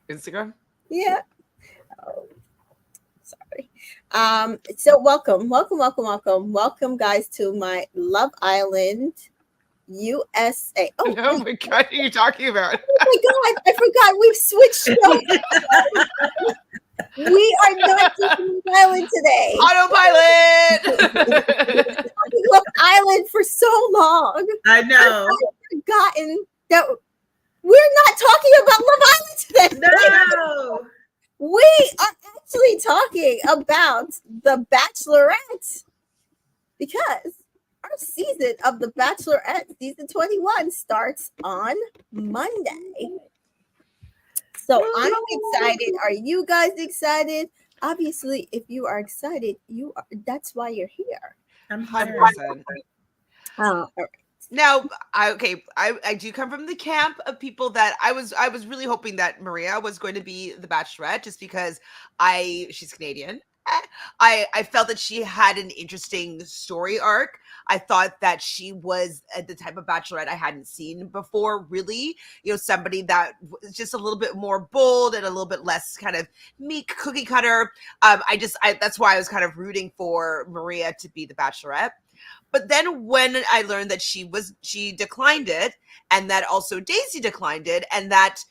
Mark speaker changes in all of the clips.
Speaker 1: Instagram.
Speaker 2: Yeah. Oh, sorry. So welcome, guys, to my Love Island USA. Oh,
Speaker 1: Oh
Speaker 2: wait.
Speaker 1: my god, what are you talking about?
Speaker 2: Oh my God, I forgot we've switched shows. We are not doing Love Island today.
Speaker 1: Autopilot.
Speaker 2: Love Island for so long.
Speaker 3: I know.
Speaker 2: I've forgotten that we're not talking about Love Island today.
Speaker 3: No.
Speaker 2: We are actually talking about The Bachelorette because our season of The Bachelorette, season 21, starts on Monday. So I'm excited. Are you guys excited? Obviously, if you are excited, that's why you're here.
Speaker 3: I'm
Speaker 1: 100%.
Speaker 2: All right.
Speaker 1: Now, I do come from the camp of people that I was really hoping that Maria was going to be the Bachelorette, just because she's Canadian. I felt that she had an interesting story arc. I thought that she was the type of Bachelorette I hadn't seen before. Really, somebody that was just a little bit more bold and a little bit less kind of meek cookie cutter. That's why I was kind of rooting for Maria to be the Bachelorette. But then when I learned that she declined it, and that also Daisy declined it, and that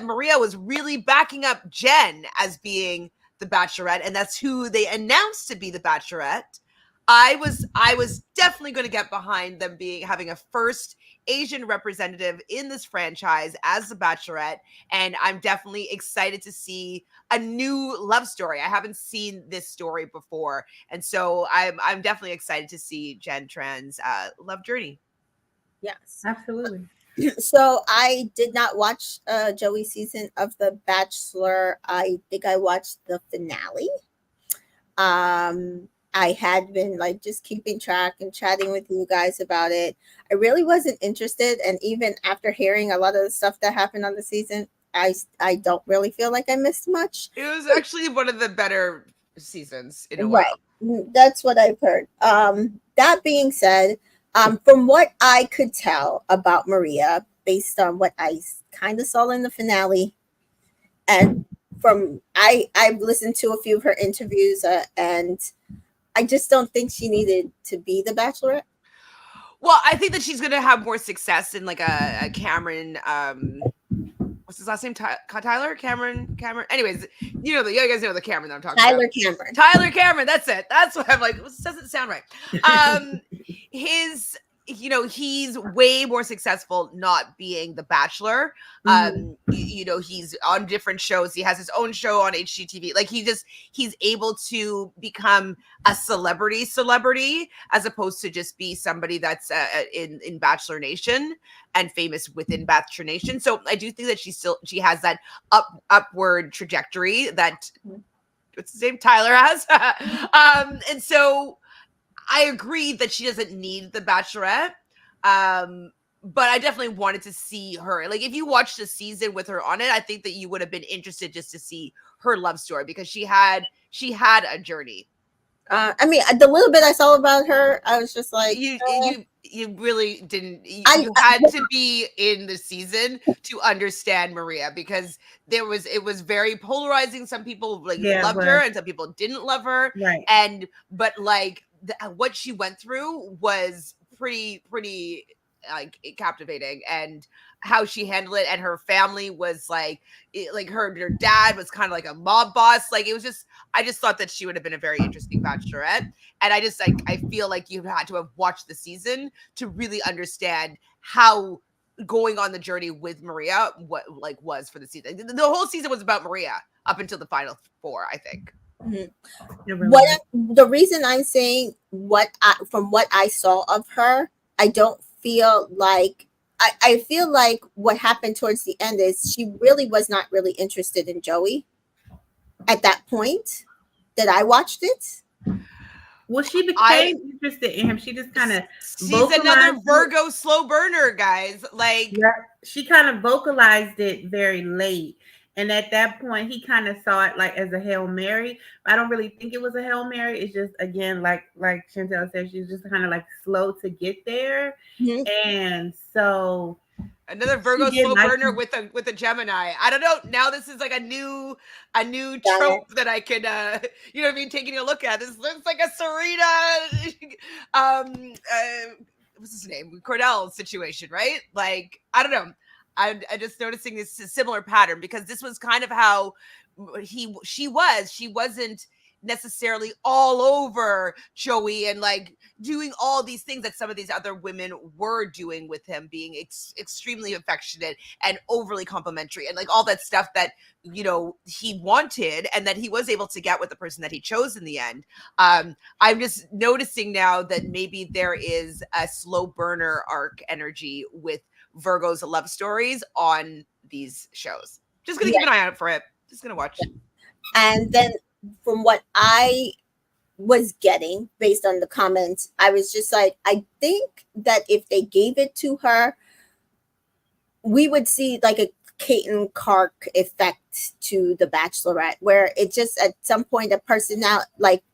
Speaker 1: Maria was really backing up Jen as being the Bachelorette, and that's who they announced to be the Bachelorette, I was definitely going to get behind them having a first Asian representative in this franchise as the Bachelorette, and I'm definitely excited to see a new love story. I haven't seen this story before, and so I'm definitely excited to see Jen Tran's love journey.
Speaker 2: Yes.
Speaker 3: Absolutely.
Speaker 2: So I did not watch Joey's season of The Bachelor. I think I watched the finale. I had been like just keeping track and chatting with you guys about it. I really wasn't interested, and even after hearing a lot of the stuff that happened on the season, I don't really feel like I missed much.
Speaker 1: It was actually one of the better seasons in a
Speaker 2: Right.
Speaker 1: while.
Speaker 2: That's what I've heard. That being said, from what I could tell about Maria, based on what I kind of saw in the finale, and I've listened to a few of her interviews, and I just don't think she needed to be the Bachelorette.
Speaker 1: Well, I think that she's going to have more success in like a Cameron. What's his last name? Tyler Cameron. Anyways, you guys know the Cameron that I'm talking
Speaker 2: Tyler
Speaker 1: about.
Speaker 2: Cameron.
Speaker 1: Tyler Cameron. That's it. That's what I'm like. This doesn't sound right. He's way more successful not being the Bachelor. He's on different shows. He has his own show on HGTV. Like he's able to become a celebrity as opposed to just be somebody that's in Bachelor Nation and famous within Bachelor Nation. So I do think that she has that upward trajectory that what's his name Tyler has. And so I agree that she doesn't need the Bachelorette. But I definitely wanted to see her. Like, if you watched the season with her on it, I think that you would have been interested just to see her love story, because she had a journey.
Speaker 2: I mean, the little bit I saw about her, I was just like,
Speaker 1: you really didn't. You had to be in the season to understand Maria, because it was very polarizing. Some people loved her, and some people didn't love her.
Speaker 3: Right.
Speaker 1: But what she went through was pretty like captivating, and how she handled it, and her family was her dad was kind of like a mob boss. Like, it was just, I just thought that she would have been a very interesting Bachelorette, and I feel like you had to have watched the season to really understand how going on the journey with Maria was for the season. The whole season was about Maria up until the final four, I think.
Speaker 2: Mm-hmm. The reason I'm saying from what I saw of her, I don't feel like I feel like what happened towards the end is she really was not really interested in Joey at that point that I watched it.
Speaker 3: Well, she became interested in him. She just kind of
Speaker 1: she's another Virgo slow burner, guys.
Speaker 3: She kind of vocalized it very late. And at that point, he kind of saw it like as a Hail Mary. I don't really think it was a Hail Mary. It's just, again, like Chantel said, she's just kind of like slow to get there. Mm-hmm. And so
Speaker 1: Another Virgo
Speaker 3: did
Speaker 1: slow
Speaker 3: like
Speaker 1: burner
Speaker 3: him.
Speaker 1: with a Gemini. I don't know. Now this is like a new
Speaker 2: Got it.
Speaker 1: trope that I could you know what I mean, taking a look at. This looks like a Serena what's his name? Cordell situation, right? Like, I don't know. I'm just noticing this similar pattern because this was kind of how she was. She wasn't necessarily all over Joey and like doing all these things that some of these other women were doing with him, being extremely affectionate and overly complimentary and like all that stuff that, you know, he wanted and that he was able to get with the person that he chose in the end. I'm just noticing now that maybe there is a slow burner arc energy with Virgo's love stories on these shows. Just gonna keep an eye out for it. Just gonna watch.
Speaker 2: And then from what I was getting based on the comments, I was just like, I think that if they gave it to her, we would see like a Caitlin Clark effect to the Bachelorette, where it just at some point a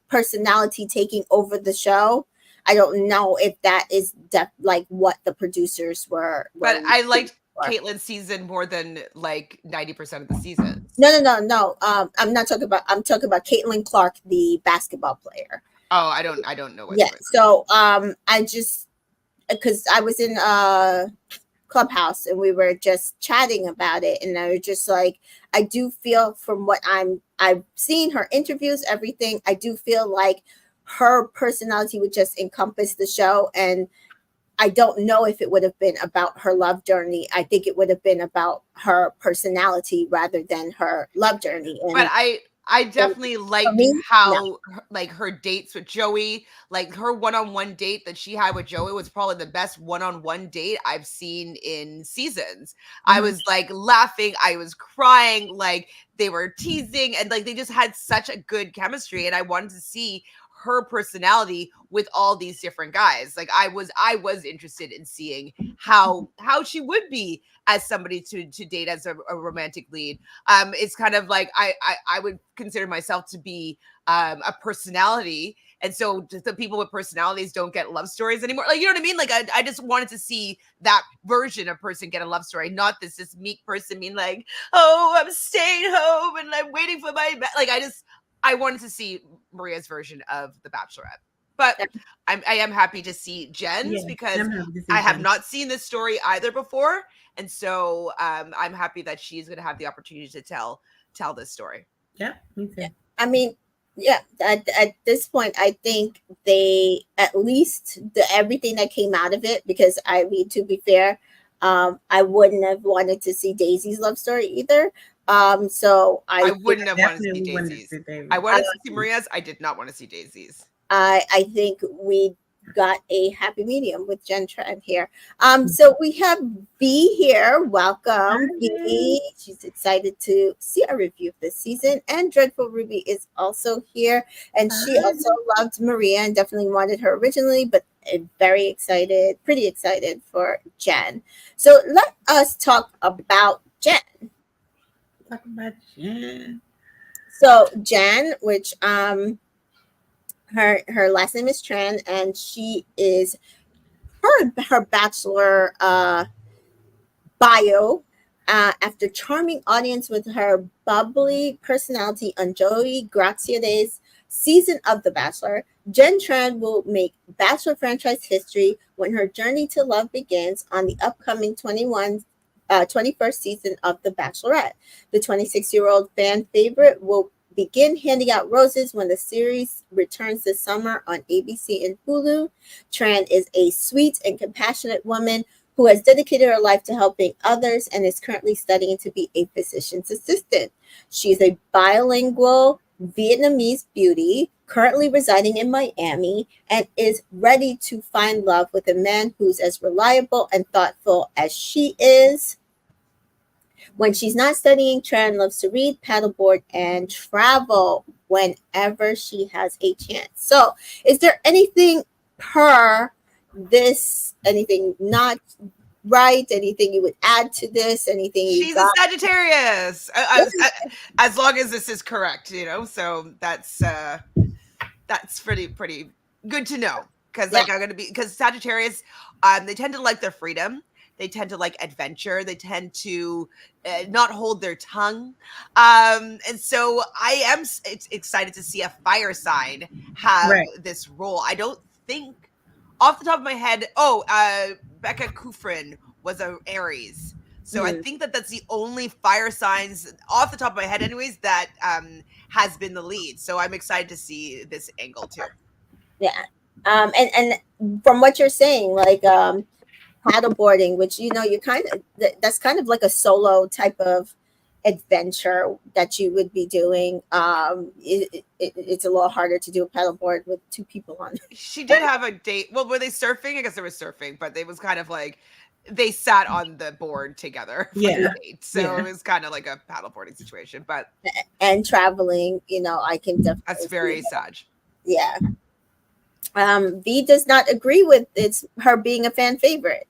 Speaker 2: personality taking over the show. I don't know if that is like what the producers were
Speaker 1: but I liked Caitlin's season more than like 90% of the season.
Speaker 2: No. I'm talking about Caitlin Clark, the basketball player.
Speaker 1: Oh, I don't know what.
Speaker 2: Yeah. So I just because I was in Clubhouse and we were just chatting about it, and I was just like, I do feel from what I've seen her interviews, everything, I do feel like her personality would just encompass the show, and I don't know if it would have been about her love journey. I think it would have been about her personality rather than her love journey. And
Speaker 1: but I definitely liked how like her dates with Joey, like her one-on-one date that she had with Joey was probably the best one-on-one date I've seen in seasons. I was like laughing, I was crying, like they were teasing and like they just had such a good chemistry, and I wanted to see her personality with all these different guys. Like I was interested in seeing how she would be as somebody to date as a romantic lead. It's kind of like I would consider myself to be a personality, and so the people with personalities don't get love stories anymore. Like, you know what I mean? Like I just wanted to see that version of person get a love story, not this meek person being like, oh, I'm staying home and I'm waiting for my like I wanted to see Maria's version of The Bachelorette. But I am happy to see Jen's because I have not seen this story either before. And so I'm happy that she's going to have the opportunity to tell this story.
Speaker 3: Yeah, me too.
Speaker 2: I mean, yeah, at this point, I think they at least everything that came out of it, because I mean, to be fair, I wouldn't have wanted to see Daisy's love story either. So I
Speaker 1: wouldn't have wanted to see Daisy's. I wanted to see Maria's. I did not want to see Daisy's.
Speaker 2: I think we got a happy medium with Jen Tran here. So we have B here. Welcome, B. She's excited to see a review of this season. And Dreadful Ruby is also here. And she also loved Maria and definitely wanted her originally, but pretty excited for Jen. So let us talk about Jen. So Jen, which her last name is Tran, and she is her Bachelor bio. After charming audience with her bubbly personality on Joey Graciede's season of The Bachelor, Jen Tran will make Bachelor franchise history when her journey to love begins on the upcoming 21st season of The Bachelorette. The 26-year-old fan favorite will begin handing out roses when the series returns this summer on ABC and Hulu. Tran is a sweet and compassionate woman who has dedicated her life to helping others and is currently studying to be a physician's assistant. She is a bilingual Vietnamese beauty currently residing in Miami and is ready to find love with a man who's as reliable and thoughtful as she is. When she's not studying, Tran loves to read, paddleboard, and travel whenever she has a chance. So, is there anything anything not right, anything you would add to this, anything
Speaker 1: she's a Sagittarius, as long as this is correct, you know, so that's pretty good to know, because like because Sagittarius, they tend to like their freedom. They tend to like adventure. They tend to not hold their tongue. And so I am excited to see a fire sign have
Speaker 3: Right.
Speaker 1: this role. I don't think off the top of my head, Becca Kufrin was a Aries. So I think that that's the only fire signs off the top of my head anyways that has been the lead. So I'm excited to see this angle too.
Speaker 2: Yeah. And from what you're saying, like paddleboarding, which you kind of that's kind of like a solo type of adventure that you would be doing. It's a little harder to do a paddleboard with two people on it.
Speaker 1: She did have a date. Well, were they surfing? I guess there was surfing, but it was kind of like they sat on the board together for the date. So it was kind of like a paddleboarding situation. But
Speaker 2: and traveling, I can definitely.
Speaker 1: That's very sad.
Speaker 2: Yeah. V does not agree with her being a fan favorite.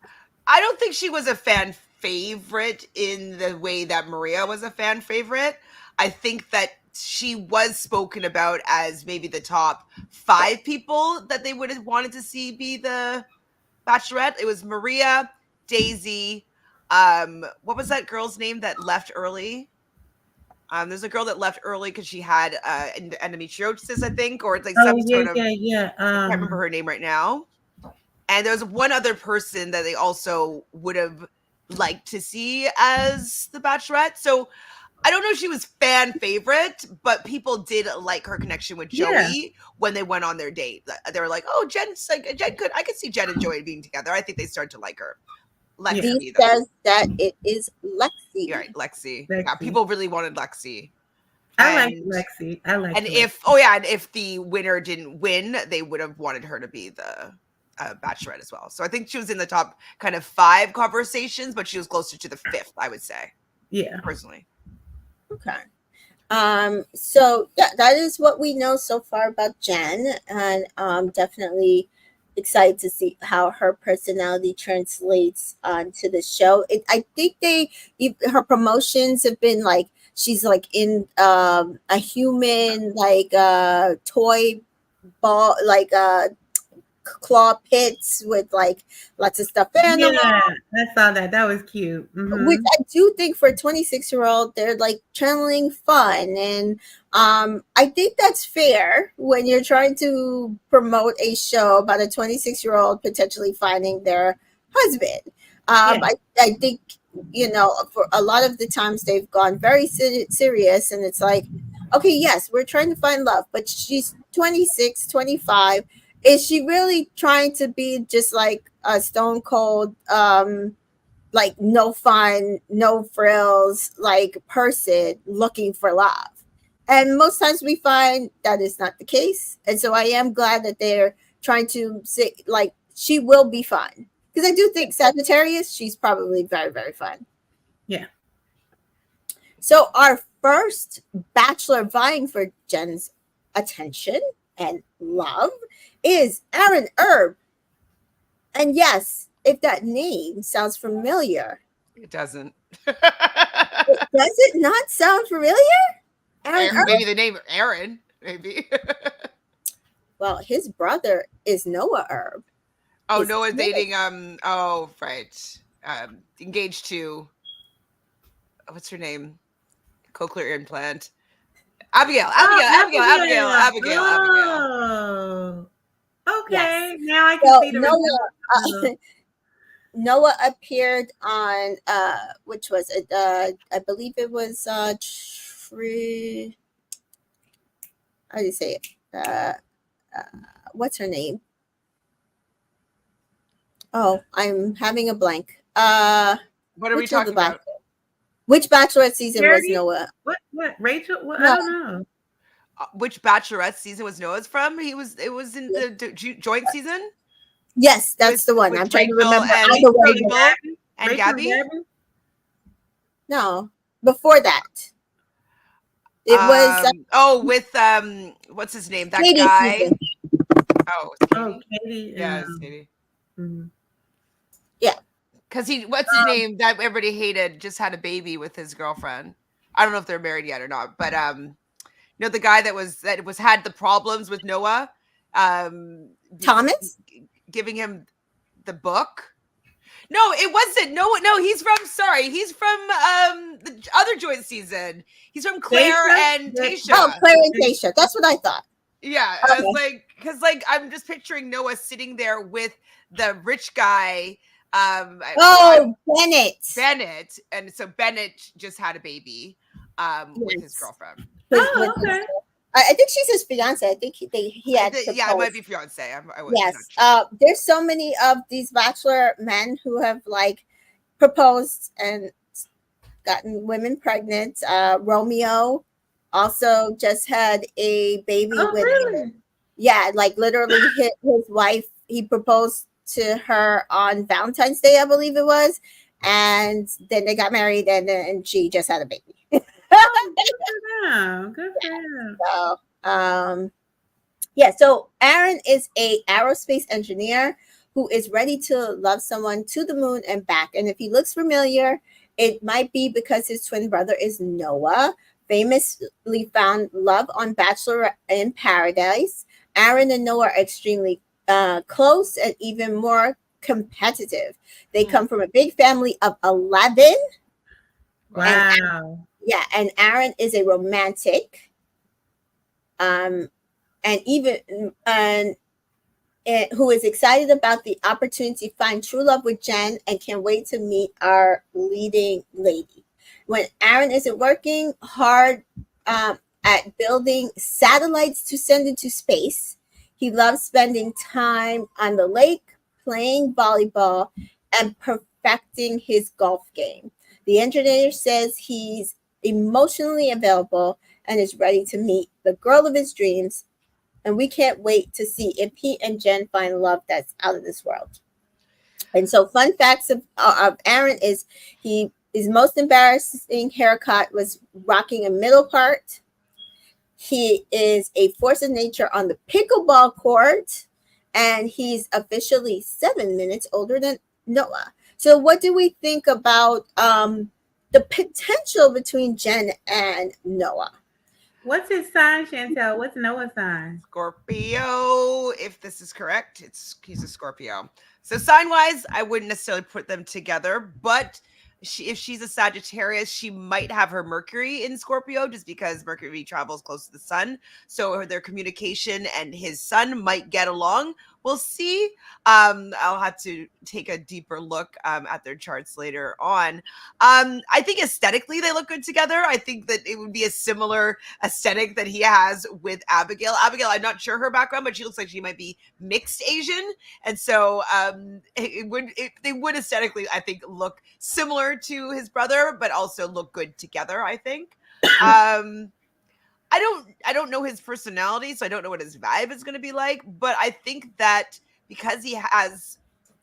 Speaker 1: I don't think she was a fan favorite in the way that Maria was a fan favorite. I think that she was spoken about as maybe the top 5 people that they would have wanted to see be the Bachelorette. It was Maria, Daisy. What was that girl's name that left early? There's a girl that left early because she had endometriosis, I think, or it's like some sort of.
Speaker 3: Yeah.
Speaker 1: I can't remember her name right now. And there was one other person that they also would have liked to see as the Bachelorette. So I don't know if she was fan favorite, but people did like her connection with Joey when they went on their date. They were like, "Oh, I could see Jen and Joey being together." I think they started to like her.
Speaker 2: Lexi says that it is Lexi.
Speaker 1: You're right, Lexi. Yeah, people really wanted Lexi.
Speaker 3: I like Lexi.
Speaker 1: And if the winner didn't win, they would have wanted her to be the Bachelorette as well. So I think she was in the top kind of 5 conversations, but she was closer to the 5th, I would say.
Speaker 3: Yeah,
Speaker 1: personally.
Speaker 2: Okay. So that is what we know so far about Jen, and definitely excited to see how her personality translates onto the show. I think her promotions have been like she's like in a human like toy ball like claw pits with like lots of stuffed animals.
Speaker 3: Yeah, I saw that. That was cute.
Speaker 2: Which I do think for a 26-year-old, they're like channeling fun. And I think that's fair when you're trying to promote a show about a 26-year-old potentially finding their husband. I think, for a lot of the times they've gone very serious, and it's like, okay, yes, we're trying to find love, but she's 26, 25. Is she really trying to be just like a stone cold, like no fun, no frills, like person looking for love? And most times we find that is not the case. And so I am glad that they're trying to say like she will be fun. Because I do think Sagittarius, she's probably very, very fun.
Speaker 3: Yeah.
Speaker 2: So our first Bachelor vying for Jen's attention and love is Aaron Erb. And yes, if that name sounds familiar.
Speaker 1: It doesn't.
Speaker 2: Does it not sound familiar?
Speaker 1: Maybe the name Aaron, maybe.
Speaker 2: Well, his brother is Noah Erb.
Speaker 1: Oh, Noah's dating right. Engaged to what's her name? Cochlear implant. Abigail.
Speaker 3: Oh. Okay. Yes. Now I can see the
Speaker 2: Noah appeared on which was it? I believe it was how do you say it? What's her name? Oh, I'm having a blank.
Speaker 1: What are we talking about?
Speaker 2: Which Bachelorette season was Noah?
Speaker 3: What? Rachel? What? I don't know.
Speaker 1: Which Bachelorette season was Noah's from? It was in the joint season.
Speaker 2: Yes, that's the one. I'm trying to remember.
Speaker 1: And Gabby?
Speaker 2: No, before that. It was
Speaker 1: with what's his name? That
Speaker 2: Katie
Speaker 1: guy.
Speaker 2: Season.
Speaker 3: Katie.
Speaker 1: Yeah, it's Katie.
Speaker 3: Mm-hmm.
Speaker 2: Yeah.
Speaker 1: Because what's his name that everybody hated just had a baby with his girlfriend. I don't know if they're married yet or not, but the guy that had the problems with Noah,
Speaker 2: Thomas
Speaker 1: giving him the book. No, it wasn't. No, he's from. Sorry, he's from the other joint season. He's from Claire
Speaker 3: Tasha?
Speaker 1: and
Speaker 3: Yeah.
Speaker 1: Tasha.
Speaker 2: Oh, Claire and Tasha. That's what I thought.
Speaker 1: Yeah, I was like, because like I'm just picturing Noah sitting there with the rich guy,
Speaker 2: Bennett.
Speaker 1: Bennett, and so Bennett just had a baby, with his
Speaker 2: Yes.
Speaker 1: girlfriend.
Speaker 3: Oh, okay.
Speaker 2: I think she's his fiance. I think he had
Speaker 1: Yeah, it might be fiance. I was
Speaker 2: yes.
Speaker 1: not sure.
Speaker 2: There's so many of these bachelor men who have like proposed and gotten women pregnant. Romeo also just had a baby
Speaker 3: Oh,
Speaker 2: with
Speaker 3: really?
Speaker 2: yeah, like literally his wife. He proposed to her on Valentine's Day, I believe it was, and then they got married, and she just had a baby.
Speaker 3: Oh, good for them. Good for them.
Speaker 2: So, yeah. So Aaron is a aerospace engineer who is ready to love someone to the moon and back. And if he looks familiar, it might be because his twin brother is Noah, famously found love on Bachelor in Paradise. Aaron and Noah are extremely close and even more competitive. They come from a big family of 11.
Speaker 3: Wow.
Speaker 2: And Aaron is a romantic. And who is excited about the opportunity to find true love with Jen and can't wait to meet our leading lady. When Aaron isn't working hard at building satellites to send into space, he loves spending time on the lake, playing volleyball, and perfecting his golf game. The engineer says he's emotionally available and is ready to meet the girl of his dreams. And we can't wait to see if he and Jen find love that's out of this world. And so, fun facts of Aaron is his most embarrassing haircut was rocking a middle part. He is a force of nature on the pickleball court, and he's officially 7 minutes older than Noah. So, what do we think about the potential between Jen and Noah?
Speaker 3: What's his sign, Chantel? What's Noah's sign?
Speaker 1: Scorpio. If this is correct, he's a Scorpio. So sign wise, I wouldn't necessarily put them together, but if she's a Sagittarius, she might have her Mercury in Scorpio just because Mercury travels close to the sun. So their communication and his sun might get along. We'll see. I'll have to take a deeper look at their charts later on. I think aesthetically they look good together. I think that it would be a similar aesthetic that he has with Abigail. Abigail, I'm not sure her background, but she looks like she might be mixed Asian, and so they would aesthetically, I think, look similar to his brother, but also look good together. I think. I don't know his personality, so I don't know what his vibe is going to be like. But I think that because he has,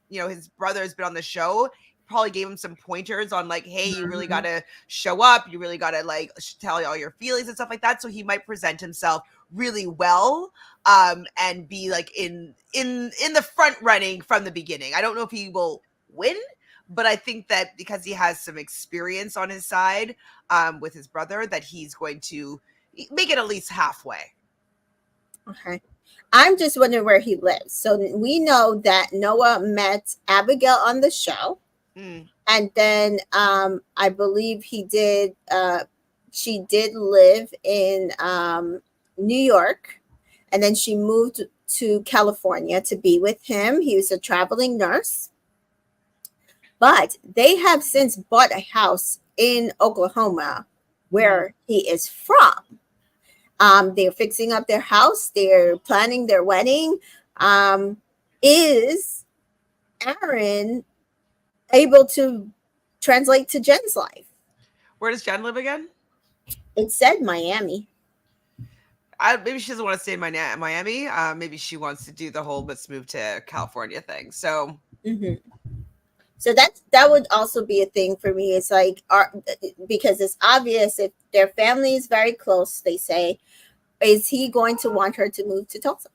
Speaker 1: his brother has been on the show, probably gave him some pointers on like, hey, you really got to show up. You really got to like tell all your feelings and stuff like that. So he might present himself really well, and be like in the front running from the beginning. I don't know if he will win, but I think that because he has some experience on his side, with his brother, that he's going to make it at least halfway.
Speaker 2: Okay. I'm just wondering where he lives. So we know that Noah met Abigail on the show. And then I believe she did live in New York. And then she moved to California to be with him. He was a traveling nurse. But they have since bought a house in Oklahoma where he is from. They're fixing up their house. They're planning their wedding. Is Aaron able to translate to Jen's life?
Speaker 1: Where does Jen live again?
Speaker 2: It said Miami.
Speaker 1: Maybe she doesn't want to stay in Miami. Maybe she wants to do the whole let's move to California thing. So,
Speaker 2: so that would also be a thing for me. It's like, because it's obvious if their family is very close, they say, is he going to want her to move to Tulsa?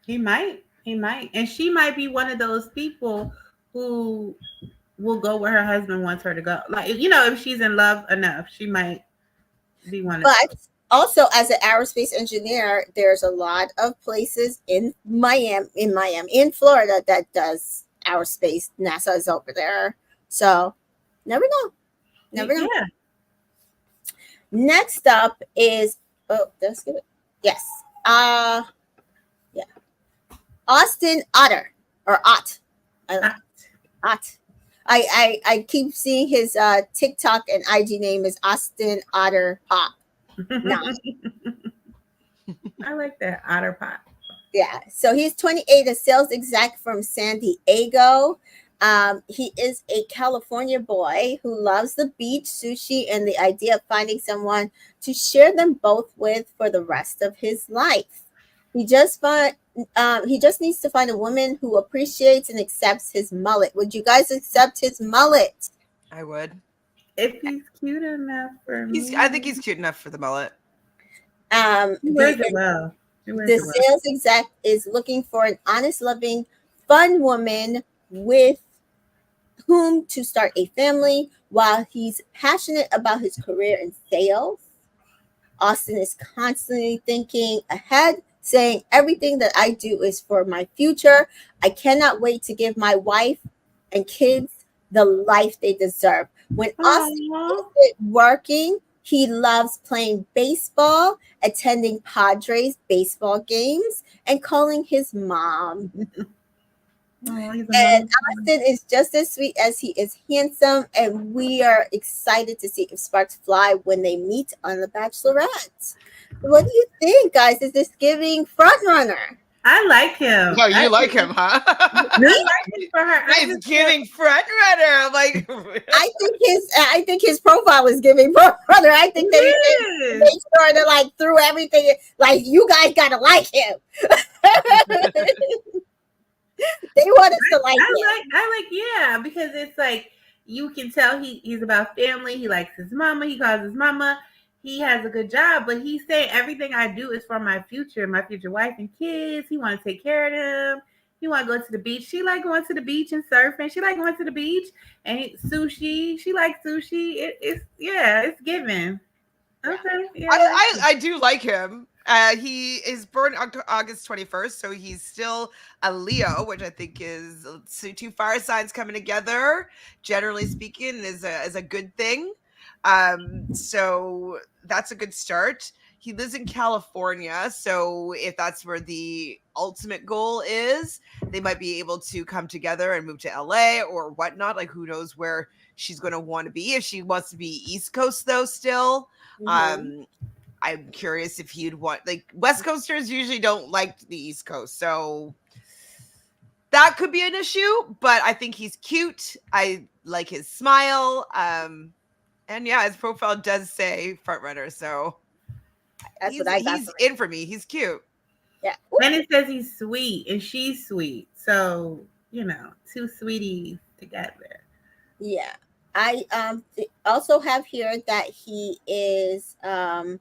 Speaker 3: He might, and she might be one of those people who will go where her husband wants her to go. Like, if she's in love enough, she might be one of
Speaker 2: But
Speaker 3: those.
Speaker 2: Also, as an aerospace engineer, there's a lot of places in Florida that does outer space. NASA is over there. So never know. Never know.
Speaker 3: Yeah.
Speaker 2: Next up is let's give it. Yes. Yeah. Austin Otter or Ott. Ott. I keep seeing his TikTok and IG name is Austin Otter Pop. No.
Speaker 3: I like that otter pot.
Speaker 2: Yeah. So he's 28, a sales exec from San Diego. He is a California boy who loves the beach, sushi, and the idea of finding someone to share them both with for the rest of his life. He just needs to find a woman who appreciates and accepts his mullet. Would you guys accept his mullet?
Speaker 1: I would.
Speaker 3: If he's cute enough for me.
Speaker 1: I think he's cute enough for the mullet.
Speaker 3: He wears it well.
Speaker 2: The sales exec is looking for an honest, loving, fun woman with whom to start a family while he's passionate about his career in sales. Austin is constantly thinking ahead, saying everything that I do is for my future. I cannot wait to give my wife and kids the life they deserve. When Austin isn't working, he loves playing baseball, attending Padres baseball games, and calling his mom. And Austin is just as sweet as he is handsome, and we are excited to see if sparks fly when they meet on The Bachelorette. What do you think, guys? Is this giving front runner?
Speaker 3: I like him.
Speaker 1: Oh, you like him, huh?
Speaker 3: I like him for her.
Speaker 1: He's giving front runner. I'm like,
Speaker 2: I think his profile is giving front runner. I think they make sure to like through everything. Like, you guys gotta like him. They want us to like him.
Speaker 3: I like, yeah, because it's like you can tell he's about family. He likes his mama. He calls his mama. He has a good job, but he's saying everything I do is for my future wife and kids. He want to take care of them. He want to go to the beach. She like going to the beach and surfing. She like going to the beach and sushi. She likes sushi. It's given. Okay. Yeah.
Speaker 1: I do like him. He is born August 21st, so he's still a Leo, which I think is two fire signs coming together, generally speaking, is a good thing. So that's a good start. He lives in California, so if that's where the ultimate goal is, they might be able to come together and move to LA or whatnot. Like, who knows where she's going to want to be. If she wants to be East Coast, though, still. Mm-hmm. I'm curious if he'd want, like, West Coasters usually don't like the East Coast, so that could be an issue, but I think he's cute. I like his smile. And yeah, his profile does say front runner, so
Speaker 2: that's what I got.
Speaker 1: He's in for me. He's cute.
Speaker 2: Yeah.
Speaker 3: And it says he's sweet and she's sweet. So, two sweeties together.
Speaker 2: Yeah. I also have here that he is I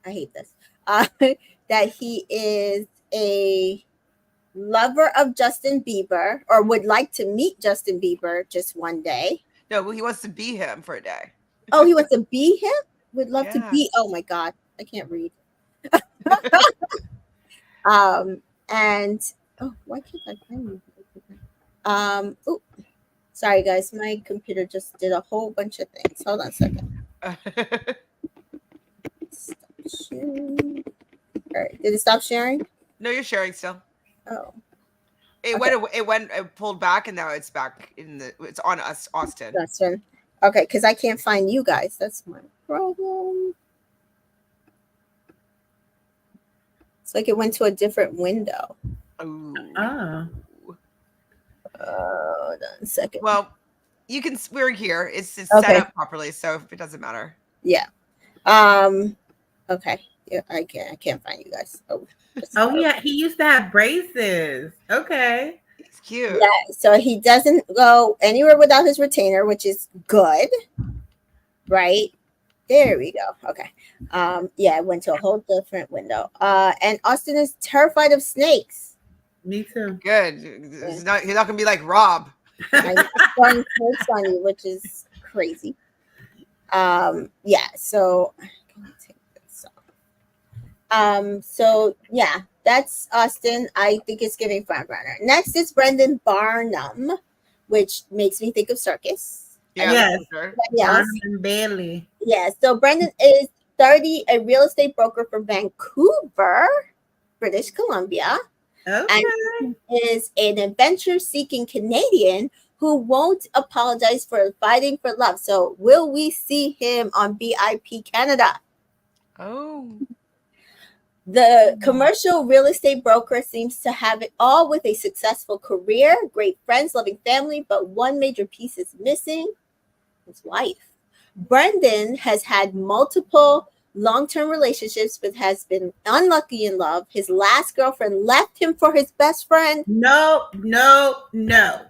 Speaker 2: hate this. That he is a lover of Justin Bieber, or would like to meet Justin Bieber just one day.
Speaker 1: No, well, he wants to be him for a day.
Speaker 2: Oh, he wants to be him? Would love to be. Oh my God, I can't read. And why can't I find you? Sorry guys, my computer just did a whole bunch of things. Hold on a second. Stop sharing. All right, did it stop sharing?
Speaker 1: No, you're sharing still.
Speaker 2: Oh.
Speaker 1: It pulled back, and now it's back it's on us, Austin.
Speaker 2: Austin. Okay, because I can't find you guys. That's my problem. It's like it went to a different window.
Speaker 1: Ooh.
Speaker 3: Oh.
Speaker 2: Hold on a second.
Speaker 1: Well, we're here. It's
Speaker 2: okay.
Speaker 1: Set up properly, so it doesn't matter.
Speaker 2: Yeah. Okay. Yeah, I can't find you guys.
Speaker 3: Yeah, he used to have braces. Okay.
Speaker 1: It's cute.
Speaker 2: Yeah, so he doesn't go anywhere without his retainer, which is good. Right? There we go. Okay. Yeah, it went to a whole different window. And Austin is terrified of snakes.
Speaker 3: Me too.
Speaker 1: Good. He's not gonna be like Rob.
Speaker 2: I'm throwing snakes on you, which is crazy. Yeah, so I'm gonna take this off. So yeah, that's Austin. I think it's giving front runner. Next is Brendan Barnum, which makes me think of circus.
Speaker 1: Yeah,
Speaker 2: Anybody
Speaker 3: Yes,
Speaker 1: for sure.
Speaker 2: else?
Speaker 3: Barnum and Bailey.
Speaker 2: Yes. So Brendan is 30, a real estate broker from Vancouver, British Columbia, and
Speaker 3: Okay.
Speaker 2: he is an adventure-seeking Canadian who won't apologize for fighting for love. So will we see him on BIP Canada?
Speaker 1: Oh.
Speaker 2: The commercial real estate broker seems to have it all with a successful career, great friends, loving family, but one major piece is missing: his wife. Brendan has had multiple long term relationships, but has been unlucky in love. His last girlfriend left him for his best friend.
Speaker 3: No, no, no.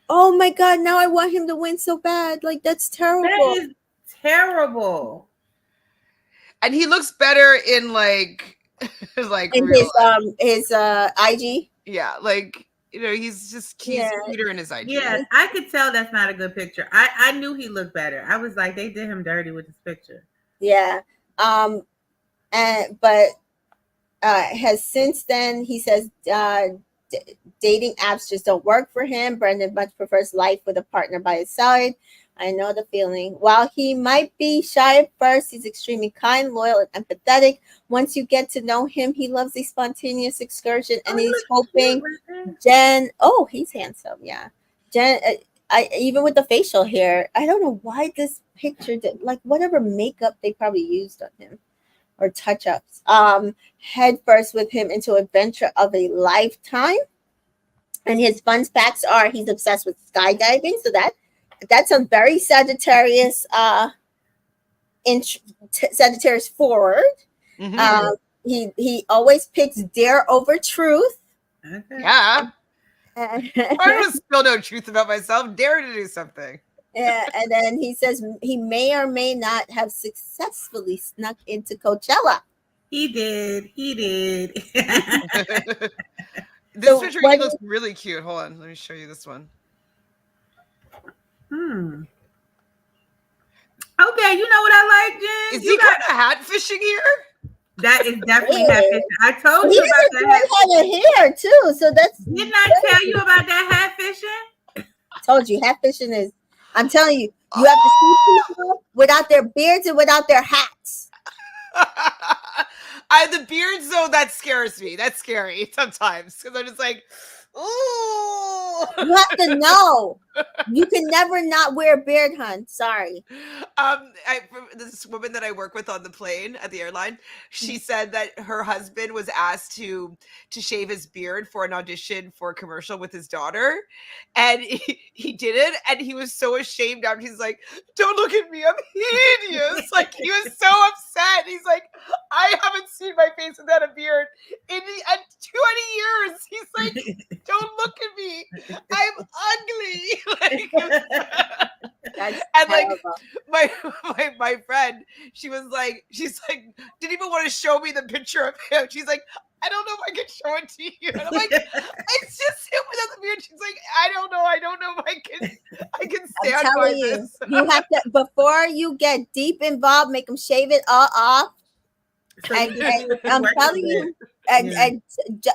Speaker 2: Oh my God, now I want him to win so bad. Like, that's
Speaker 3: That
Speaker 2: terrible.
Speaker 3: is terrible.
Speaker 1: And he looks better in like
Speaker 2: In
Speaker 1: real life.
Speaker 2: his IG.
Speaker 1: Yeah, like he's
Speaker 2: Yeah.
Speaker 1: cuter in his IG.
Speaker 3: Yeah, I could tell that's not a good picture. I knew he looked better. I was like, they did him dirty with this picture.
Speaker 2: Yeah. But has since then, he says, dating apps just don't work for him. Brendan much prefers life with a partner by his side. I know the feeling. While he might be shy at first, he's extremely kind, loyal, and empathetic. Once you get to know him, he loves a spontaneous excursion, and
Speaker 3: he
Speaker 2: he's
Speaker 3: looks
Speaker 2: hoping
Speaker 3: cute right there.
Speaker 2: Jen. Oh, he's handsome. Yeah, Jen. I even with the facial hair, I don't know why this picture did, like, whatever makeup they probably used on him or touch ups. Head first with him into adventure of a lifetime. And his fun facts are: he's obsessed with skydiving, so that's a very Sagittarius Sagittarius forward.
Speaker 1: Mhm.
Speaker 2: He always picks dare over truth.
Speaker 3: Okay.
Speaker 1: Yeah.
Speaker 2: And
Speaker 1: I don't still know truth about myself. Dare to do something.
Speaker 2: then he says he may or may not have successfully snuck into Coachella.
Speaker 3: He did. He did.
Speaker 1: This
Speaker 2: So
Speaker 1: picture he
Speaker 2: what
Speaker 1: looks really cute. Hold on, let me show you this one.
Speaker 3: Hmm. Okay, you know what I like, Jen?
Speaker 1: Is
Speaker 3: You
Speaker 1: he
Speaker 3: got
Speaker 1: kind of hatfishing here?
Speaker 3: that is definitely
Speaker 2: is.
Speaker 3: hat fishing. I told
Speaker 2: He
Speaker 3: you
Speaker 2: has
Speaker 3: about
Speaker 2: a
Speaker 3: that.
Speaker 2: good head of hair too, so that's
Speaker 3: Didn't I tell you about that hat fishing?
Speaker 2: told you hat fishing is. I'm telling you, you have to see people without their beards and without their hats.
Speaker 1: The beards though, that scares me. That's scary sometimes because I'm just like, ooh.
Speaker 2: You have to know. You can never not wear a beard, hun. Sorry.
Speaker 1: This woman that I work with on the plane at the airline, she said that her husband was asked to shave his beard for an audition for a commercial with his daughter, and he did it, and he was so ashamed after. He's like, "Don't look at me, I'm hideous!" Like he was so upset. He's like, "I haven't seen my face without a beard in 20 years." He's like, "Don't look at me, I'm ugly."
Speaker 2: That's
Speaker 1: And like
Speaker 2: terrible.
Speaker 1: my friend, she's like, didn't even want to show me the picture of him. She's like, I don't know if I can show it to you. And I'm like, it's just him without the beard. She's like, I don't know if I can
Speaker 2: I'm
Speaker 1: stand by
Speaker 2: telling you,
Speaker 1: this.
Speaker 2: you have to, before you get deep involved, make them shave it all off.
Speaker 3: So
Speaker 2: And,
Speaker 3: you
Speaker 2: and
Speaker 3: can
Speaker 2: I'm
Speaker 3: work
Speaker 2: telling
Speaker 3: with
Speaker 2: you,
Speaker 3: it. Yeah.
Speaker 2: and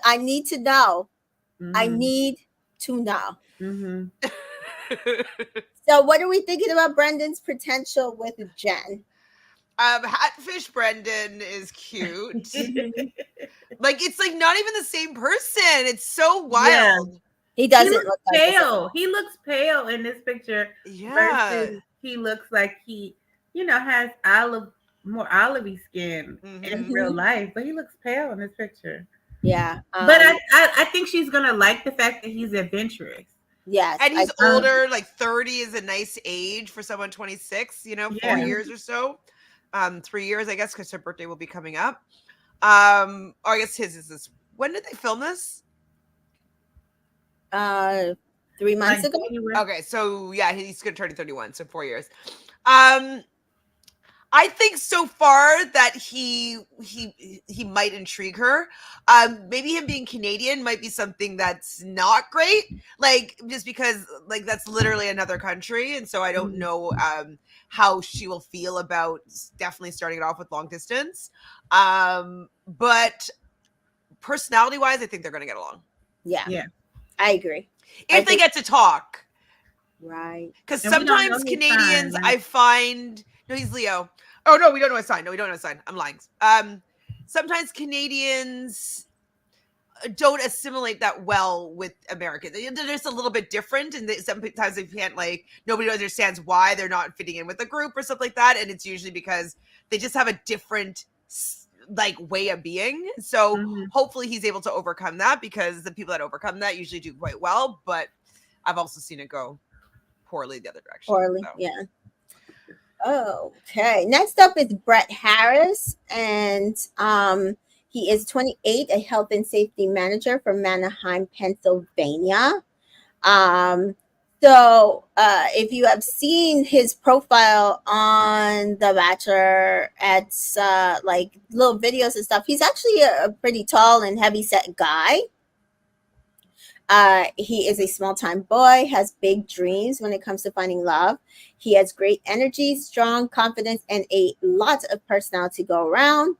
Speaker 2: I need to know. I
Speaker 3: Mhm.
Speaker 2: need to know.
Speaker 3: Mhm.
Speaker 2: So, what are we thinking about Brendan's potential with Jen?
Speaker 1: Hatfish Brendan is cute. Like it's like not even the same person. It's so
Speaker 3: Yeah.
Speaker 1: wild.
Speaker 2: He
Speaker 3: He
Speaker 2: doesn't
Speaker 3: looks
Speaker 2: look like the same.
Speaker 3: pale. He looks pale in this picture
Speaker 1: Yeah.
Speaker 3: versus he looks like he, has more olivey skin in real life, but he looks pale in this picture.
Speaker 2: Yeah.
Speaker 3: But I think she's gonna like the fact that he's adventurous.
Speaker 2: Yes.
Speaker 1: And he's
Speaker 3: Um,
Speaker 1: older, like 30 is a nice age for someone 26, 4
Speaker 3: Yeah.
Speaker 1: years or so. 3 years, I guess, because her birthday will be coming up. Or I guess his is this. When did they film this?
Speaker 2: 3 months
Speaker 3: like
Speaker 2: ago.
Speaker 3: January.
Speaker 1: Okay, so yeah, he's gonna turn 31, so 4 years. Um, I think so far that he might intrigue her. Maybe him being Canadian might be something that's not great. Like just because like that's literally another country, and so I don't know how she will feel about definitely starting it off with long distance. But personality wise, I think they're going to get along.
Speaker 3: Yeah.
Speaker 2: I agree.
Speaker 1: If they get to talk.
Speaker 2: Right.
Speaker 1: Because
Speaker 3: And we don't know
Speaker 1: sometimes
Speaker 3: his
Speaker 1: Canadians,
Speaker 3: sign, right?
Speaker 1: I find, no, he's Leo. Oh no, we don't know his sign. No, we don't know his sign. I'm lying. Sometimes Canadians don't assimilate that well with Americans. They're just a little bit different, and sometimes they can't like nobody understands why they're not fitting in with the group or stuff like that. And it's usually because they just have a different like way of being. So hopefully he's able to overcome that, because the people that overcome that usually do quite well. But I've also seen it go poorly the other direction.
Speaker 2: Poorly,
Speaker 1: so.
Speaker 2: yeah. Okay. Next up is Brett Harris, and he is 28, a health and safety manager from Manheim, Pennsylvania. So if you have seen his profile on The Bachelor, it's like little videos and stuff, he's actually a pretty tall and heavy set guy. He is a small-time boy, has big dreams when it comes to finding love. He has great energy, strong confidence, and a lot of personality to go around.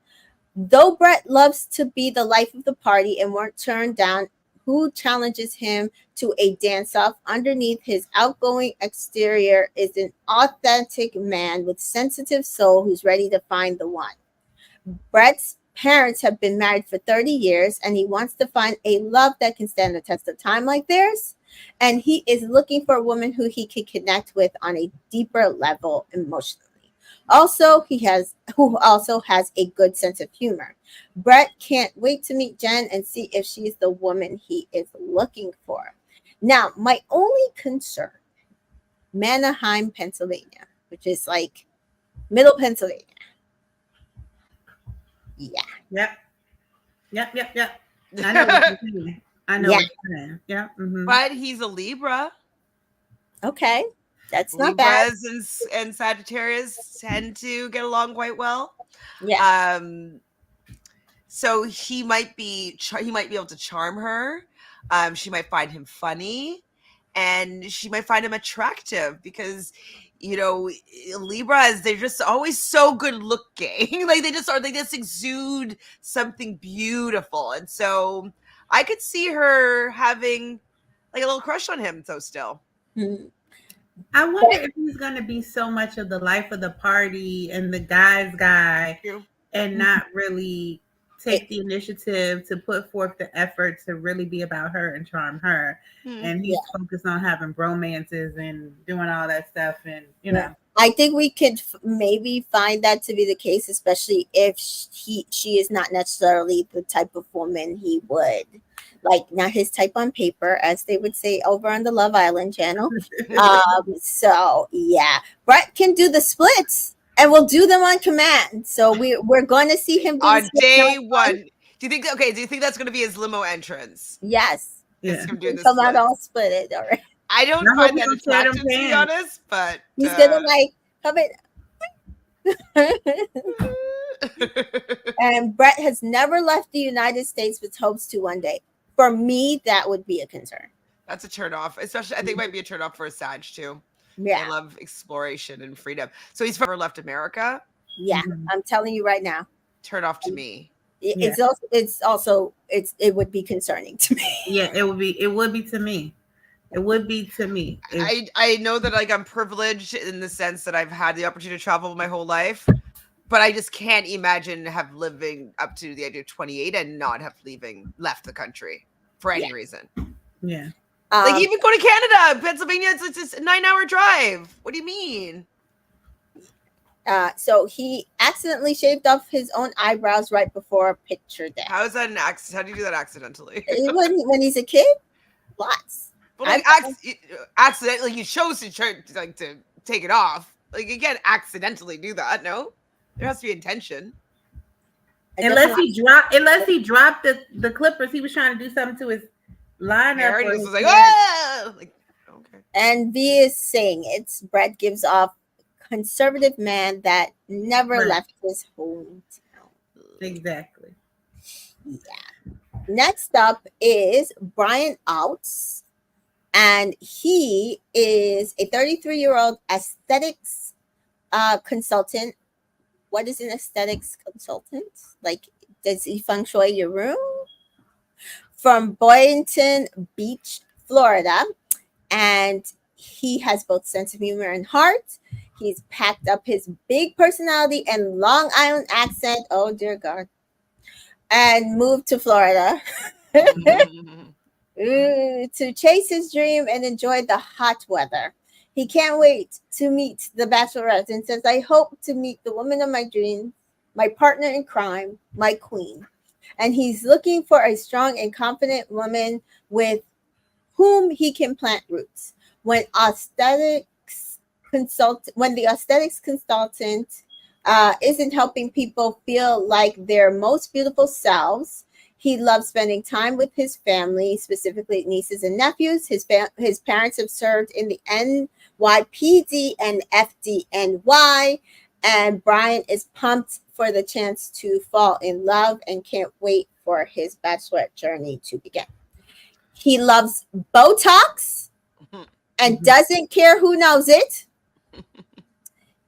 Speaker 2: Though Brett loves to be the life of the party and won't turn down who challenges him to a dance-off, underneath his outgoing exterior is an authentic man with sensitive soul who's ready to find the one. Brett's parents have been married for 30 years, and he wants to find a love that can stand the test of time like theirs. And he is looking for a woman who he can connect with on a deeper level emotionally. Who also has a good sense of humor. Brett can't wait to meet Jen and see if she's the woman he is looking for. Now, my only concern, Manheim, Pennsylvania, which is like middle Pennsylvania. Yeah.
Speaker 3: Yep. I know what you're saying. I know what you're saying. Yeah.
Speaker 1: But he's a Libra.
Speaker 2: Okay. That's not bad.
Speaker 1: Libras and Sagittarius tend to get along quite well.
Speaker 2: Yeah.
Speaker 1: So he might be able to charm her. She might find him funny, and she might find him attractive because, you know, Libras, they're just always so good looking. Like they just exude something beautiful. And so I could see her having like a little crush on him though still.
Speaker 3: I wonder if he's going to be so much of the life of the party and the guy's guy and not really take the initiative to put forth the effort to really be about her and charm her. And he's focused on having bromances and doing all that stuff. And, you know.
Speaker 2: I think we could maybe find that to be the case, especially if she is not necessarily the type of woman he would. Like, not his type on paper, as they would say over on the Love Island channel. So, yeah. Brett can do the splits, and we'll do them on command. So, we're going to see him do
Speaker 1: on day one. Do you think that's going to be his limo entrance?
Speaker 2: Yes.
Speaker 3: Yeah.
Speaker 2: Come out all split it, all right.
Speaker 1: I don't find that attractive, to be honest, but
Speaker 2: he's gonna like come in. And Brett has never left the United States with hopes to one day. For me, that would be a concern.
Speaker 1: That's a turnoff, especially I think it might be a turnoff for a Sag too.
Speaker 2: Yeah,
Speaker 1: I love exploration and freedom. So he's never left America.
Speaker 2: Yeah, I'm telling you right now.
Speaker 1: Turn off to me.
Speaker 2: It would be concerning to me.
Speaker 3: Yeah, it would be to me. It would be to me.
Speaker 1: I know that like I'm privileged in the sense that I've had the opportunity to travel my whole life, but I just can't imagine living up to the age of 28 and not have left the country for any reason.
Speaker 3: Yeah.
Speaker 1: Like even go to Canada, Pennsylvania, it's a 9-hour drive. What do you mean?
Speaker 2: So he accidentally shaved off his own eyebrows right before a picture day.
Speaker 1: How is that an accident? How do you do that accidentally?
Speaker 2: When he's a kid, lots.
Speaker 1: But like accidentally, you chose to try to take it off. Like you can't accidentally do that. No, there has to be intention.
Speaker 3: Unless he dropped the clippers, he was trying to do something to his lineup.
Speaker 1: He was like, oh! Like, okay.
Speaker 2: And V is saying Brett gives off conservative man that never
Speaker 3: Right.
Speaker 2: left his hometown.
Speaker 3: Exactly.
Speaker 2: Yeah. Next up is Brian Outs, and he is a 33-year-old aesthetics consultant. What is an aesthetics consultant? Like, does he feng shui your room? From Boynton Beach, Florida. And he has both sense of humor and heart. He's packed up his big personality and Long Island accent. Oh, dear God. And moved to Florida to chase his dream and enjoy the hot weather. He can't wait to meet the Bachelorette and says, I hope to meet the woman of my dreams, my partner in crime, my queen. And he's looking for a strong and confident woman with whom he can plant roots. When the aesthetics consultant isn't helping people feel like their most beautiful selves, he loves spending time with his family, specifically nieces and nephews. His parents have served in the NYPD and FDNY, and Brian is pumped for the chance to fall in love and can't wait for his bachelorette journey to begin. He loves Botox and doesn't care who knows it,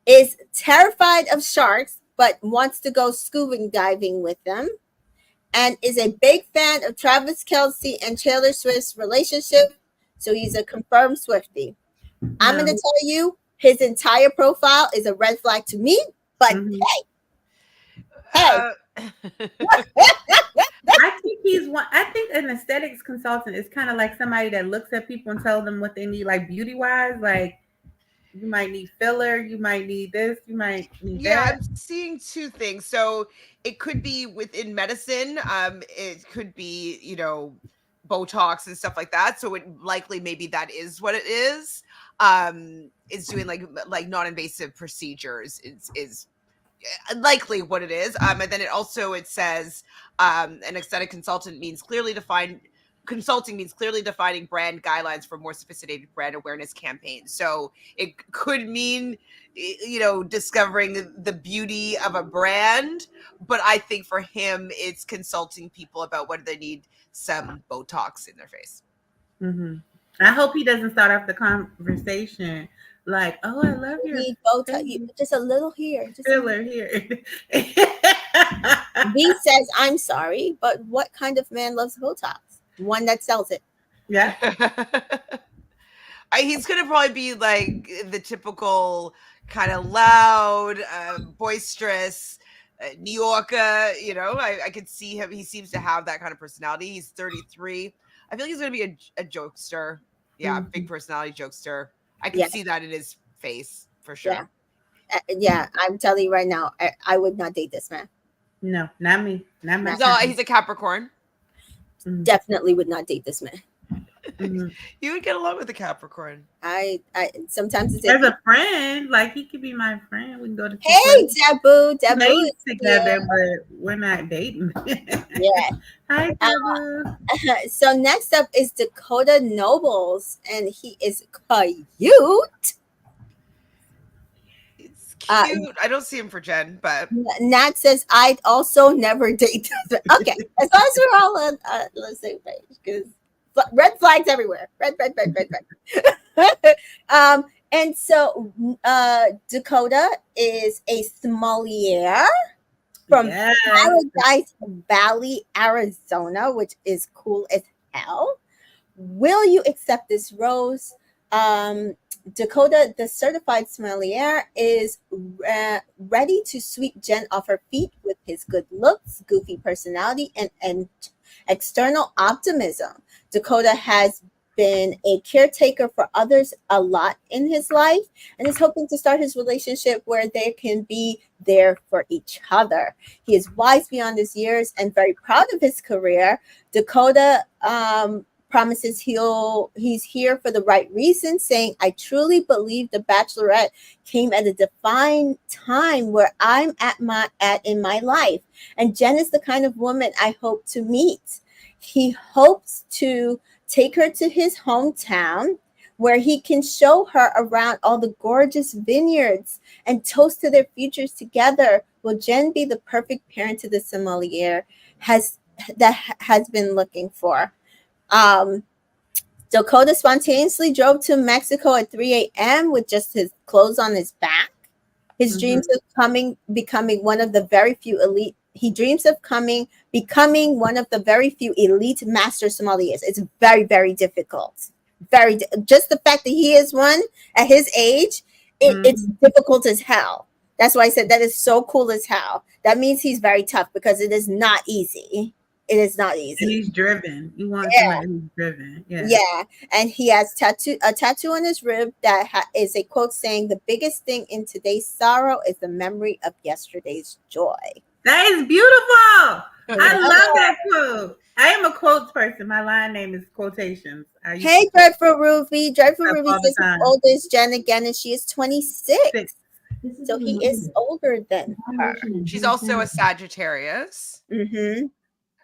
Speaker 2: is terrified of sharks but wants to go scuba diving with them, and is a big fan of Travis Kelce and Taylor Swift's relationship. So he's a confirmed Swiftie. I'm going to tell you, his entire profile is a red flag to me, but hey.
Speaker 3: I think he's one. I think an aesthetics consultant is kind of like somebody that looks at people and tells them what they need, like beauty wise. Like, you might need filler, you might need this, you might need that.
Speaker 1: I'm seeing two things. So it could be within medicine. It could be, Botox and stuff like that. So it likely maybe that is what it is. Is doing like non-invasive procedures is likely what it is. And then it says an aesthetic consultant means clearly defined. Consulting means clearly defining brand guidelines for more sophisticated brand awareness campaigns. So it could mean, discovering the beauty of a brand. But I think for him, it's consulting people about whether they need some Botox in their face.
Speaker 3: I hope he doesn't start off the conversation like, "Oh, I love your
Speaker 2: need Botox, just a little here, just
Speaker 3: filler here."
Speaker 2: B says, "I'm sorry, but what kind of man loves Botox? One that sells it."
Speaker 3: Yeah.
Speaker 1: He's gonna probably be like the typical kind of loud, boisterous New Yorker. I could see him. He seems to have that kind of personality. He's 33. I feel like he's gonna be a jokester. Yeah, big personality jokester. I can see that in his face for sure.
Speaker 2: Yeah, I'm telling you right now, I would not date this man.
Speaker 3: No, not me. Not my
Speaker 1: He's a Capricorn.
Speaker 2: Definitely would not date this man.
Speaker 1: You would get along with a Capricorn.
Speaker 2: I sometimes it's
Speaker 3: as a friend, like he could be my friend. We can go to
Speaker 2: Debu
Speaker 3: together, but we're not dating.
Speaker 2: Yeah.
Speaker 3: Hi, Debu.
Speaker 2: So next up is Dakota Nobles, and he is cute.
Speaker 1: It's cute. I don't see him for Jen, but
Speaker 2: Nat says I'd also never date. Okay, as long as we're all on the same page, because red flags everywhere. Red. And so Dakota is a sommelier from Paradise Valley, Arizona, which is cool as hell. Will you accept this rose? Dakota, the certified sommelier, is ready to sweep Jen off her feet with his good looks, goofy personality, and external optimism. Dakota has been a caretaker for others a lot in his life and is hoping to start his relationship where they can be there for each other. He is wise beyond his years and very proud of his career. Dakota promises he's here for the right reason, saying, I truly believe the Bachelorette came at a defined time where I'm at in my life. And Jen is the kind of woman I hope to meet. He hopes to take her to his hometown where he can show her around all the gorgeous vineyards and toast to their futures together. Will Jen be the perfect parent to the sommelier has been looking for? Dakota spontaneously drove to Mexico at 3 a.m. with just his clothes on his back. His dreams of becoming one of the very few elite. He dreams of becoming one of the very few elite master sommeliers. It's very, very difficult. Just the fact that he is one at his age, it's difficult as hell. That's why I said that is so cool as hell. That means he's very tough because it is not easy. It is not easy.
Speaker 3: And he's driven. You want somebody who's driven.
Speaker 2: Yeah. And he has a tattoo on his rib that is a quote saying, "The biggest thing in today's sorrow is the memory of yesterday's joy."
Speaker 3: That is beautiful. I love that quote. I am a quotes person. My line name is quotations.
Speaker 2: Hey, Dreadful Ruby. Dreadful Ruby says his oldest Jen again, and she is 26. So he is older than her.
Speaker 1: She's also a Sagittarius.
Speaker 2: Mm-hmm.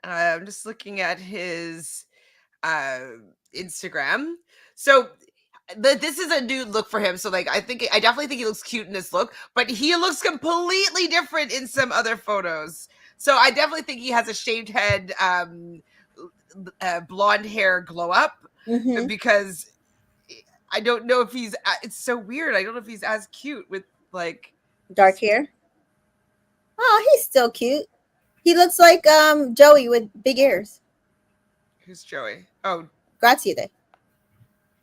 Speaker 1: I'm just looking at his Instagram. So this is a new look for him. So like, I definitely think he looks cute in this look, but he looks completely different in some other photos. So I definitely think he has a shaved head, blonde hair glow up, because I don't know if he's. It's so weird. I don't know if he's as cute with like
Speaker 2: dark hair. Oh, he's still cute. He looks like Joey with big ears.
Speaker 1: Who's Joey? Oh,
Speaker 2: Grazie Day.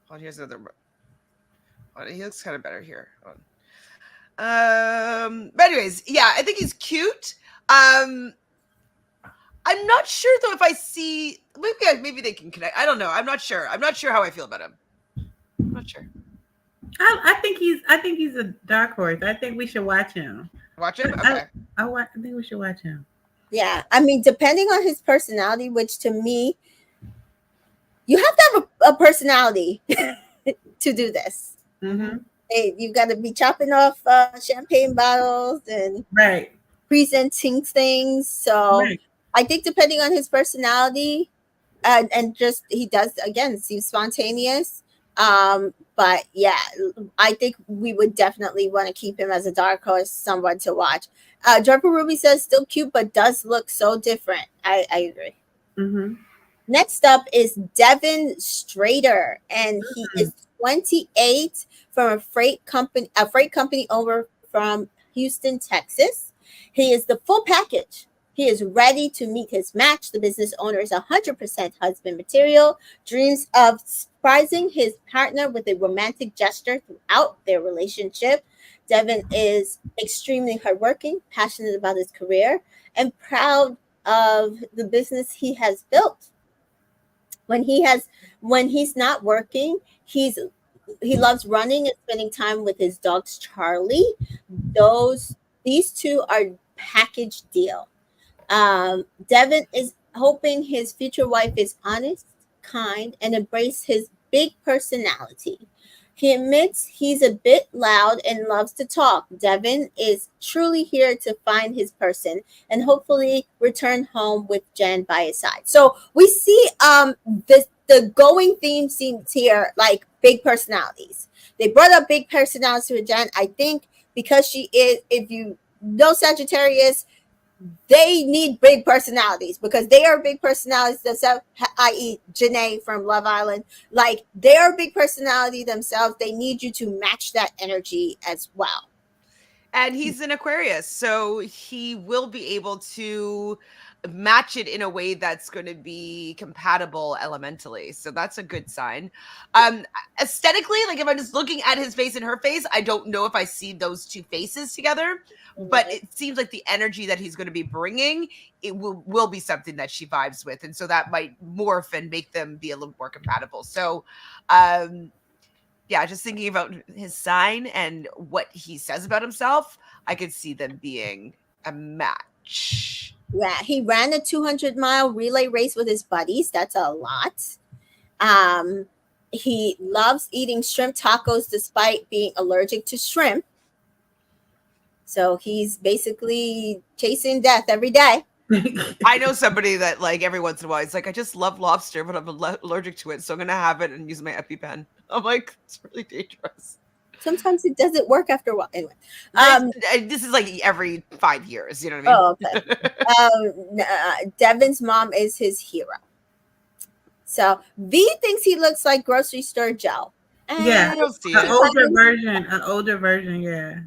Speaker 1: Oh, here's another. Oh, he looks kind of better here. But anyways, yeah, I think he's cute. I'm not sure though if I see maybe they can connect. I don't know. I'm not sure. I'm not sure how I feel about him. I'm not sure.
Speaker 3: I think he's a dark horse. I think we should watch him.
Speaker 1: Watch him? Okay.
Speaker 3: I think we should watch him.
Speaker 2: Yeah, I mean, depending on his personality, which to me, you have to have a personality to do this.
Speaker 3: Mm-hmm.
Speaker 2: Hey, you got to be chopping off champagne bottles and presenting things. So I think depending on his personality, and just he does again seem spontaneous. But yeah, I think we would definitely want to keep him as a dark horse, someone to watch. Dreadful Ruby says still cute, but does look so different. I agree.
Speaker 3: Mm-hmm.
Speaker 2: Next up is Devin Strader, and he is 28 from a freight company over from Houston, Texas. He is the full package. He is ready to meet his match. The business owner is 100% husband material, dreams of surprising his partner with a romantic gesture throughout their relationship. Devin is extremely hardworking, passionate about his career, and proud of the business he has built. When he's not working, he loves running and spending time with his dogs, Charlie. These two are package deal. Devin is hoping his future wife is honest, kind, and embrace his big personality. He admits he's a bit loud and loves to talk. Devin is truly here to find his person and hopefully return home with Jen by his side. So we see the going theme seems here like big personalities. They brought up big personalities with Jen. I think because she is, if you know Sagittarius, they need big personalities because they are big personalities themselves, i.e. Janae from Love Island. Like, they are a big personality themselves. They need you to match that energy as well.
Speaker 1: And he's an Aquarius, so he will be able to match it in a way that's going to be compatible elementally. So that's a good sign. Aesthetically, like if I'm just looking at his face and her face, I don't know if I see those two faces together, but it seems like the energy that he's going to be bringing, it will be something that she vibes with. And so that might morph and make them be a little more compatible. So, yeah, just thinking about his sign and what he says about himself, I could see them being a match.
Speaker 2: Yeah, he ran a 200-mile relay race with his buddies. That's a lot. He loves eating shrimp tacos despite being allergic to shrimp. So he's basically chasing death every day.
Speaker 1: I know somebody that like every once in a while, it's like, I just love lobster, but I'm allergic to it. So I'm going to have it and use my EpiPen. I'm like, it's really dangerous.
Speaker 2: Sometimes it doesn't work after a while. Anyway,
Speaker 1: This is like every 5 years. You know what I mean?
Speaker 2: oh, okay. Devin's mom is his hero. So V thinks he looks like grocery store Joe.
Speaker 3: Yeah,
Speaker 1: I don't see
Speaker 3: an
Speaker 1: it.
Speaker 3: older version. Yeah,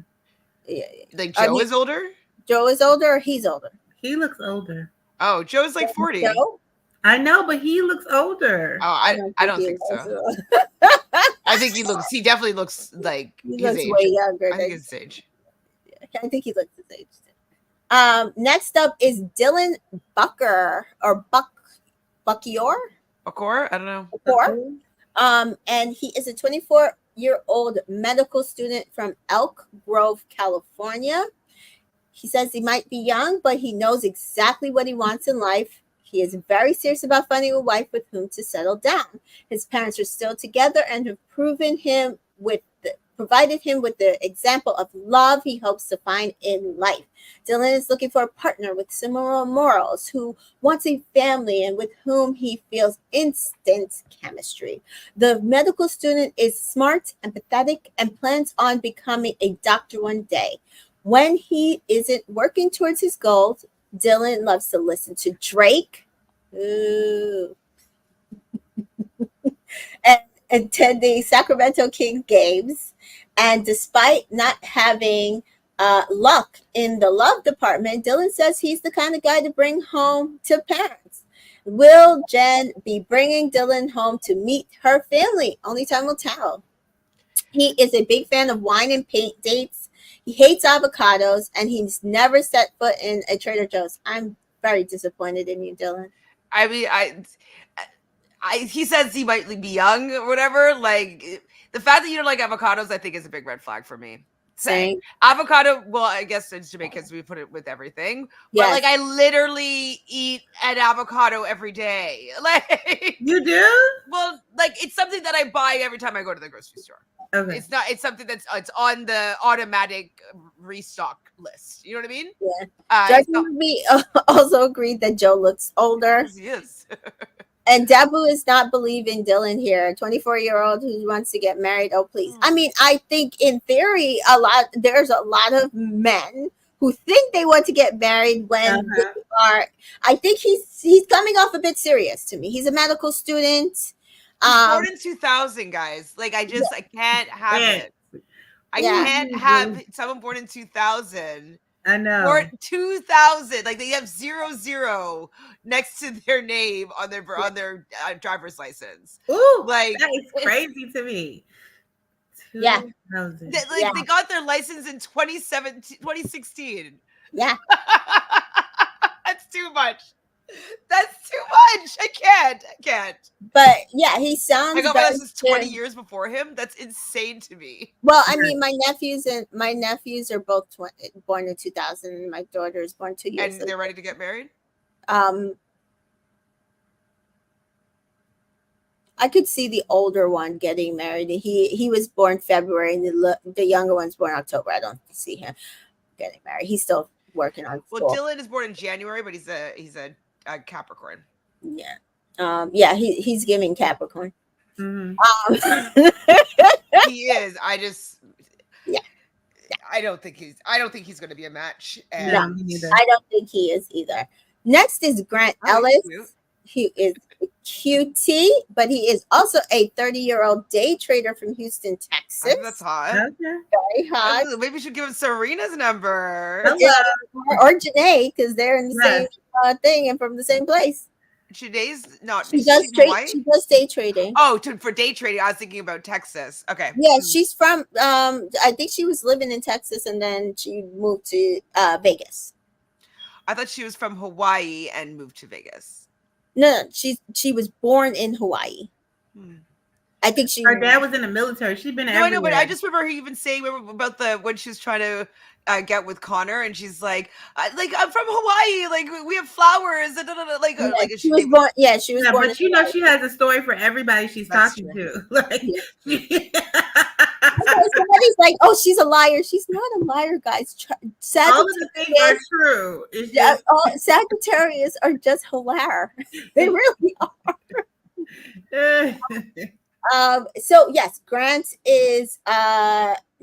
Speaker 2: Yeah.
Speaker 1: Like Joe is older.
Speaker 2: Joe is older or he's older?
Speaker 3: he looks older.
Speaker 1: Oh, Joe's like 40.
Speaker 2: Joe?
Speaker 3: I know, but he looks older.
Speaker 1: Oh, I don't think so. I think he definitely looks like
Speaker 2: He
Speaker 1: his
Speaker 2: looks
Speaker 1: age.
Speaker 2: way younger.
Speaker 1: I think his age.
Speaker 2: I think he looks his age. Next up is Dylan Bucker or Buckior.
Speaker 1: Bucor? I don't know.
Speaker 2: Bucor. And he is a 24-year-old medical student from Elk Grove, California. He says he might be young, but he knows exactly what he wants in life. He is very serious about finding a wife with whom to settle down. His parents are still together and have provided him with the example of love he hopes to find in life. Dylan is looking for a partner with similar morals who wants a family and with whom he feels instant chemistry. The medical student is smart, empathetic, and plans on becoming a doctor one day. When he isn't working towards his goals, Dylan loves to listen to Drake. Ooh. And attending Sacramento Kings games. And despite not having luck in the love department, Dylan says he's the kind of guy to bring home to parents. Will Jen be bringing Dylan home to meet her family? Only time will tell. He is a big fan of wine and paint dates. He hates avocados, and he's never set foot in a Trader Joe's. I'm very disappointed in you, Dylan.
Speaker 1: I mean, he says he might be young or whatever. Like, the fact that you don't like avocados, I think, is a big red flag for me.
Speaker 2: Same.
Speaker 1: Avocado, well, I guess in Jamaicans we put it with everything. But like, I literally eat an avocado every day. Like,
Speaker 3: you do?
Speaker 1: Well, like, it's something that I buy every time I go to the grocery store.
Speaker 3: Okay.
Speaker 1: It's something it's on the automatic restock list. You know what I mean?
Speaker 2: Yeah. Judge and me also agreed that Joe looks older.
Speaker 1: He is.
Speaker 2: And Dabu is not believing Dylan here. 24-year-old who wants to get married. Oh, please. I mean, I think in theory, there's a lot of men who think they want to get married when they are. I think he's coming off a bit serious to me. He's a medical student.
Speaker 1: Born in 2000, guys. Like, I can't have it. I can't have someone born in 2000.
Speaker 3: I know.
Speaker 1: Or 2000, like they have 00 next to their name on their driver's license.
Speaker 3: Ooh,
Speaker 1: like
Speaker 3: that is crazy to me.
Speaker 1: 2000. They got their license in 2016.
Speaker 2: Yeah.
Speaker 1: That's too much. That's too much. I can't.
Speaker 2: But yeah, he sounds.
Speaker 1: I got my license 20 years before him. That's insane to me.
Speaker 2: Well, I mean, my nephews are both born in 2000. And my daughter is born 2 years.
Speaker 1: And they're ready to get married.
Speaker 2: I could see the older one getting married. He was born February, and the younger one's born October. I don't see him getting married. He's still working on school.
Speaker 1: Well, Dylan is born in January, but he's a Capricorn.
Speaker 2: Yeah. Yeah, he's giving Capricorn.
Speaker 3: Mm-hmm.
Speaker 1: He is. I don't think he's going to be a match. And
Speaker 2: no, I don't think he is either. Next is Grant Ellis. He is a cutie, but he is also a 30-year-old day trader from Houston, Texas.
Speaker 1: That's hot.
Speaker 3: Okay.
Speaker 2: Very hot.
Speaker 1: Maybe we should give him Serena's number.
Speaker 2: Or Janae, because they're in the same thing and from the same place.
Speaker 1: Janae's not.
Speaker 2: She does day trading.
Speaker 1: Oh, for day trading, I was thinking about Texas. Okay.
Speaker 2: Yeah, she's from. I think she was living in Texas and then she moved to Vegas.
Speaker 1: I thought she was from Hawaii and moved to Vegas.
Speaker 2: No, she was born in Hawaii. I think
Speaker 3: her dad was in the military. She's been everywhere.
Speaker 1: I know, but I just remember her even saying about when she was trying to get with Connor, and she's like I'm from Hawaii, like we have flowers,
Speaker 2: she was born. Yeah, she was born.
Speaker 3: But you know, she has a story for everybody she's talking to. Like,
Speaker 2: somebody's like, "Oh, she's a liar." She's not a liar, guys.
Speaker 3: All of the things are true. It's just
Speaker 2: Sagittarius are just hilarious. They really are. So yes, Grant is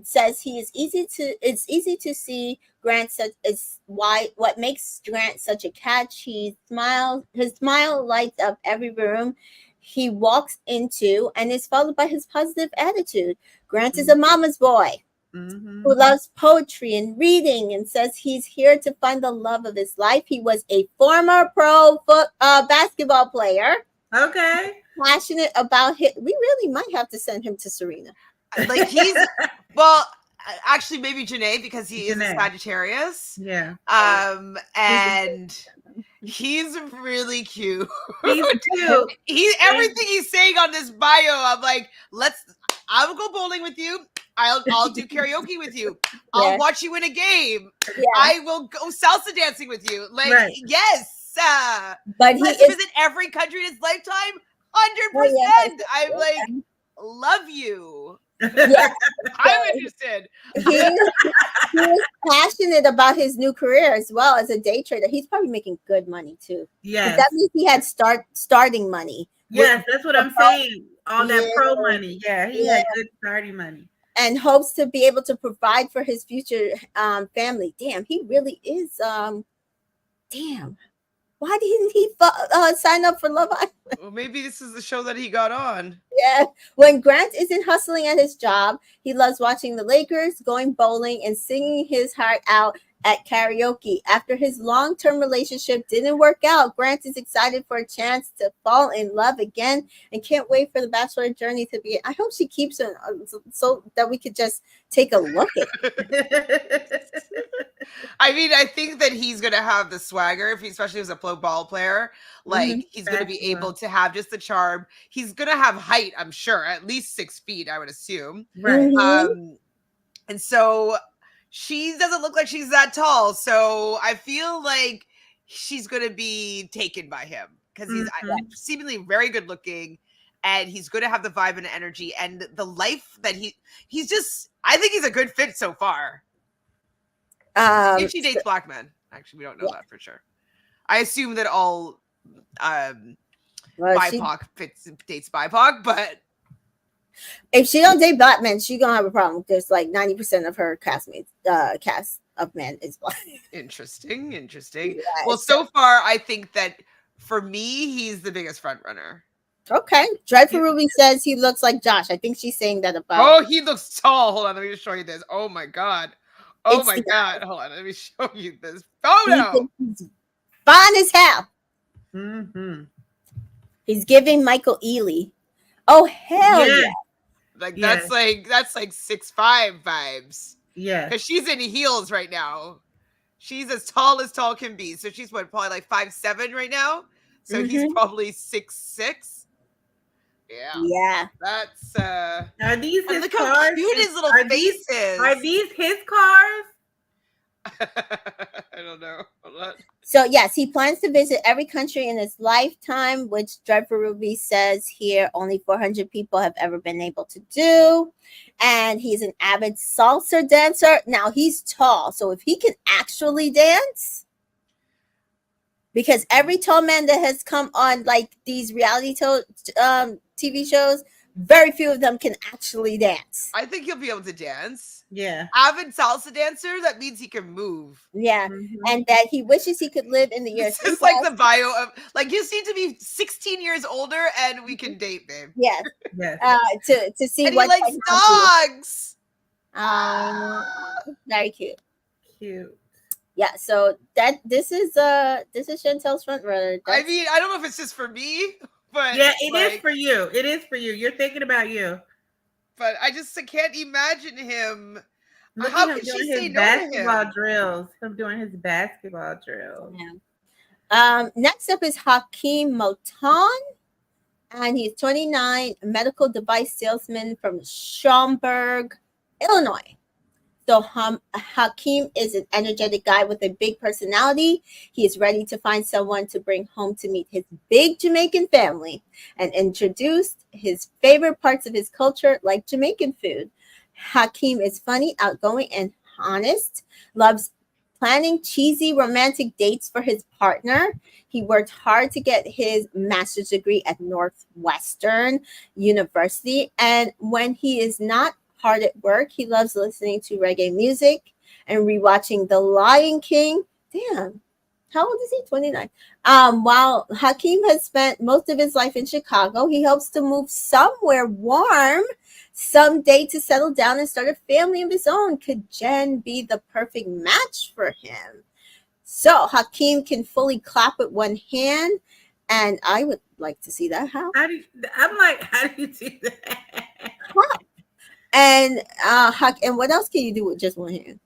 Speaker 2: says he is it's easy to see Grant such is why what makes Grant such a catch. His smile lights up every room he walks into and is followed by his positive attitude. Grant is a mama's boy who loves poetry and reading and says he's here to find the love of his life. He was a former basketball player.
Speaker 3: Okay.
Speaker 2: Passionate about it. We really might have to send him to Serena.
Speaker 1: Like he's well, actually maybe Janae because he is a
Speaker 3: Janae.
Speaker 1: Sagittarius.
Speaker 3: Yeah.
Speaker 1: And he's really cute.
Speaker 3: He's cute.
Speaker 1: Everything he's saying on this bio, I'm like, I will go bowling with you. I'll do karaoke with you. I'll watch you in a game.
Speaker 2: Yeah.
Speaker 1: I will go salsa dancing with you. Like, yes.
Speaker 2: But he
Speaker 1: let's
Speaker 2: is
Speaker 1: visit every country in his lifetime. 100%. I'm like, love you.
Speaker 2: Yes.
Speaker 1: I'm interested.
Speaker 2: He is passionate about his new career as well as a day trader. He's probably making good money too.
Speaker 3: Yes.
Speaker 2: That means he had starting money.
Speaker 3: Yes, that's what I'm saying. All that pro money. Yeah, he had good starting money.
Speaker 2: And hopes to be able to provide for his future family. Damn, he really is. Damn. Why didn't he sign up for Love Island?
Speaker 1: Well, maybe this is the show that he got on.
Speaker 2: Yeah. When Grant isn't hustling at his job, he loves watching the Lakers, going bowling, and singing his heart out at karaoke. After his long-term relationship didn't work out, Grant is excited for a chance to fall in love again and can't wait for the Bachelor journey to begin. I hope she keeps it so that we could just take a look at it.
Speaker 1: I mean, I think that he's going to have the swagger, especially as a pro ball player. Like, he's going to be able to have just the charm. He's going to have height, I'm sure, at least 6 feet, I would assume.
Speaker 3: Right.
Speaker 1: And so she doesn't look like she's that tall. So I feel like she's going to be taken by him because he's seemingly very good looking and he's going to have the vibe and energy and the life that he's just, I think he's a good fit so far. If she dates black men. Actually, we don't know that for sure. I assume that all BIPOC dates BIPOC, but
Speaker 2: if she don't date black men, she's gonna have a problem because like 90% of her cast of men is black.
Speaker 1: Interesting.
Speaker 2: Yeah,
Speaker 1: well, so far, I think that for me, he's the biggest front runner.
Speaker 2: Okay. Dreadful Ruby says he looks like Josh. I think she's saying that about.
Speaker 1: Oh, he looks tall. Hold on, let me just show you this. Oh my god. Oh my god. Hold on, let me show you this photo.
Speaker 2: He's fine as hell. He's giving Michael Ealy. Oh hell yeah.
Speaker 1: Like that's like 6'5" vibes.
Speaker 3: Yeah.
Speaker 1: Because she's in heels right now. She's as tall can be. So she's probably like 5'7" right now. So he's probably 6'6". Yeah. That's
Speaker 3: are these his
Speaker 1: look
Speaker 3: cars?
Speaker 1: how cute his little faces.
Speaker 3: Are these his cars?
Speaker 1: I don't know.
Speaker 2: So yes, he plans to visit every country in his lifetime, which Dreadful Ruby says here only 400 people have ever been able to do. And he's an avid salsa dancer. Now he's tall, so if he can actually dance, because every tall man that has come on like these reality TV shows, very few of them can actually dance.
Speaker 1: I think he'll be able to dance.
Speaker 3: Yeah.
Speaker 1: Avid salsa dancer, that means he can move.
Speaker 2: Yeah. And that he wishes he could live in the years.
Speaker 1: It's like the bio of like you seem to be 16 years older and we can date, babe.
Speaker 2: Yes. To see
Speaker 1: and
Speaker 2: what
Speaker 1: he likes dogs.
Speaker 2: Very cute.
Speaker 3: Cute.
Speaker 2: Yeah, so this is Chantel's front runner.
Speaker 1: I mean, I don't know if it's just for me, but
Speaker 3: yeah, it is for you. It is for you. You're thinking about you.
Speaker 1: But I just can't imagine him.
Speaker 3: How can she say no basketball drills? Him doing his basketball drills.
Speaker 2: Yeah. Next up is Hakeem Moton, and he's 29, medical device salesman from Schaumburg, Illinois. So Hakeem is an energetic guy with a big personality. He is ready to find someone to bring home to meet his big Jamaican family and introduce his favorite parts of his culture, like Jamaican food. Hakeem is funny, outgoing, and honest, loves planning cheesy romantic dates for his partner. He worked hard to get his master's degree at Northwestern University. And when he is not hard at work, he loves listening to reggae music and rewatching The Lion King. Damn. How old is he? 29. While Hakeem has spent most of his life in Chicago, he hopes to move somewhere warm someday to settle down and start a family of his own. Could Jen be the perfect match for him? So Hakeem can fully clap with one hand, and I would like to see that. How
Speaker 3: I'm like, how do you do that?
Speaker 2: and and what else can you do with just one hand?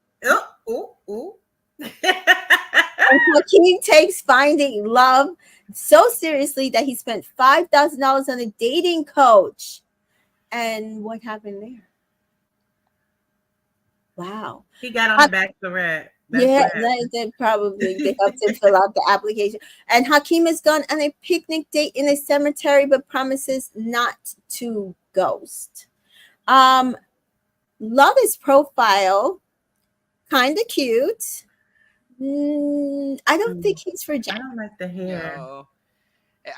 Speaker 3: Oh.
Speaker 2: And Hakeem takes finding love so seriously that he spent $5,000 on a dating coach. And what happened there? Wow.
Speaker 3: He got on the Bachelorette.
Speaker 2: Yeah, they helped him fill out the application. And Hakeem has gone on a picnic date in a cemetery, but promises not to ghost. Love his profile, kind of cute. I don't think he's for Jen.
Speaker 3: I don't like the hair.
Speaker 1: No.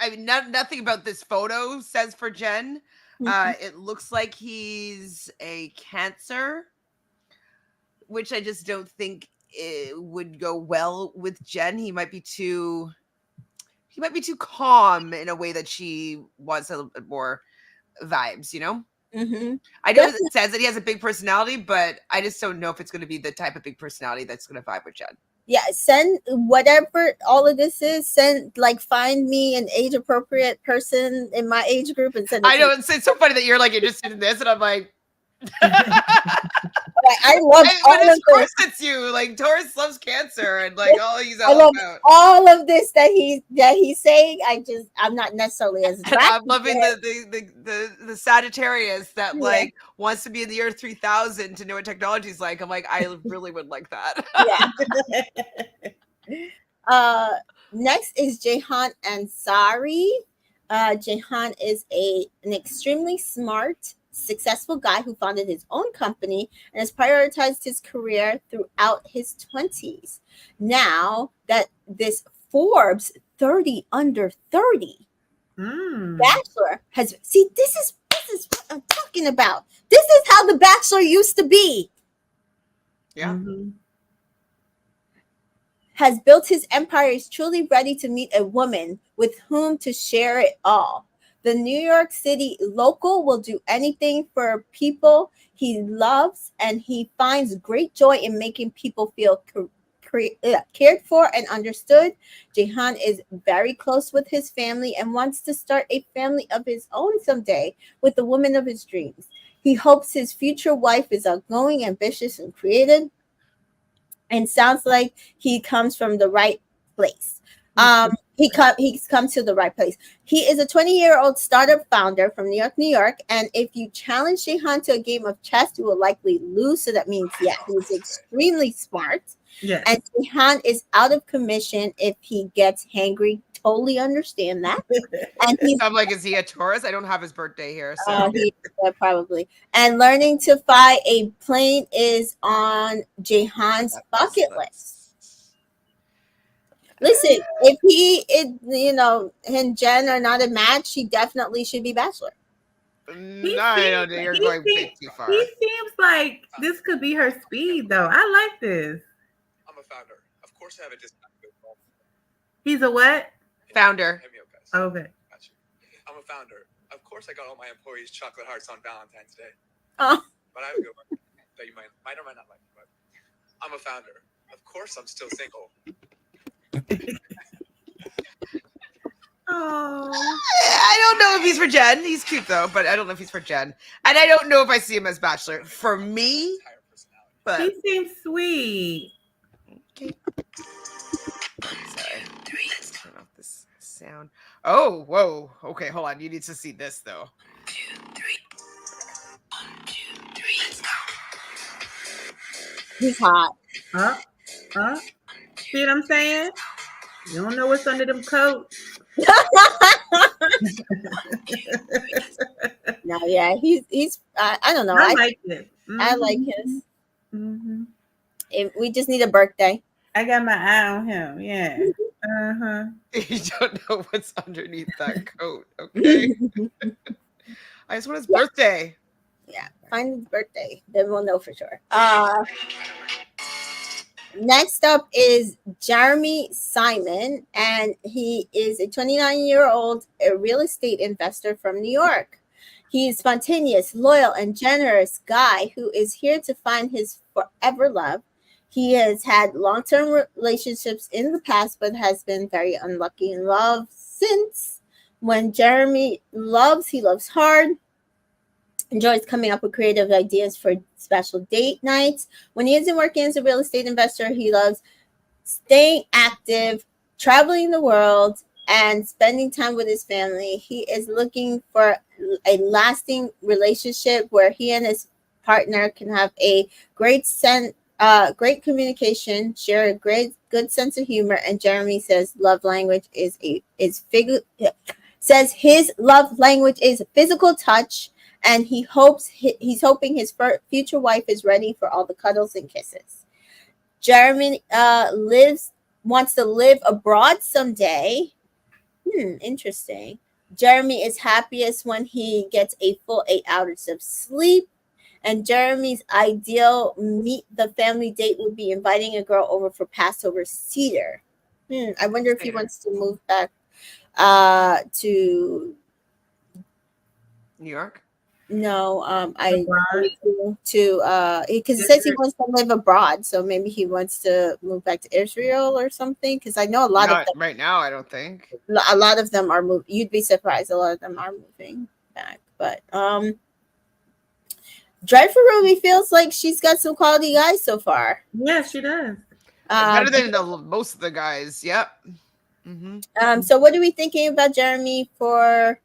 Speaker 1: I mean, nothing about this photo says for Jen. It looks like he's a Cancer, which I just don't think it would go well with Jen. He might be too calm in a way that she wants a little bit more vibes, you know?
Speaker 2: Mm-hmm.
Speaker 1: I know it says that he has a big personality, but I just don't know if it's going to be the type of big personality that's going to vibe with Jen.
Speaker 2: Yeah, send whatever all of this is. Find me an age appropriate person in my age group and send it.
Speaker 1: I know it's so funny that you're interested in this, and I'm like,
Speaker 2: I love all of this.
Speaker 1: Of course, it's you. Taurus loves Cancer, and all he's all
Speaker 2: I love
Speaker 1: about.
Speaker 2: all of this that he's saying. I'm not necessarily as attracted.
Speaker 1: I'm loving the Sagittarius that wants to be in the year 3000 to know what technology is like. I'm like, I really would like that.
Speaker 2: Yeah. Next is Jehan Ansari. Jehan is an extremely smart, successful guy who founded his own company and has prioritized his career throughout his 20s. Now that this Forbes 30 under 30 Bachelor has this is what I'm talking about. This is how the Bachelor used to be.
Speaker 1: Yeah.
Speaker 2: Has built his empire, is truly ready to meet a woman with whom to share it all. The New York City local will do anything for people he loves, and he finds great joy in making people feel cared for and understood. Jehan is very close with his family and wants to start a family of his own someday with the woman of his dreams. He hopes his future wife is outgoing, ambitious, and creative, and sounds like he comes from the right place. He's come to the right place. He is a 20-year-old startup founder from New York. And if you challenge Jehan to a game of chess, you will likely lose. So that means, he's extremely smart.
Speaker 3: Yes.
Speaker 2: And Jehan is out of commission if he gets hangry. Totally understand that. And
Speaker 1: I'm like, is he a Taurus? I don't have his birthday here. So
Speaker 2: probably. And learning to fly a plane is on Jehan's bucket list. Listen, if and Jen are not a match, he definitely should be Bachelor.
Speaker 1: No, I don't think you're going way too far.
Speaker 3: He seems like this could be her speed, though. I like this.
Speaker 4: I'm a founder. Of course, I have a discount.
Speaker 3: He's a what?
Speaker 1: Founder.
Speaker 3: Okay.
Speaker 4: Gotcha. I'm a founder. Of course, I got all my employees chocolate hearts on Valentine's Day.
Speaker 2: Oh.
Speaker 4: But I have a good one that you might or might not like. But I'm a founder. Of course, I'm still single.
Speaker 3: Oh,
Speaker 1: I don't know if he's for Jen. He's cute though, but I don't know if he's for Jen. And I don't know if I see him as Bachelor. For me, but
Speaker 3: he seems sweet.
Speaker 1: Okay. Sorry. Turn off this sound. Oh, whoa. Okay, hold on. You need to see this though. 2, 3. 1, 2, 3. Let's go.
Speaker 2: He's hot.
Speaker 3: See what I'm saying? You don't know what's under them coats.
Speaker 2: No, yeah, he's. I don't know.
Speaker 3: I like this.
Speaker 2: I like his.
Speaker 3: Mm-hmm.
Speaker 2: We just need a birthday.
Speaker 3: I got my eye on him. Yeah. Uh-huh.
Speaker 1: You don't know what's underneath that coat, okay? I just want his birthday.
Speaker 2: Yeah, find his birthday. Then we'll know for sure. Next up is Jeremy Simon, and he is a 29-year-old real estate investor from New York. He is spontaneous, loyal, and generous guy who is here to find his forever love. He has had long-term relationships in the past, but has been very unlucky in love since. When Jeremy loves, he loves hard, enjoys coming up with creative ideas for special date nights. When he isn't working as a real estate investor, he loves staying active, traveling the world, and spending time with his family. He is looking for a lasting relationship where he and his partner can have a great communication, share a good sense of humor. And Jeremy says love language says his love language is physical touch, and he's hoping his future wife is ready for all the cuddles and kisses. Jeremy wants to live abroad someday. Interesting. Jeremy is happiest when he gets a full 8 hours of sleep. And Jeremy's ideal meet the family date would be inviting a girl over for Passover Cedar. I wonder if he wants to move back to
Speaker 1: New York?
Speaker 2: No, because it says he wants to live abroad, so maybe he wants to move back to Israel or something. Because I know a lot of them
Speaker 1: right now. I don't think
Speaker 2: a lot of them are moving. You'd be surprised. A lot of them are moving back, but Dreadful Ruby feels like she's got some quality guys so far.
Speaker 3: Yeah, she does.
Speaker 1: Better than most of the guys. Yep.
Speaker 2: So what are we thinking about Jeremy for?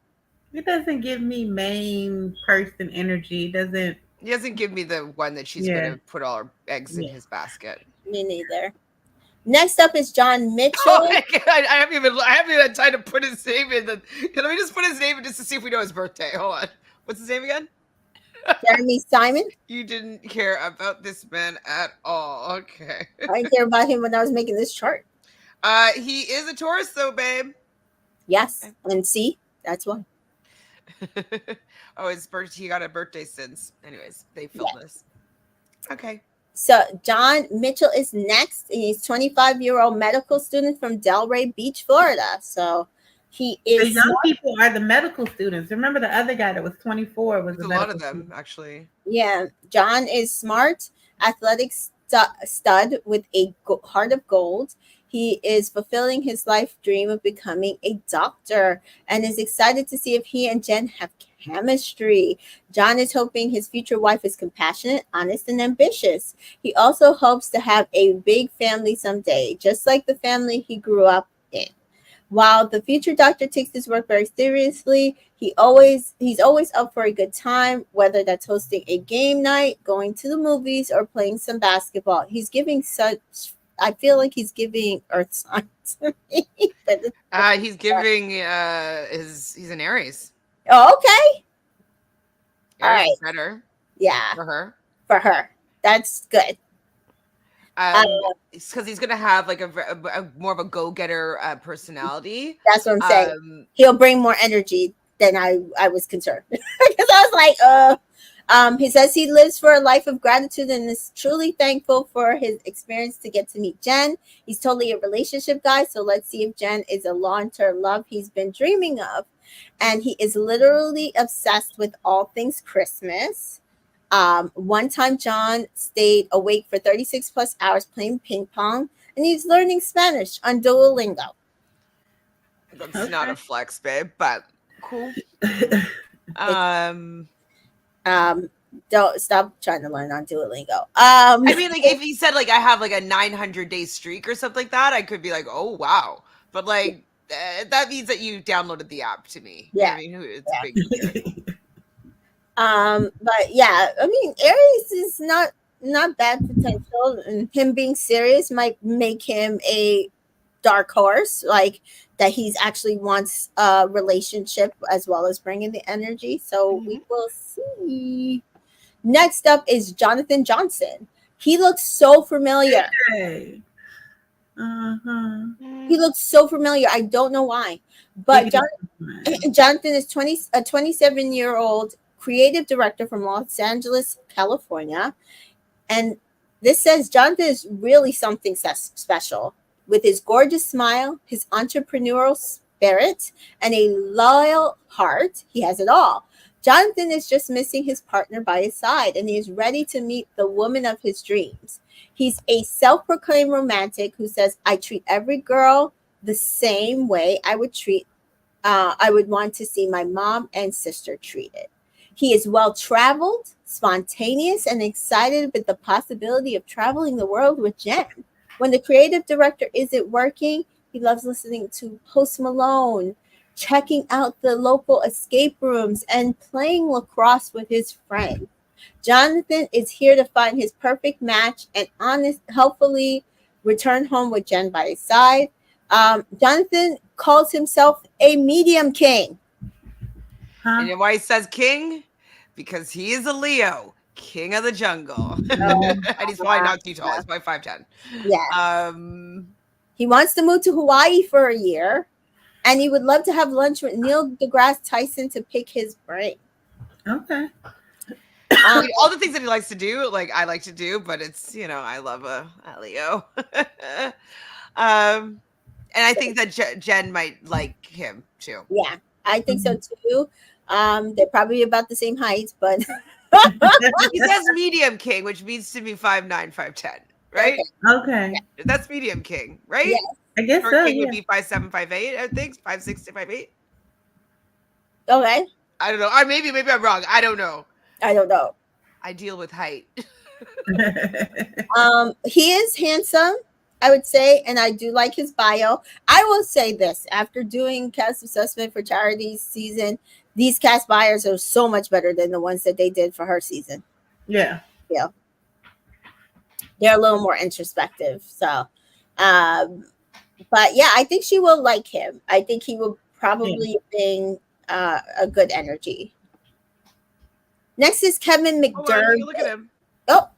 Speaker 3: It doesn't give me main person energy.
Speaker 1: He doesn't give me the one that she's going to put all her eggs in his basket.
Speaker 2: Me neither. Next up is John Mitchell.
Speaker 1: Oh my God, I haven't even had time to put his name in. Let me just put his name in just to see if we know his birthday. Hold on. What's his name again?
Speaker 2: Jeremy Simon.
Speaker 1: You didn't care about this man at all. Okay.
Speaker 2: I didn't care about him when I was making this chart.
Speaker 1: He is a Taurus, though, babe.
Speaker 2: Yes, and see, that's why.
Speaker 1: Oh, his birthday. He got a birthday since. Anyways, they filmed this. Okay.
Speaker 2: So John Mitchell is next. He's 25-year-old medical student from Delray Beach, Florida. So he is.
Speaker 3: The young people are the medical students. Remember the other guy that was 24 was
Speaker 1: a lot of them, actually.
Speaker 2: Yeah, John is smart, athletic stud with a heart of gold. He is fulfilling his life dream of becoming a doctor and is excited to see if he and Jen have chemistry. John is hoping his future wife is compassionate, honest, and ambitious. He also hopes to have a big family someday, just like the family he grew up in. While the future doctor takes his work very seriously, he's always up for a good time, whether that's hosting a game night, going to the movies, or playing some basketball. He's giving I feel like he's giving earth signs to me.
Speaker 1: He's giving he's an Aries.
Speaker 2: Oh, okay.
Speaker 1: Aries
Speaker 2: all right.
Speaker 1: Better.
Speaker 2: Yeah.
Speaker 1: For her.
Speaker 2: That's good.
Speaker 1: It's because he's gonna have like a more of a go-getter personality.
Speaker 2: That's what I'm saying. He'll bring more energy than I was concerned because I was like, he says he lives for a life of gratitude and is truly thankful for his experience to get to meet Jen. He's totally a relationship guy, so let's see if Jen is a long-term love he's been dreaming of. And he is literally obsessed with all things Christmas. One time John stayed awake for 36 plus hours playing ping pong, and he's learning Spanish on Duolingo.
Speaker 1: That's not a flex, babe, but cool.
Speaker 2: Don't stop trying to learn on Duolingo.
Speaker 1: I mean, like if he said like I have like a 900-day streak or something like that, I could be like, oh wow. But like that means that you downloaded the app to me.
Speaker 2: Yeah,
Speaker 1: I mean, it's a big deal.
Speaker 2: But yeah, I mean, Aries is not bad potential, and him being serious might make him a dark horse, like that he's actually wants a relationship as well as bringing the energy. So we will see. Next up is Jonathan Johnson. He looks so familiar.
Speaker 3: Hey.
Speaker 2: He looks so familiar. I don't know why. But Jonathan is 27-year-old creative director from Los Angeles, California. And this says Jonathan is really something special. With his gorgeous smile, his entrepreneurial spirit, and a loyal heart, he has it all. Jonathan is just missing his partner by his side, and he is ready to meet the woman of his dreams. He's a self proclaimed romantic who says, I treat every girl the same way I would want to see my mom and sister treated. He is well traveled, spontaneous, and excited with the possibility of traveling the world with Jen. When the creative director isn't working, he loves listening to Post Malone, checking out the local escape rooms, and playing lacrosse with his friends. Jonathan is here to find his perfect match and hopefully return home with Jen by his side. Jonathan calls himself a medium king.
Speaker 1: And you know why he says king? Because he is a Leo, king of the jungle.
Speaker 2: Oh,
Speaker 1: and he's probably not too tall. He's probably 5'10".
Speaker 2: Yeah. He wants to move to Hawaii for a year, and he would love to have lunch with Neil deGrasse Tyson to pick his brain.
Speaker 3: Okay.
Speaker 1: All the things that he likes to do, like I like to do, but it's, I love a Leo. And I think that Jen might like him too.
Speaker 2: Yeah, I think so too. They're probably about the same height, but
Speaker 1: he says medium king, which means to be 5'9", 5'10", right?
Speaker 3: Okay.
Speaker 1: That's medium king, right?
Speaker 2: Yes.
Speaker 3: I guess
Speaker 1: Short
Speaker 3: so.
Speaker 1: king
Speaker 3: Yeah.
Speaker 1: would be 5'7", 5'8", I think, 5'6" to 5'8".
Speaker 2: Okay.
Speaker 1: I don't know. Maybe I'm wrong. I don't know.
Speaker 2: I don't know.
Speaker 1: I deal with height.
Speaker 2: He is handsome, I would say, and I do like his bio. I will say this: after doing cast assessment for Charity's season, these cast bios are so much better than the ones that they did for her season.
Speaker 3: Yeah.
Speaker 2: They're a little more introspective. So, but yeah, I think she will like him. I think he will probably bring a good energy. Next is Kevin McDermott.
Speaker 1: Look at him.
Speaker 2: Oh,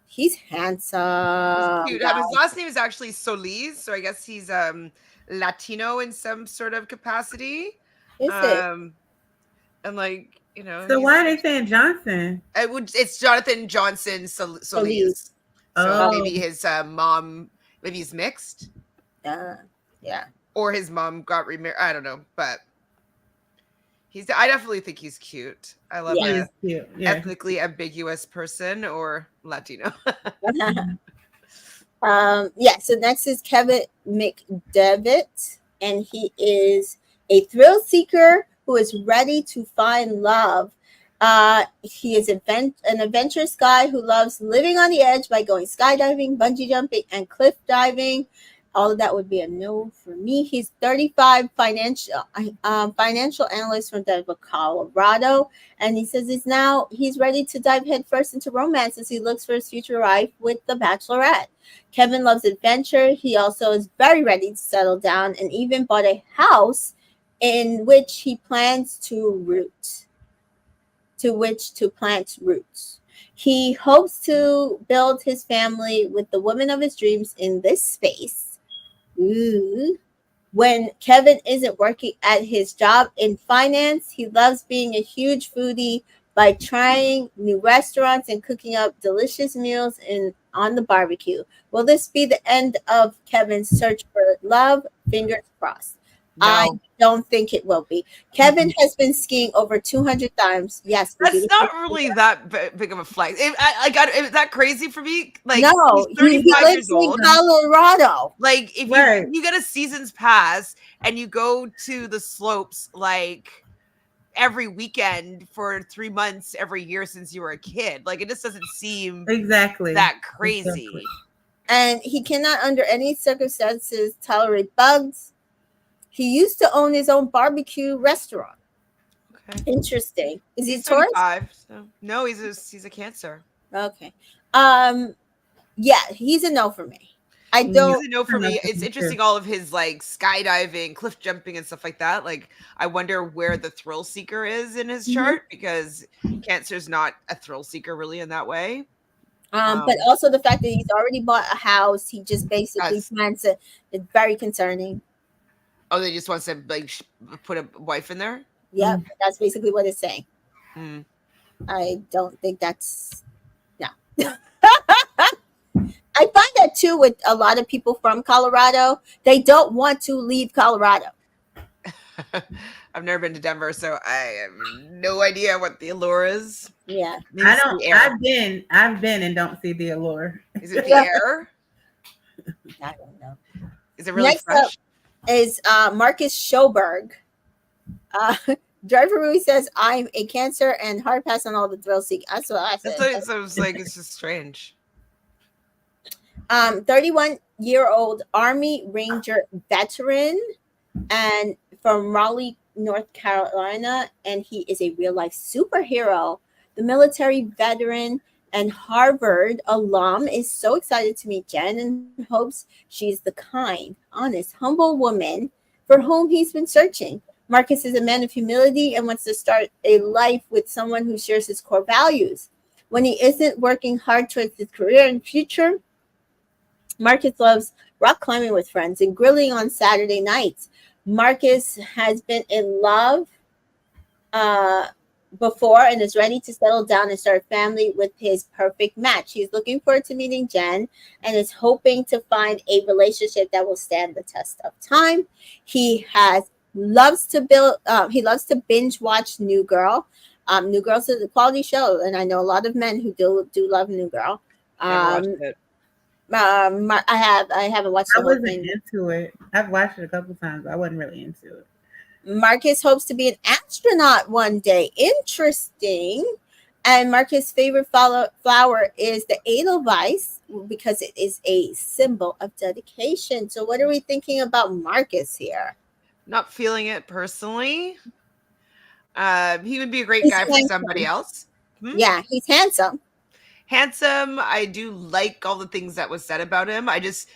Speaker 2: he's handsome.
Speaker 1: He's cute. His last name is actually Solis, so I guess he's Latino in some sort of capacity.
Speaker 2: Is it?
Speaker 1: And like,
Speaker 3: So why are they saying Johnson?
Speaker 1: It's Jonathan Johnson Solis. So maybe his mom, maybe he's mixed.
Speaker 2: Yeah.
Speaker 1: Or his mom got remarried. I don't know, but I definitely think he's cute. I love
Speaker 3: He's cute. Yeah.
Speaker 1: ethnically ambiguous person or Latino.
Speaker 2: So next is Kevin McDevitt, and he is a thrill seeker who is ready to find love. He is an adventurous guy who loves living on the edge by going skydiving, bungee jumping, and cliff diving. All of that would be a no for me. He's 35, financial analyst from Denver, Colorado, and he says he's ready to dive headfirst into romance as he looks for his future wife with the Bachelorette. Kevin loves adventure. He also is very ready to settle down and even bought a house in which he plans to plant roots. He hopes to build his family with the woman of his dreams in this space. Ooh. When Kevin isn't working at his job in finance, he loves being a huge foodie by trying new restaurants and cooking up delicious meals on the barbecue. Will this be the end of Kevin's search for love? Fingers crossed.
Speaker 1: No.
Speaker 2: I don't think it will be. Kevin has been skiing over 200 times. Yes,
Speaker 1: that's not really that big of a flex. Is that crazy for me? Like,
Speaker 2: no,
Speaker 1: he's 35
Speaker 2: he lives
Speaker 1: years old.
Speaker 2: in Colorado.
Speaker 1: Like, if you get a season's pass and you go to the slopes like every weekend for 3 months every year since you were a kid, like, it just doesn't seem that crazy.
Speaker 3: Exactly.
Speaker 2: And he cannot, under any circumstances, tolerate bugs. He used to own his own barbecue restaurant. Okay. Interesting. Is he Taurus?
Speaker 1: So. No, he's a Cancer.
Speaker 2: Okay. Yeah, he's a no for me. He's a
Speaker 1: no for me. It's interesting, all of his like skydiving, cliff jumping, and stuff like that. Like, I wonder where the thrill seeker is in his chart, because Cancer's not a thrill seeker really in that way.
Speaker 2: But also the fact that he's already bought a house, he just basically
Speaker 1: Yes.
Speaker 2: plans to. It's very concerning.
Speaker 1: Oh, they just wants to like put a wife in there.
Speaker 2: Yep, that's basically what it's saying.
Speaker 1: Mm.
Speaker 2: I don't think that's no. I find that too with a lot of people from Colorado. They don't want to leave Colorado.
Speaker 1: I've never been to Denver, so I have no idea what the allure is.
Speaker 2: Yeah.
Speaker 1: Maybe
Speaker 3: I
Speaker 1: it's
Speaker 3: don't.
Speaker 1: the air.
Speaker 3: I've been and don't see the allure.
Speaker 1: Is it the
Speaker 2: Yeah.
Speaker 1: air?
Speaker 2: I don't know.
Speaker 1: Is it really
Speaker 2: Next up
Speaker 1: fresh?
Speaker 2: is Marcus Schoberg. Driver Rui says, I'm a Cancer and hard pass on all the thrill seek. That's what I
Speaker 1: That's
Speaker 2: said.
Speaker 1: what so it's like. It's just strange.
Speaker 2: 31-year-old Army Ranger veteran and from Raleigh, North Carolina, and he is a real life superhero. The military veteran and Harvard alum is so excited to meet Jen and hopes she's the kind, honest, humble woman for whom he's been searching. Marcus is a man of humility and wants to start a life with someone who shares his core values. When he isn't working hard towards his career and future, Marcus loves rock climbing with friends and grilling on Saturday nights. Marcus has been in love uh, before and is ready to settle down and start a family with his perfect match. He's looking forward to meeting Jen and is hoping to find a relationship that will stand the test of time. He loves to build. He loves to binge watch New Girl. New Girl's is a quality show, and I know a lot of men who do love New Girl.
Speaker 1: Never watched it.
Speaker 2: I haven't watched
Speaker 3: I
Speaker 2: the whole
Speaker 3: wasn't
Speaker 2: thing.
Speaker 3: into it. I've watched it a couple times. But I wasn't really into it.
Speaker 2: Marcus hopes to be an astronaut one day. Interesting. And Marcus' favorite flower is the Edelweiss because it is a symbol of dedication. So, what are we thinking about Marcus here?
Speaker 1: Not feeling it personally. He would be a great
Speaker 2: He's
Speaker 1: guy for somebody
Speaker 2: handsome.
Speaker 1: else.
Speaker 2: Yeah, he's handsome.
Speaker 1: Handsome. I do like all the things that was said about him. I just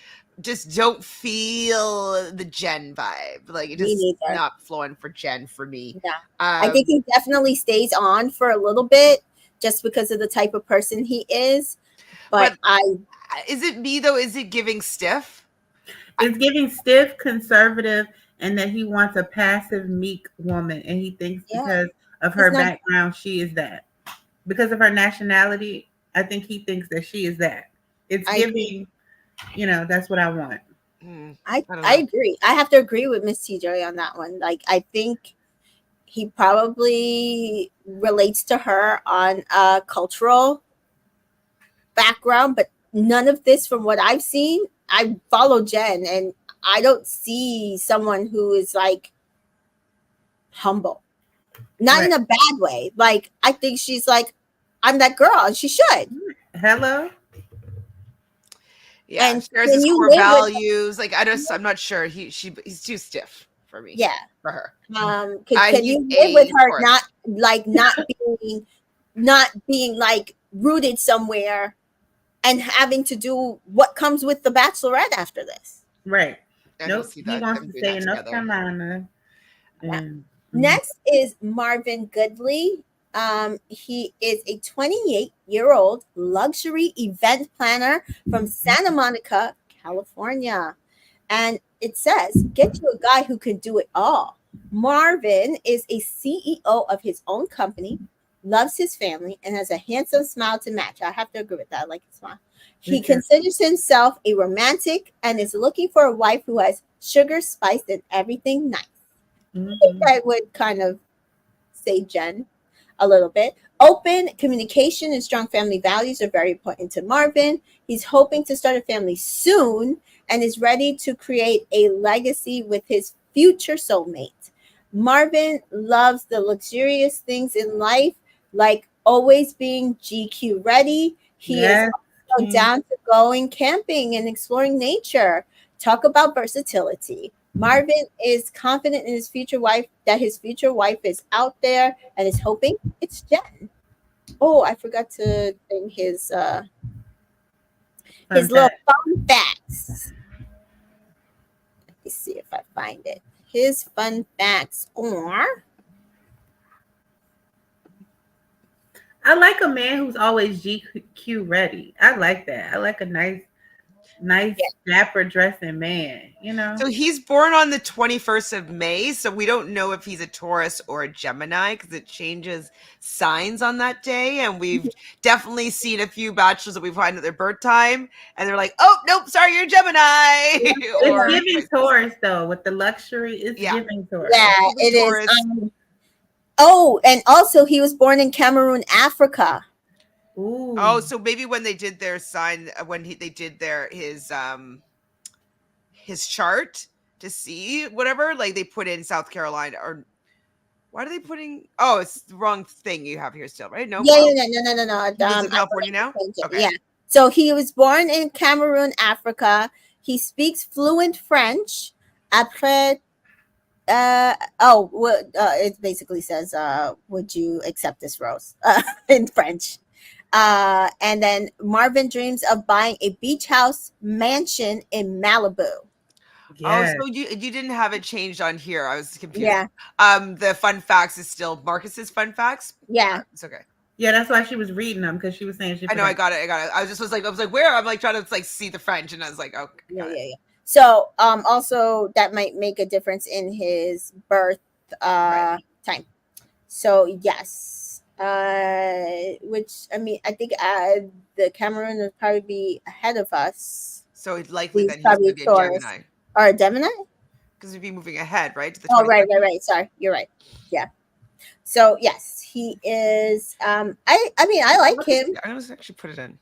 Speaker 1: don't feel the Jen vibe. Like it
Speaker 2: Me
Speaker 1: just
Speaker 2: neither.
Speaker 1: not flowing for Jen for me.
Speaker 2: Yeah. I think he definitely stays on for a little bit just because of the type of person he is. But
Speaker 1: is it me though? Is it giving stiff?
Speaker 3: It's giving stiff, conservative, and that he wants a passive, meek woman, and he thinks because of her background, she is that. Because of her nationality, I think he thinks that she is that. It's giving, that's what I want.
Speaker 2: I agree. I have to agree with Miss TJ on that one. Like, I think he probably relates to her on a cultural background, but none of this from what I've seen. I follow Jen and I don't see someone who is like humble. Not in a bad way. Like, I think she's like, I'm that girl and she should.
Speaker 3: Hello.
Speaker 1: Yeah, and shares his core values. Like I'm not sure. He's too stiff for me.
Speaker 2: Yeah,
Speaker 1: for her.
Speaker 2: Can you live with her not being like rooted somewhere and having to do what comes with the Bachelorette after this?
Speaker 3: Right. Nope. He wants to stay in North Carolina.
Speaker 2: Next is Marvin Goodley. He is a 28-year-old luxury event planner from Santa Monica, California. And it says, get you a guy who can do it all. Marvin is a CEO of his own company, loves his family, and has a handsome smile to match. I have to agree with that. I like his smile. He considers himself a romantic and is looking for a wife who has sugar, spice, and everything nice. I think I would kind of say Jen a little bit. Open communication and strong family values are very important to Marvin. He's hoping to start a family soon and is ready to create a legacy with his future soulmate. Marvin loves the luxurious things in life, like always being GQ ready. He is also down to going camping and exploring nature. Talk about versatility. Marvin is confident in his future wife, that his future wife is out there and is hoping it's Jen. Oh, I forgot to bring his little fun facts. Let me see if I find it. His fun facts are.
Speaker 3: I like a man who's always GQ ready. I like that. I like a nice, dapper dressing man. You know.
Speaker 1: So he's born on the 21st of May, so we don't know if he's a Taurus or a Gemini because it changes signs on that day. And we've definitely seen a few bachelors that we've had at their birth time, and they're like, "Oh, nope, sorry, you're a Gemini."
Speaker 3: It's giving Taurus though, with the luxury. It's giving Taurus.
Speaker 2: Yeah, it is. Oh, and also he was born in Cameroon, Africa.
Speaker 3: Ooh.
Speaker 1: Oh, so maybe when they did their sign, they did his chart to see whatever, like they put in South Carolina, or why are they putting? Oh, it's the wrong thing you have here still, right? No,
Speaker 2: no.
Speaker 1: He lives in California now.
Speaker 2: Okay. Yeah. So he was born in Cameroon, Africa. He speaks fluent French. Après. It basically says, would you accept this rose in French? And then Marvin dreams of buying a beach house mansion in Malibu.
Speaker 1: Yes. Oh, so you didn't have it changed on here. I was confused.
Speaker 2: Yeah.
Speaker 1: The fun facts is still Marcus's fun facts.
Speaker 2: Yeah.
Speaker 1: It's okay.
Speaker 3: Yeah, that's why she was reading them, because she was saying she.
Speaker 1: I know. I got it. I was like, where? I'm like trying to like see the French, and I was like, oh,
Speaker 2: yeah. So, also that might make a difference in his birth time. So yes, which I mean, I think the Cameroon would probably be ahead of us.
Speaker 1: So it's likely that he's going to be a Gemini.
Speaker 2: Or a Gemini?
Speaker 1: Because we'd be moving ahead, right? To the
Speaker 2: right. Sorry, you're right. Yeah. So yes, he is. I mean, I like him.
Speaker 1: I'm going to actually put it in.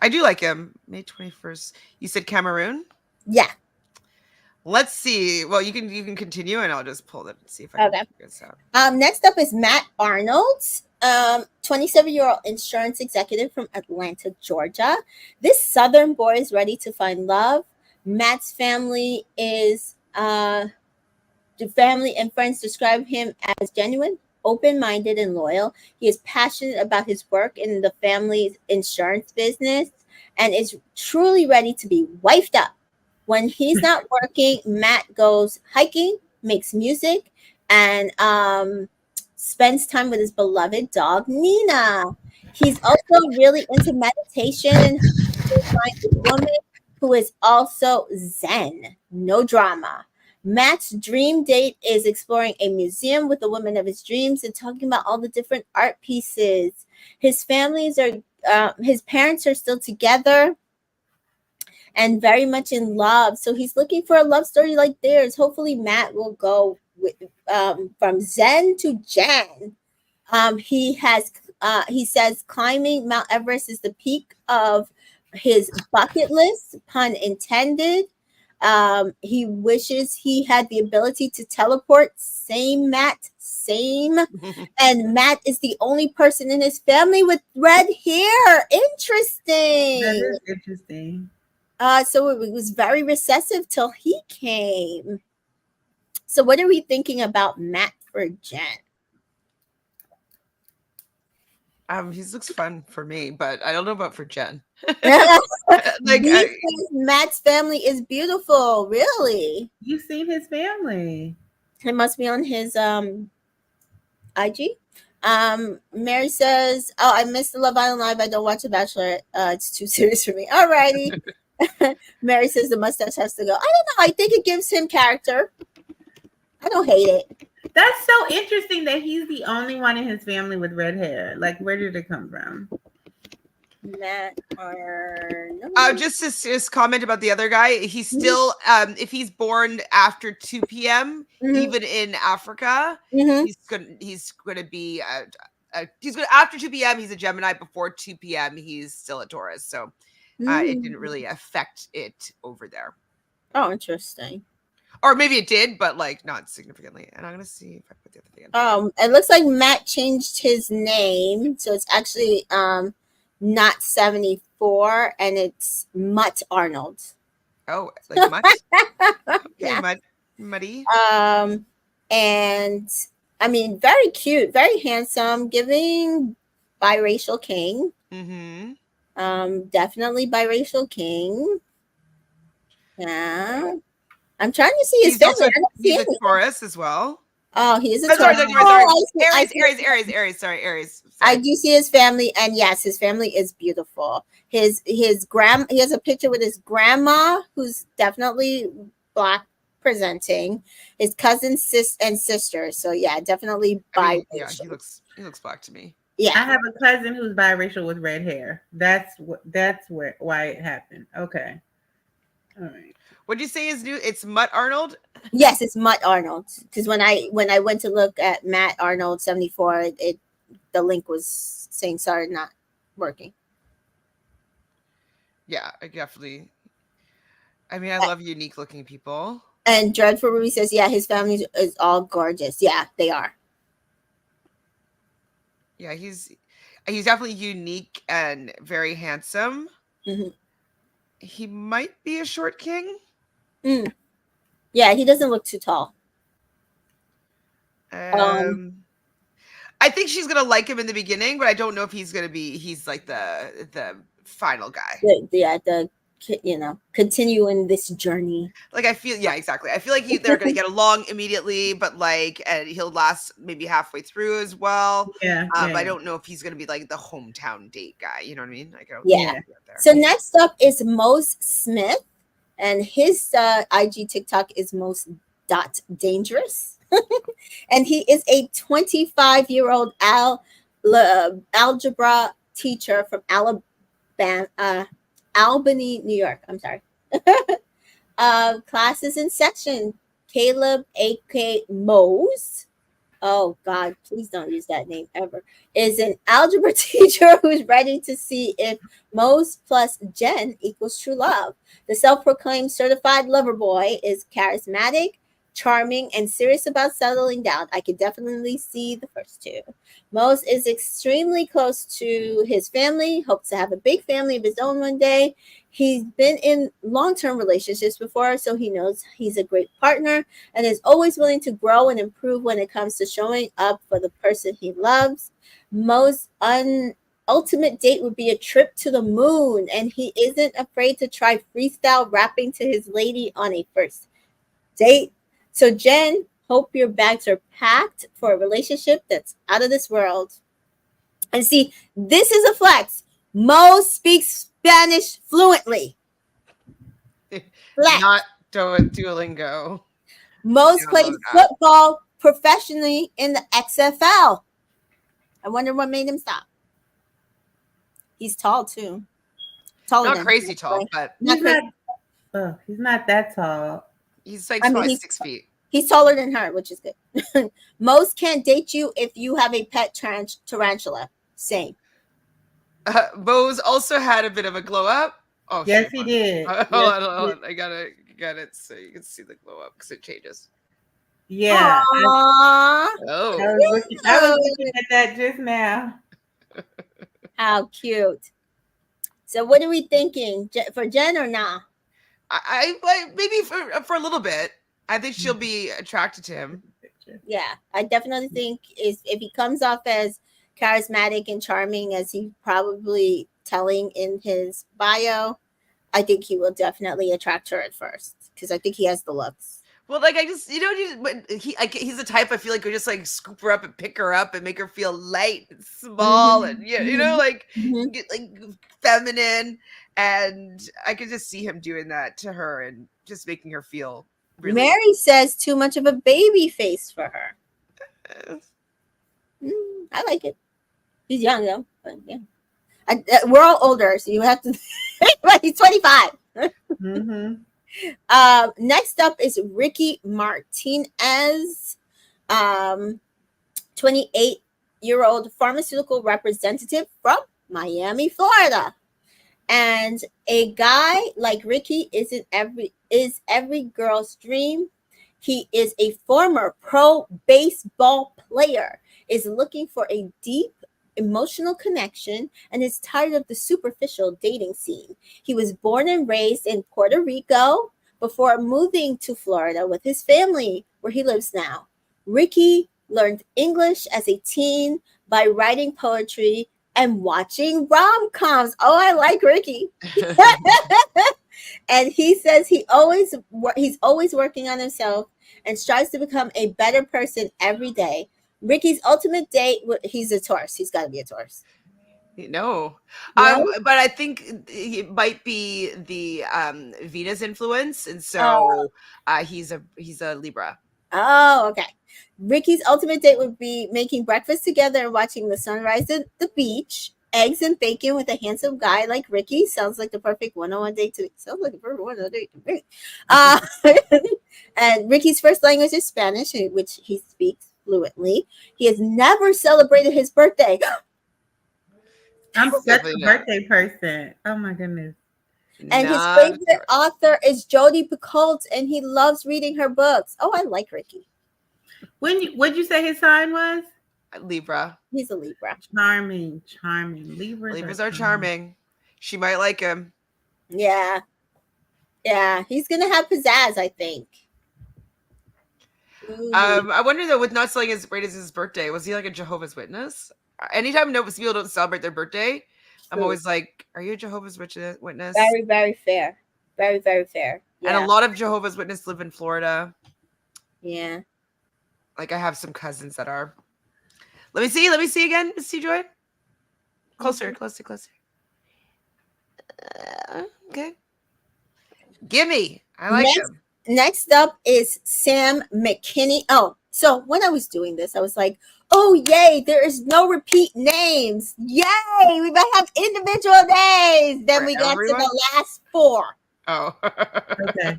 Speaker 1: I do like him. May 21st. You said Cameroon?
Speaker 2: Yeah.
Speaker 1: Let's see. Well, you can continue, and I'll just pull it and see if I can figure this out.
Speaker 2: Next up is Matt Arnold, 27-year-old insurance executive from Atlanta, Georgia. This Southern boy is ready to find love. Matt's family is the family and friends describe him as genuine, open-minded, and loyal. He is passionate about his work in the family's insurance business and is truly ready to be wifed up. When he's not working, Matt goes hiking, makes music, and spends time with his beloved dog, Nina. He's also really into meditation and finds a woman who is also zen, no drama. Matt's dream date is exploring a museum with the woman of his dreams and talking about all the different art pieces. His parents are still together and very much in love. So he's looking for a love story like theirs. Hopefully Matt will go with, from zen to Jen. He says climbing Mount Everest is the peak of his bucket list, pun intended. He wishes he had the ability to teleport. Same, Matt, same. And Matt is the only person in his family with red hair. Interesting.
Speaker 3: That is interesting.
Speaker 2: So it was very recessive till he came. So what are we thinking about Matt for Jen?
Speaker 1: He looks fun for me, but I don't know about for Jen.
Speaker 2: Matt's family is beautiful. Really?
Speaker 3: You've seen his family.
Speaker 2: It must be on his IG. Mary says, "Oh, I missed the Love Island Live. I don't watch The Bachelor. It's too serious for me." Alrighty. Mary says the mustache has to go. I don't know. I think it gives him character. I don't hate it.
Speaker 3: That's so interesting that he's the only one in his family with red hair. Like, where did it come from?
Speaker 2: Matt Arnold.
Speaker 1: Just his comment about the other guy. He's still, if he's born after 2 p.m., even in Africa, he's gonna be after 2 p.m. He's a Gemini. Before 2 p.m., he's still a Taurus. So it didn't really affect it over there.
Speaker 2: Oh, interesting.
Speaker 1: Or maybe it did, but like not significantly. And I'm gonna see if I put the other thing in.
Speaker 2: It looks like Matt changed his name, so it's actually not 74, and it's Mutt Arnold.
Speaker 1: Oh, like Mutt? Okay,
Speaker 2: yeah.
Speaker 1: Muddy.
Speaker 2: And I mean, very cute, very handsome, giving biracial king. Definitely biracial king. Yeah. I'm trying to see his family.
Speaker 1: He's a Taurus as well.
Speaker 2: Oh, he is a Taurus.
Speaker 1: Aries. Sorry, Aries.
Speaker 2: I do see his family, and yes, his family is beautiful. He has a picture with his grandma, who's definitely Black presenting, his cousins, and sisters. So yeah, definitely biracial.
Speaker 1: Yeah, he looks Black to me.
Speaker 2: Yeah,
Speaker 3: I have a cousin who's biracial with red hair. That's why it happened. Okay. All right.
Speaker 1: What'd you say is new? It's Mutt Arnold?
Speaker 2: yes, it's Matt Arnold. Because when I went to look at Matt Arnold 74, the link was saying sorry, not working.
Speaker 1: Yeah, I definitely. I mean, I love unique looking people.
Speaker 2: And Dreadful Ruby says, yeah, his family is all gorgeous. Yeah, they are.
Speaker 1: Yeah, he's definitely unique and very handsome.
Speaker 2: Mm-hmm.
Speaker 1: He might be a short king.
Speaker 2: Yeah, he doesn't look too tall.
Speaker 1: I think she's gonna like him in the beginning, but I don't know if he's like the final guy.
Speaker 2: Continuing this journey.
Speaker 1: Like I feel, yeah, exactly. I feel like they're gonna get along immediately, but and he'll last maybe halfway through as well.
Speaker 3: Yeah.
Speaker 1: I don't know if he's gonna be like the hometown date guy. You know what I mean? Like,
Speaker 2: yeah. So next up is Mose Smith, and his IG TikTok is most.dangerous. And he is a 25-year-old algebra teacher from Albany, New York. I'm sorry. Classes in section. Caleb, A.K. Mose. Oh, God, please don't use that name ever. Is an algebra teacher who's ready to see if Mose plus Jen equals true love. The self-proclaimed certified lover boy is charismatic, charming, and serious about settling down. I could definitely see the first two. Mose is extremely close to his family, hopes to have a big family of his own one day. He's been in long-term relationships before, so he knows he's a great partner and is always willing to grow and improve when it comes to showing up for the person he loves. Mose's ultimate date would be a trip to the moon, and he isn't afraid to try freestyle rapping to his lady on a first date. So, Jen, hope your bags are packed for a relationship that's out of this world. And see, this is a flex. Mose speaks Spanish fluently.
Speaker 1: Not Duolingo.
Speaker 2: Mose plays football professionally in the XFL. I wonder what made him stop. He's tall too.
Speaker 1: Not crazy tall, but
Speaker 3: he's not that tall.
Speaker 1: He's like probably 6 feet.
Speaker 2: He's taller than her, which is good. Mose can't date you if you have a pet tarantula. Same.
Speaker 1: Mose also had a bit of a glow up. Oh,
Speaker 3: yes, he did.
Speaker 1: Hold on. I got it so you can see the glow up because it changes.
Speaker 3: Yeah.
Speaker 2: I
Speaker 3: was looking at that just now.
Speaker 2: How cute. So what are we thinking? For Jen or nah?
Speaker 1: I maybe for a little bit. I think she'll be attracted to him.
Speaker 2: Yeah, I definitely think if he comes off as charismatic and charming as he's probably telling in his bio, I think he will definitely attract her at first because I think he has the looks.
Speaker 1: Well, like I just, he's the type I feel like we just like scoop her up and pick her up and make her feel light and small and like feminine, and I could just see him doing that to her and just making her feel. Really...
Speaker 2: Mary says too much of a baby face for her. I like it. He's young though, but yeah. We're all older, so you have to. He's 25. Next up is Ricky Martinez, 28-year-old pharmaceutical representative from Miami, Florida. And a guy like Ricky is every girl's dream. He is a former pro baseball player, is looking for a deep emotional connection, and is tired of the superficial dating scene. He was born and raised in Puerto Rico before moving to Florida with his family, where he lives now. Ricky learned English as a teen by writing poetry and watching rom-coms. Oh, I like Ricky. And he says he's always working on himself and strives to become a better person every day. Ricky's ultimate date. He's a Taurus. He's got to be a Taurus.
Speaker 1: No.
Speaker 2: No?
Speaker 1: But I think it might be the Venus influence, and so he's a Libra.
Speaker 2: Oh, okay. Ricky's ultimate date would be making breakfast together and watching the sunrise at the beach. Eggs and bacon with a handsome guy like Ricky. Sounds like the perfect one-on-one date to me. Sounds like the perfect one-on-one date to me. And Ricky's first language is Spanish, which he speaks fluently. He has never celebrated his birthday.
Speaker 3: I'm such a
Speaker 1: Definitely not.
Speaker 3: birthday person. Oh my goodness.
Speaker 2: And his
Speaker 1: Not
Speaker 2: favorite author is Jodi Picoult, and he loves reading her books. Oh, I like Ricky.
Speaker 3: What'd you say his sign was?
Speaker 1: Libra.
Speaker 2: He's a Libra.
Speaker 3: Charming. Libras
Speaker 1: are charming. She might like him.
Speaker 2: Yeah. Yeah, he's going to have pizzazz, I think.
Speaker 1: I wonder though, with not celebrating his birthday, was he like a Jehovah's Witness? Anytime people don't celebrate their birthday, I'm always like, are you a Jehovah's Witness?
Speaker 2: Very, very fair. Very, very fair. Yeah.
Speaker 1: And a lot of Jehovah's Witnesses live in Florida.
Speaker 2: Yeah.
Speaker 1: Like I have some cousins that are. Let me see again, Miss Joy. Closer. Okay. Gimme. I like him.
Speaker 2: Next up is Sam McKinney. Oh, so when I was doing this, I was like, oh, yay, there is no repeat names. Yay, we might have individual names. Then we got to the last 4.
Speaker 1: Oh.
Speaker 3: Okay.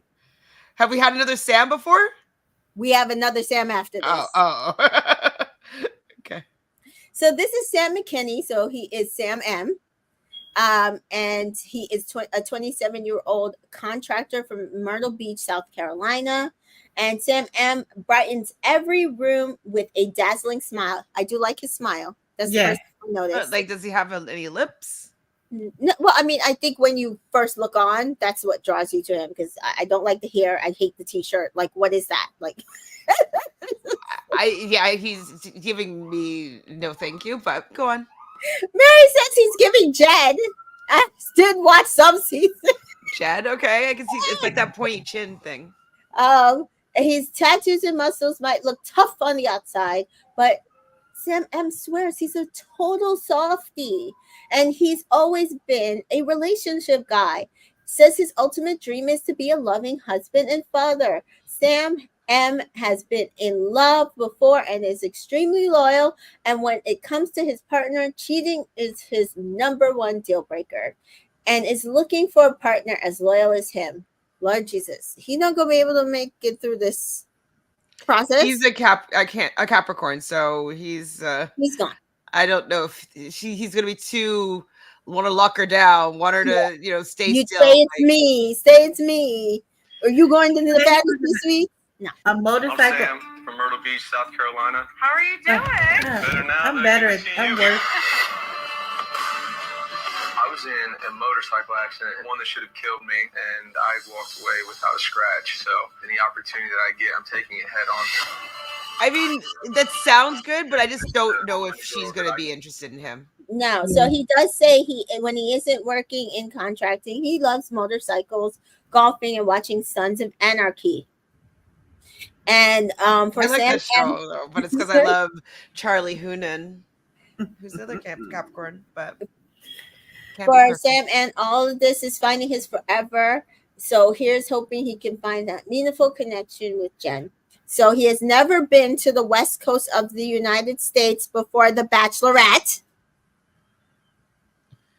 Speaker 1: Have we had another Sam before?
Speaker 2: We have another Sam after this.
Speaker 1: Oh. Okay.
Speaker 2: So this is Sam McKinney. So he is Sam M. And he is a 27-year-old contractor from Myrtle Beach, South Carolina. And Sam M brightens every room with a dazzling smile. I do like his smile. That's the first thing I noticed.
Speaker 1: Like, does he have any lips?
Speaker 2: No, well, I mean, I think when you first look on, that's what draws you to him, because I don't like the hair. I hate the t-shirt. Like, what is that? Like,
Speaker 1: he's giving me no thank you, but go on.
Speaker 2: Mary says he's giving Jed. I did watch some season.
Speaker 1: Jed, okay, I can see it's like that pointy chin thing.
Speaker 2: His tattoos and muscles might look tough on the outside, but Sam M swears he's a total softie, and he's always been a relationship guy. Says his ultimate dream is to be a loving husband and father. Sam M has been in love before and is extremely loyal, and when it comes to his partner, cheating is his number one deal breaker, and is looking for a partner as loyal as him. Lord Jesus, he's not gonna be able to make it through this process.
Speaker 1: He's a Capricorn, so he's
Speaker 2: gone.
Speaker 1: I don't know if he's gonna be too want to lock her down, want her to stay still.
Speaker 2: Say it's me. Are you going into the bathroom this week? No.
Speaker 3: A motorcycle.
Speaker 5: I'm Sam from Myrtle Beach, South Carolina.
Speaker 6: How are you doing?
Speaker 5: Better now.
Speaker 3: I'm better. I'm worse.
Speaker 5: I was in a motorcycle accident, one that should have killed me, and I walked away without a scratch. So any opportunity that I get, I'm taking it head on.
Speaker 1: I mean, that sounds good, but I just don't know if she's going to be interested in him.
Speaker 2: No. So he does say when he isn't working in contracting, he loves motorcycles, golfing, and watching Sons of Anarchy. And for
Speaker 1: I like
Speaker 2: Sam
Speaker 1: that show, though, but it's because I love Charlie Hunnam, who's the other Capricorn. But
Speaker 2: for Sam, and all of this is finding his forever. So here's hoping he can find that meaningful connection with Jen. So he has never been to the West Coast of the United States before the Bachelorette.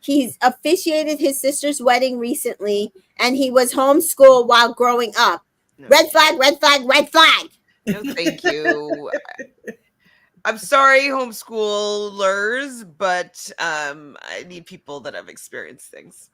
Speaker 2: He's officiated his sister's wedding recently, and he was homeschooled while growing up. No. Red flag, red flag, red flag.
Speaker 1: No, thank you. I'm sorry, homeschoolers, but I need people that have experienced things.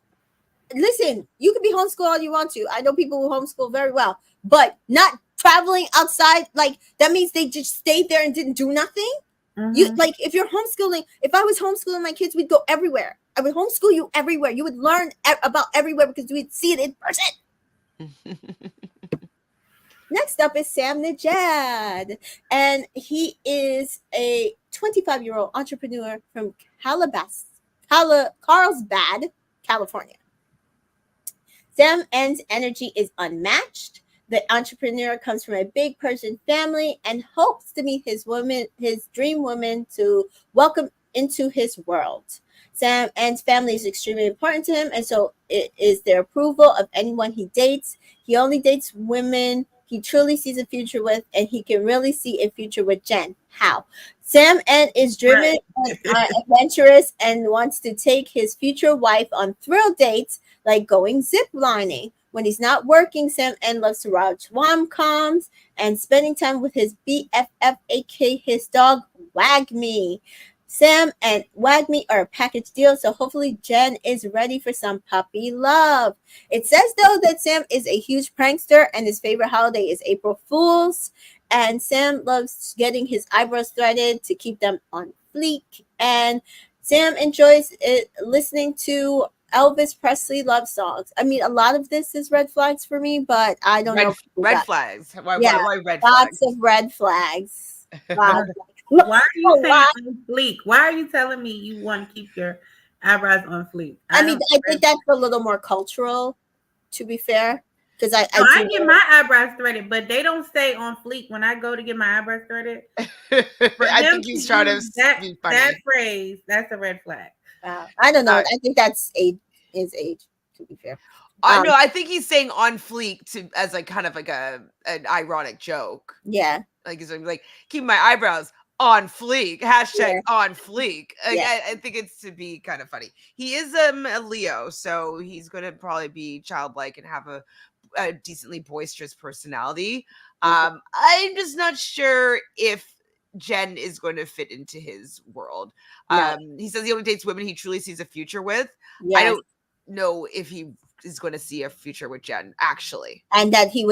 Speaker 2: Listen, you can be homeschooled all you want to. I know people who homeschool very well, but not traveling outside. Like, that means they just stayed there and didn't do nothing. Mm-hmm. You like, if you're homeschooling, if I was homeschooling my kids, we'd go everywhere. I would homeschool you everywhere. You would learn about everywhere because we'd see it in person. Next up is Sam Najad, and he is a 25-year-old entrepreneur from Carlsbad, California. Sam N's energy is unmatched. The entrepreneur comes from a big Persian family and hopes to meet his dream woman to welcome into his world. Sam and family is extremely important to him, and so it is their approval of anyone he dates. He only dates women he truly sees a future with, and he can really see a future with Jen. How? Sam N is driven and adventurous and wants to take his future wife on thrill dates like going zip lining. When he's not working, Sam N loves to watch rom-coms and spending time with his BFF, aka his dog, Wagme. Sam and Wagme are a package deal, so hopefully Jen is ready for some puppy love. It says, though, that Sam is a huge prankster and his favorite holiday is April Fool's. And Sam loves getting his eyebrows threaded to keep them on fleek. And Sam enjoys listening to Elvis Presley love songs. I mean, a lot of this is red flags for me, but I don't know.
Speaker 1: Red flags. Why red flags?
Speaker 2: Lots of red flags.
Speaker 3: Why are you saying on fleek? Why are you telling me you want to keep your eyebrows on fleek?
Speaker 2: I think that's a little more cultural, to be fair. Because I
Speaker 3: get my eyebrows threaded, but they don't stay on fleek when I go to get my eyebrows threaded.
Speaker 1: I think he's trying to be funny.
Speaker 3: That phrase, that's a red flag.
Speaker 2: I don't know. I think that's his age, to be fair.
Speaker 1: I know. I think he's saying on fleek as like kind of like an ironic joke.
Speaker 2: Yeah.
Speaker 1: Like he's like, keep my eyebrows on fleek. Hashtag on fleek. I think it's to be kind of funny. He is a Leo, so he's going to probably be childlike and have a decently boisterous personality. I'm just not sure if Jen is going to fit into his world. He says he only dates women he truly sees a future with. Yes. I don't know if he is going to see a future with Jen, actually.
Speaker 2: And that he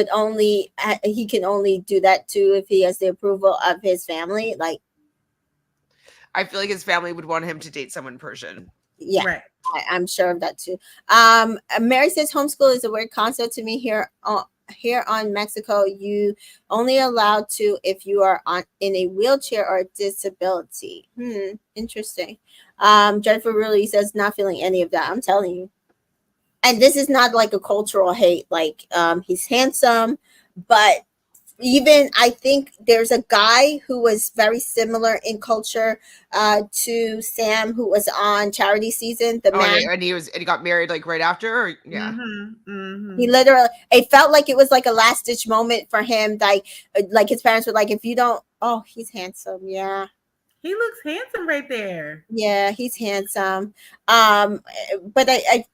Speaker 2: can only do that too if he has the approval of his family. Like,
Speaker 1: I feel like his family would want him to date someone Persian.
Speaker 2: Yeah, right. I'm sure of that too. Mary says homeschool is a weird concept to me here on Mexico. You only allowed to if you are in a wheelchair or a disability. Interesting. Jennifer really says not feeling any of that. I'm telling you. And this is not like a cultural hate. Like he's handsome, but even I think there's a guy who was very similar in culture to Sam, who was on Charity Season. The man,
Speaker 1: and he got married like right after. Or, yeah,
Speaker 2: he literally. It felt like it was like a last ditch moment for him. Like his parents were like, "If you don't, oh, he's handsome, yeah."
Speaker 3: He looks handsome right there.
Speaker 2: Yeah, he's handsome. But I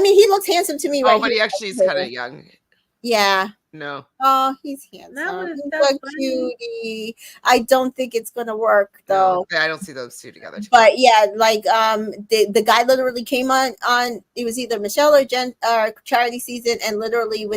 Speaker 2: mean, he looks handsome to me.
Speaker 1: Oh, but he actually is kind of young.
Speaker 2: Yeah.
Speaker 1: No.
Speaker 2: Oh, he's handsome. He's so cutie. I don't think it's gonna work though.
Speaker 1: No, I don't see those two together.
Speaker 2: But yeah, like the guy literally came on it was either Michelle or Jen Charity Season, and literally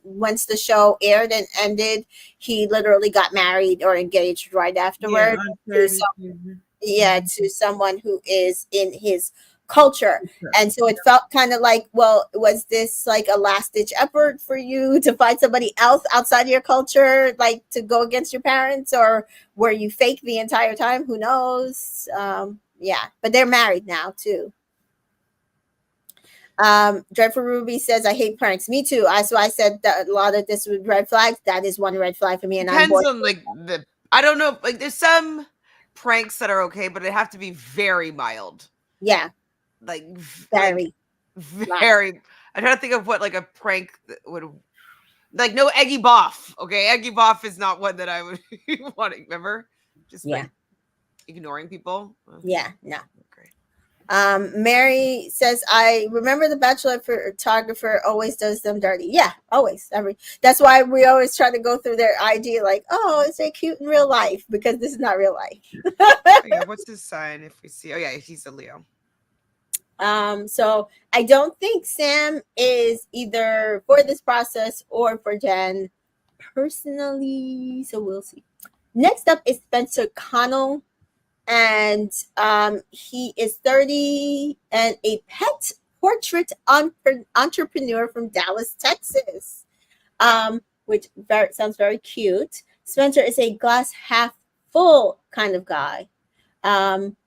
Speaker 2: once the show aired and ended, he literally got married or engaged right afterward. To someone who is in his culture. And so it felt kind of like, well, was this like a last ditch effort for you to find somebody else outside of your culture, like to go against your parents, or were you fake the entire time? Who knows? But they're married now too. Dreadful Ruby says, I hate pranks. Me too. So I said that a lot of this was red flags. That is one red flag for me. And
Speaker 1: depends on like I don't know, like there's some pranks that are okay, but it have to be very mild.
Speaker 2: Yeah.
Speaker 1: Like
Speaker 2: very.
Speaker 1: I'm trying to think of what like a prank that would like no Eggy Boff. Okay, Eggy Boff is not one that I would want to remember. Just like ignoring people.
Speaker 2: Yeah, no. Okay. Mary says, I remember the Bachelor photographer always does them dirty. Yeah, always. That's why we always try to go through their ID like, oh, is they cute in real life? Because this is not real life.
Speaker 1: What's his sign if we see? Oh yeah, he's a Leo.
Speaker 2: So I don't think Sam is either for this process or for Jen personally. So we'll see. Next up is Spencer Connell. And he is 30 and a pet portrait entrepreneur from Dallas, Texas, which sounds very cute. Spencer is a glass half full kind of guy.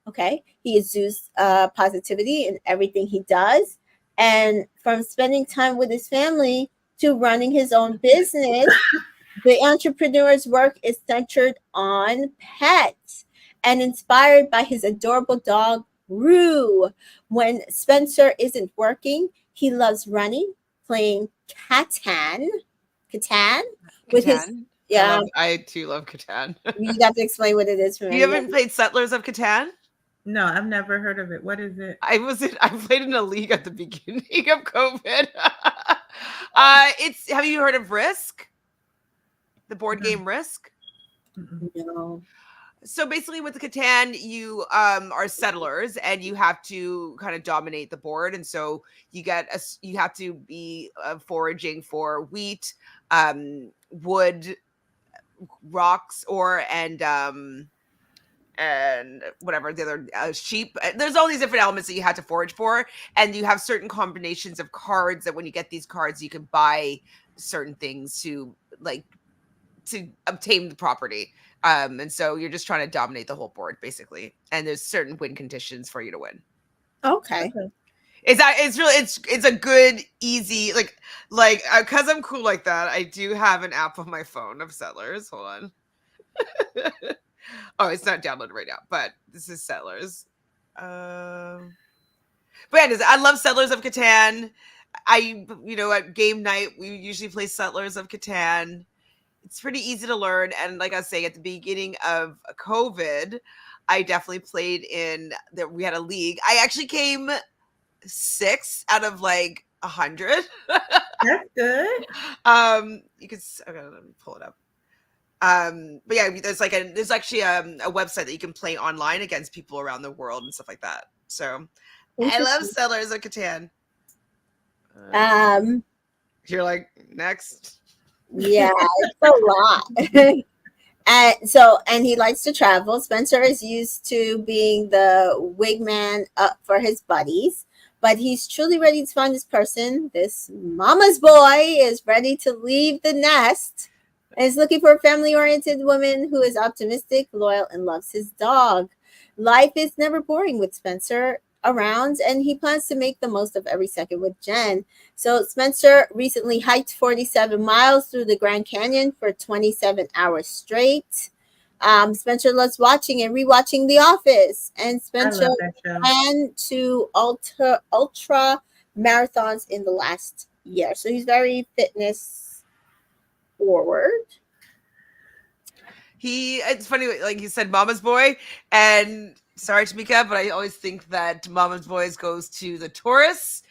Speaker 2: Okay, he exudes positivity in everything he does, and from spending time with his family to running his own business, the entrepreneur's work is centered on pets and inspired by his adorable dog, Rue. When Spencer isn't working, he loves running, playing Catan with his.
Speaker 1: Catan.
Speaker 2: Yeah,
Speaker 1: I too love Catan.
Speaker 2: you have to explain what it is for me.
Speaker 1: You haven't played Settlers of Catan?
Speaker 3: No, I've never heard of it. What is it?
Speaker 1: I played in a league at the beginning of COVID. It's have you heard of Risk? The board game Risk?
Speaker 2: No.
Speaker 1: So basically with the Catan, you are settlers and you have to kind of dominate the board. And so you have to be foraging for wheat, wood, rocks, and whatever the other sheep. There's all these different elements that you have to forage for, and you have certain combinations of cards that when you get these cards, you can buy certain things to obtain the property. And so you're just trying to dominate the whole board basically, and there's certain win conditions for you to win.
Speaker 2: Okay.
Speaker 1: It's a good easy because I'm cool like that. I do have an app on my phone of Settlers. Hold on. Oh, it's not downloaded right now, but this is Settlers. But yeah, I love Settlers of Catan. At game night, we usually play Settlers of Catan. It's pretty easy to learn. And like I was saying, at the beginning of COVID, I definitely played we had a league. I actually came 6 out of 100.
Speaker 3: That's good.
Speaker 1: You could, okay, let me pull it up. But yeah, there's actually a website that you can play online against people around the world and stuff like that. So I love Settlers of Catan. You're like, next.
Speaker 2: Yeah, it's a lot. And he likes to travel. Spencer is used to being the wingman for his buddies, but he's truly ready to find this person. This mama's boy is ready to leave the nest and is looking for a family-oriented woman who is optimistic, loyal, and loves his dog. Life is never boring with Spencer around, and he plans to make the most of every second with Jen. So Spencer recently hiked 47 miles through the Grand Canyon for 27 hours straight. Spencer loves watching and rewatching The Office, and Spencer ran 2 ultra marathons in the last year. So he's very fitness forward.
Speaker 1: It's funny, like you said, mama's boy, and sorry, Mika, but I always think that mama's boys goes to the Taurus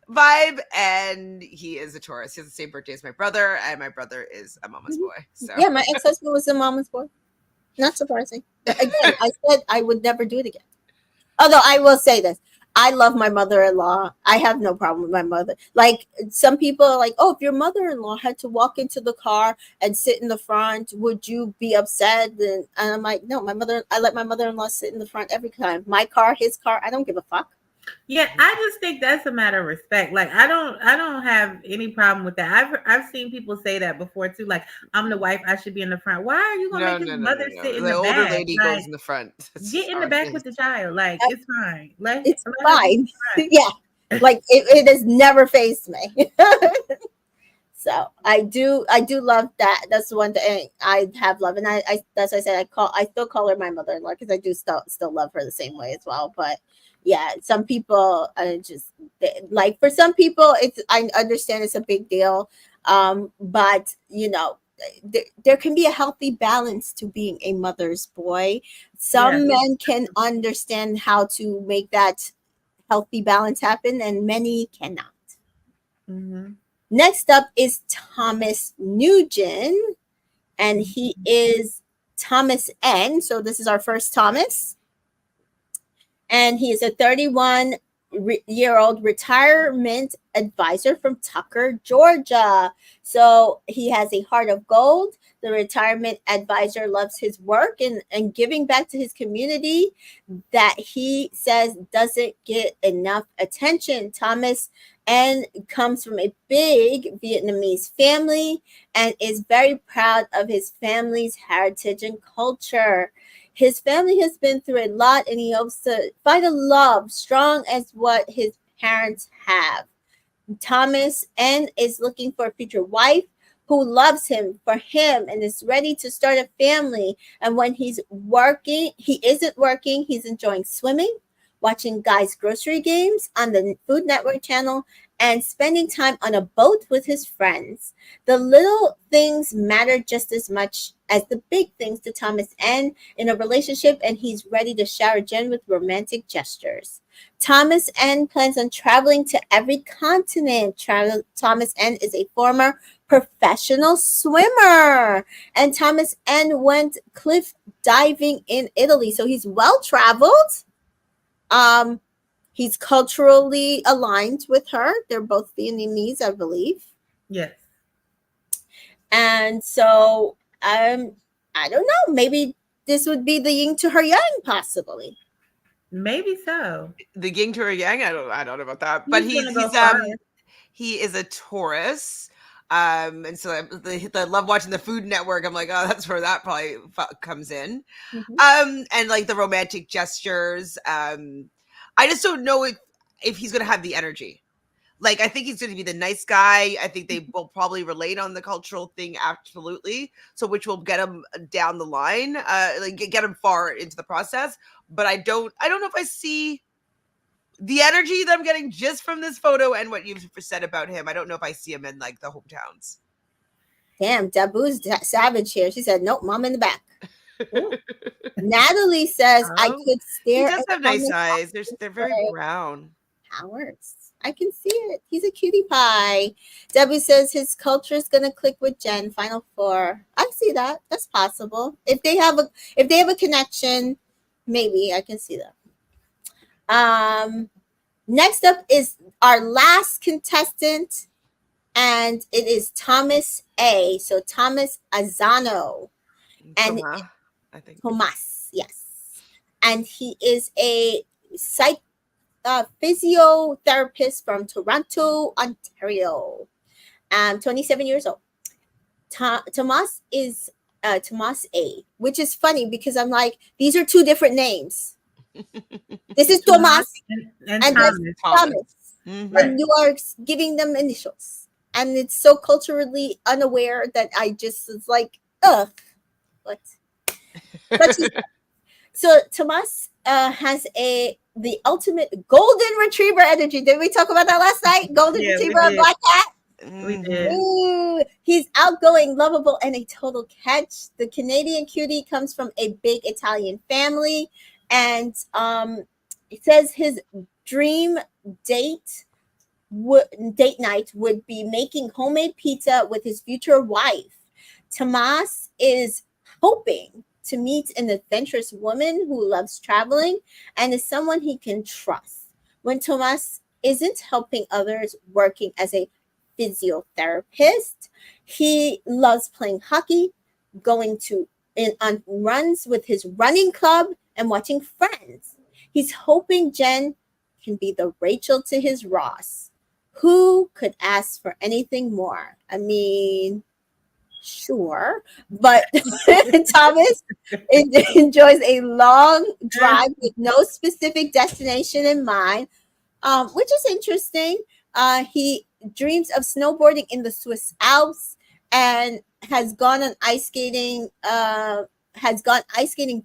Speaker 1: vibe, and he is a Taurus. He has the same birthday as my brother, and my brother is a mama's boy. So
Speaker 2: yeah, my ex-husband was a mama's boy. Not surprising. Again, I said I would never do it again. Although I will say this. I love my mother-in-law. I have no problem with my mother. Like some people are like, oh, if your mother-in-law had to walk into the car and sit in the front, would you be upset? And I'm like, no, I let my mother-in-law sit in the front every time. My car, his car, I don't give a fuck.
Speaker 3: Yeah, I just think that's a matter of respect. Like I don't have any problem with that. I've seen people say that before too. Like I'm the wife, I should be in the front. Why are you gonna make his mother sit in the back?
Speaker 1: The older lady goes in the front.
Speaker 3: Get in the back with the child. Like it's fine.
Speaker 2: It's fine. Yeah, like it has never fazed me. So I do love that. That's the one thing I have love, and I as I said, I still call her my mother-in-law because I do still love her the same way as well. But yeah, some people for some people I understand it's a big deal, but there can be a healthy balance to being a mother's boy. Some men can understand how to make that healthy balance happen, and many cannot.
Speaker 3: Mm-hmm.
Speaker 2: Next up is Thomas Nugent, and he is Thomas N. So this is our first Thomas. And he is a 31-year-old retirement advisor from Tucker, Georgia. So he has a heart of gold. The retirement advisor loves his work and giving back to his community that he says doesn't get enough attention. Thomas N comes from a big Vietnamese family and is very proud of his family's heritage and culture. His family has been through a lot, and he hopes to find a love strong as what his parents have. Thomas N is looking for a future wife who loves him for him and is ready to start a family. And when he's working, he isn't working, he's enjoying swimming, watching guys' grocery games on the Food Network channel, and spending time on a boat with his friends. The little things matter just as much as the big things to Thomas N in a relationship, and he's ready to shower Jen with romantic gestures. Thomas N plans on traveling to every continent. Thomas N is a former professional swimmer, and Thomas N went cliff diving in Italy, so he's well traveled. He's culturally aligned with her. They're both Vietnamese, I believe.
Speaker 3: Yes.
Speaker 2: And so I don't know. Maybe this would be the yin to her yang, possibly.
Speaker 3: Maybe so.
Speaker 1: The yin to her yang, I don't know about that. But
Speaker 3: He's gonna go far.
Speaker 1: he is a Taurus. And so I love watching the Food Network. I'm like, oh, that's where that probably comes in. And like the romantic gestures. I just don't know if he's going to have the energy. Like, I think he's going to be the nice guy. I think they will probably relate on the cultural thing, absolutely. So, which will get him down the line, like get him far into the process. But I don't know if I see the energy that I'm getting just from this photo and what you've said about him. I don't know if I see him in like the hometowns.
Speaker 2: Damn, Dabu's savage here. She said, nope, mom in the back. Natalie says, I could
Speaker 1: He
Speaker 2: stare
Speaker 1: does
Speaker 2: at
Speaker 1: have nice
Speaker 2: Thomas
Speaker 1: eyes. They're very brown.
Speaker 2: Powers. I can see it. He's a cutie pie. Debbie says his culture is gonna click with Jen. Final four. I see that. That's possible. If they have a connection, maybe I can see that. Next up is our last contestant, and it is Thomas A. So Thomas Azano. And
Speaker 1: I think
Speaker 2: Tomas, yes. And he is a physiotherapist from Toronto, Ontario. 27 years old. Tomas is Tomas A, which is funny because I'm like, these are two different names. This is Tomas
Speaker 3: and
Speaker 2: Thomas.
Speaker 1: Mm-hmm.
Speaker 2: And you are giving them initials. And it's so culturally unaware that I just was like, ugh. What? So Tomas has the ultimate golden retriever energy. Did we talk about that last night? Golden retriever and black cat.
Speaker 3: We did.
Speaker 2: Ooh, he's outgoing, lovable, and a total catch. The Canadian cutie comes from a big Italian family, and it says his dream date night would be making homemade pizza with his future wife. Tomas is hoping to meet an adventurous woman who loves traveling and is someone he can trust. When Tomas isn't helping others working as a physiotherapist, he loves playing hockey, going on runs with his running club, and watching Friends. He's hoping Jen can be the Rachel to his Ross. Who could ask for anything more? I mean, sure, but Thomas enjoys a long drive with no specific destination in mind, which is interesting. He dreams of snowboarding in the Swiss Alps and has gone ice skating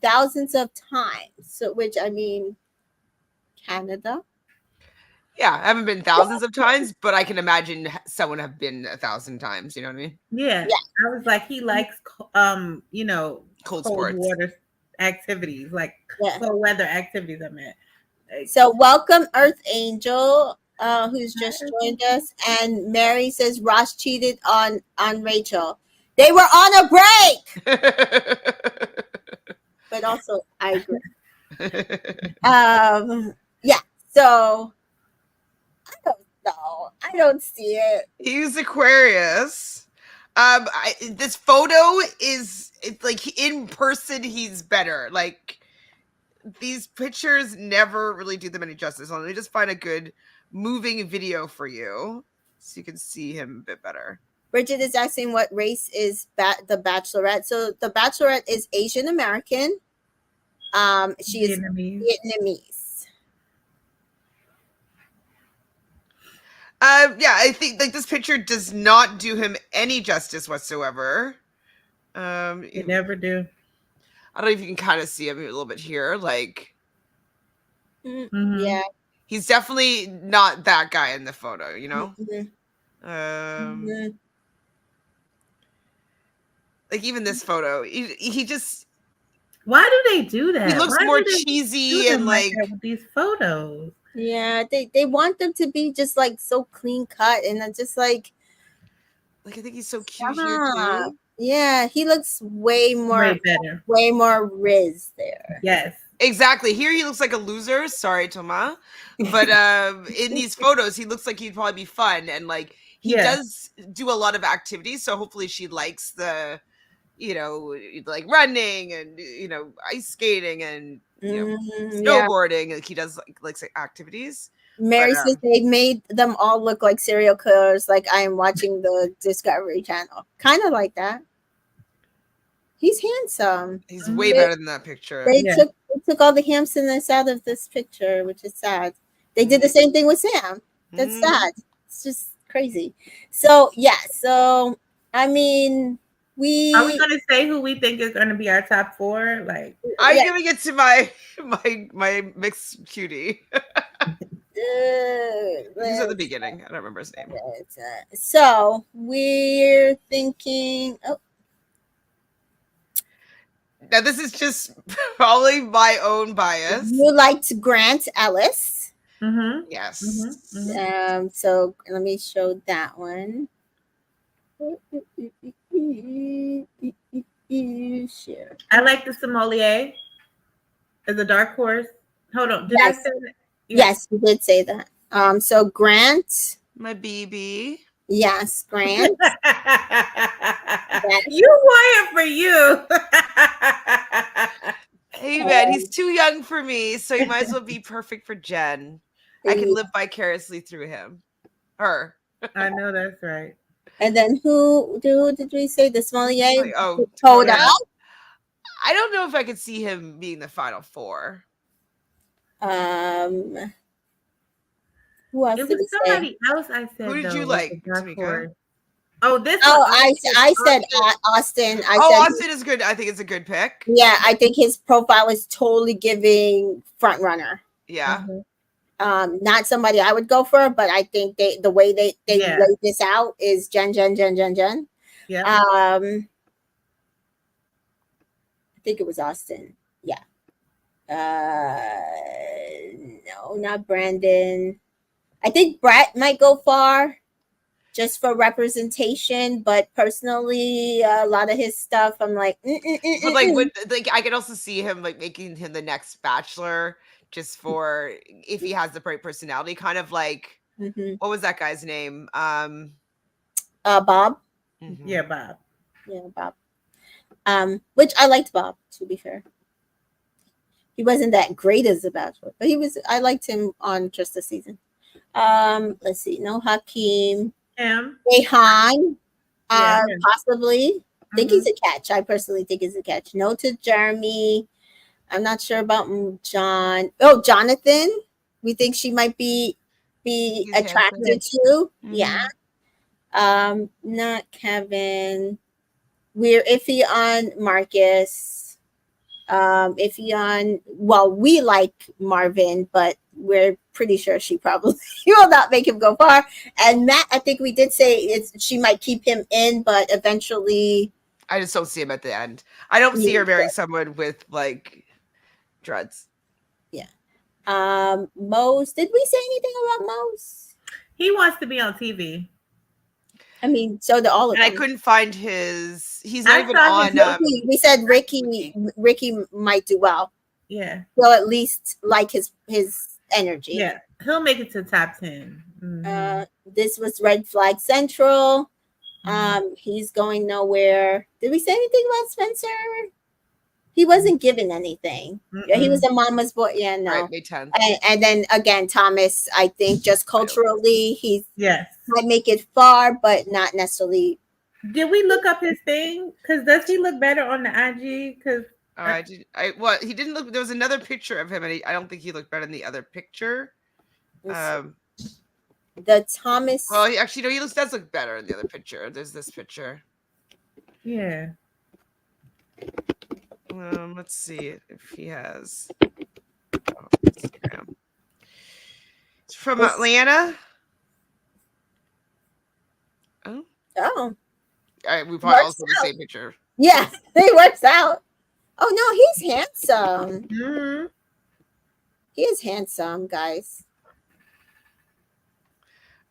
Speaker 2: thousands of times. So, which I mean, Canada.
Speaker 1: Yeah, I haven't been thousands of times, but I can imagine someone have been 1,000 times. You know what I mean?
Speaker 3: Yeah. I was like, he likes,
Speaker 1: cold sports,
Speaker 3: water activities, like cold weather activities. I meant.
Speaker 2: So welcome, Earth Angel, who's just joined us, and Mary says Ross cheated on Rachel. They were on a break, but also I agree. Yeah. So. I don't know. I don't see it.
Speaker 1: He's Aquarius. This photo it's like in person he's better. Like these pictures never really do them any justice. Let me just find a good moving video for you so you can see him a bit better.
Speaker 2: Bridget is asking what race is the Bachelorette. So the Bachelorette is Asian American. She is Vietnamese.
Speaker 1: Yeah, I think like this picture does not do him any justice whatsoever.
Speaker 3: You never do.
Speaker 1: I don't know if you can kind of see him a little bit here. Like,
Speaker 2: Yeah.
Speaker 1: he's definitely not that guy in the photo, you know?
Speaker 2: Mhm.
Speaker 1: Like even this photo, he just
Speaker 3: Why do they do that?
Speaker 1: he looks
Speaker 3: Why
Speaker 1: more
Speaker 3: do they
Speaker 1: cheesy
Speaker 3: do them
Speaker 1: and like
Speaker 3: that with these photos?
Speaker 2: Yeah, they want them to be just like so clean cut, and I'm just like
Speaker 1: I think he's so cute here
Speaker 2: stop.
Speaker 1: too.
Speaker 2: Yeah, he looks way
Speaker 3: Way better.
Speaker 2: Riz there.
Speaker 3: Yes.
Speaker 1: Exactly. Here he looks like a loser. Sorry, Thomas. But in these photos, he looks like he'd probably be fun and like he does do a lot of activities. So hopefully she likes the, like running and ice skating and
Speaker 2: Yeah.
Speaker 1: snowboarding. Like he does like activities.
Speaker 2: Mary
Speaker 1: But,
Speaker 2: says they made them all look like serial killers, like I am watching the Discovery Channel. Kind of like that. He's handsome.
Speaker 1: He's way better than that picture.
Speaker 2: They took all the handsomeness out of this picture, which is sad. They did the same thing with Sam. That's sad. It's just crazy. So yeah, so I mean,
Speaker 3: are we gonna say who we think is gonna be our top 4? Like
Speaker 1: I'm giving it to my mixed cutie. He's at the beginning. I don't remember his name.
Speaker 2: So we're thinking. Oh,
Speaker 1: now this is just probably my own bias.
Speaker 2: You liked Grant Ellis.
Speaker 1: Yes.
Speaker 2: So let me show that one. Share.
Speaker 3: I like the sommelier as a dark horse. Hold on. Did
Speaker 2: Yes.
Speaker 3: I say that?
Speaker 2: Yes, you did say that. So Grant.
Speaker 1: My BB.
Speaker 2: Yes, Grant.
Speaker 3: You want it for you.
Speaker 1: Hey man, he's too young for me, so he might as well be perfect for Jen. I can live vicariously through him. Her.
Speaker 3: I know that's right.
Speaker 2: And then who did we say? The sommelier?
Speaker 1: Oh,
Speaker 2: Toda.
Speaker 1: I don't know if I could see him being the final 4.
Speaker 2: Who else
Speaker 3: It
Speaker 2: did
Speaker 3: was
Speaker 2: we
Speaker 3: somebody
Speaker 2: say?
Speaker 3: else I said.
Speaker 1: Who did you like, Tamika?
Speaker 3: Oh, this.
Speaker 2: I said Austin. I said
Speaker 1: Austin is good. I think it's a good pick.
Speaker 2: Yeah, I think his profile is totally giving front runner.
Speaker 1: Yeah.
Speaker 2: Not somebody I would go for, but I think the way they laid this out is Jen.
Speaker 3: Yeah.
Speaker 2: I think it was Austin. Yeah. No, not Brandon. I think Brett might go far just for representation, but personally, a lot of his stuff, I'm like,
Speaker 1: But like, I could also see him like making him the next Bachelor, just for if he has the right personality, kind of like what was that guy's name?
Speaker 2: Bob.
Speaker 3: Yeah, Bob.
Speaker 2: Yeah, Bob. Which I liked Bob, to be fair. He wasn't that great as a Bachelor, but I liked him on just a season. Let's see, no Hakeem. Rehan, possibly. I think he's a catch. I personally think he's a catch. No to Jeremy. I'm not sure about John. Oh, Jonathan. We think she might be attracted to. Yeah. Not Kevin. We're iffy on Marcus. We like Marvin, but we're pretty sure she probably will not make him go far. And Matt, I think we did say she might keep him in, but eventually
Speaker 1: I just don't see him at the end. I don't see her marrying someone with like dreads.
Speaker 2: Yeah. Mose, did we say anything about Mose?
Speaker 3: He wants to be on TV.
Speaker 2: I mean, so do all of them.
Speaker 1: I couldn't find his. He's not even on.
Speaker 2: We said Ricky might do well.
Speaker 3: Yeah.
Speaker 2: Well, at least like his energy.
Speaker 3: Yeah, he'll make it to top 10.
Speaker 2: This was Red Flag Central. He's going nowhere. Did we say anything about Spencer? He wasn't given anything. He was a mama's boy. Yeah, no.
Speaker 1: Right, May 10th.
Speaker 2: And then again, Thomas, I think just culturally,
Speaker 3: yes,
Speaker 2: might make it far, but not necessarily.
Speaker 3: Did we look up his thing? Because does he look better on the IG? Because
Speaker 1: he didn't look. There was another picture of him, and I don't think he looked better in the other picture.
Speaker 2: The Thomas.
Speaker 1: Well, actually, no, does look better in the other picture. There's this picture.
Speaker 3: Yeah.
Speaker 1: Let's see if he has Instagram. It's from Atlanta. Oh.
Speaker 2: Oh.
Speaker 1: We probably also the same picture.
Speaker 2: Yeah, it works out. Oh no, he's handsome.
Speaker 3: Mm-hmm.
Speaker 2: He is handsome, guys.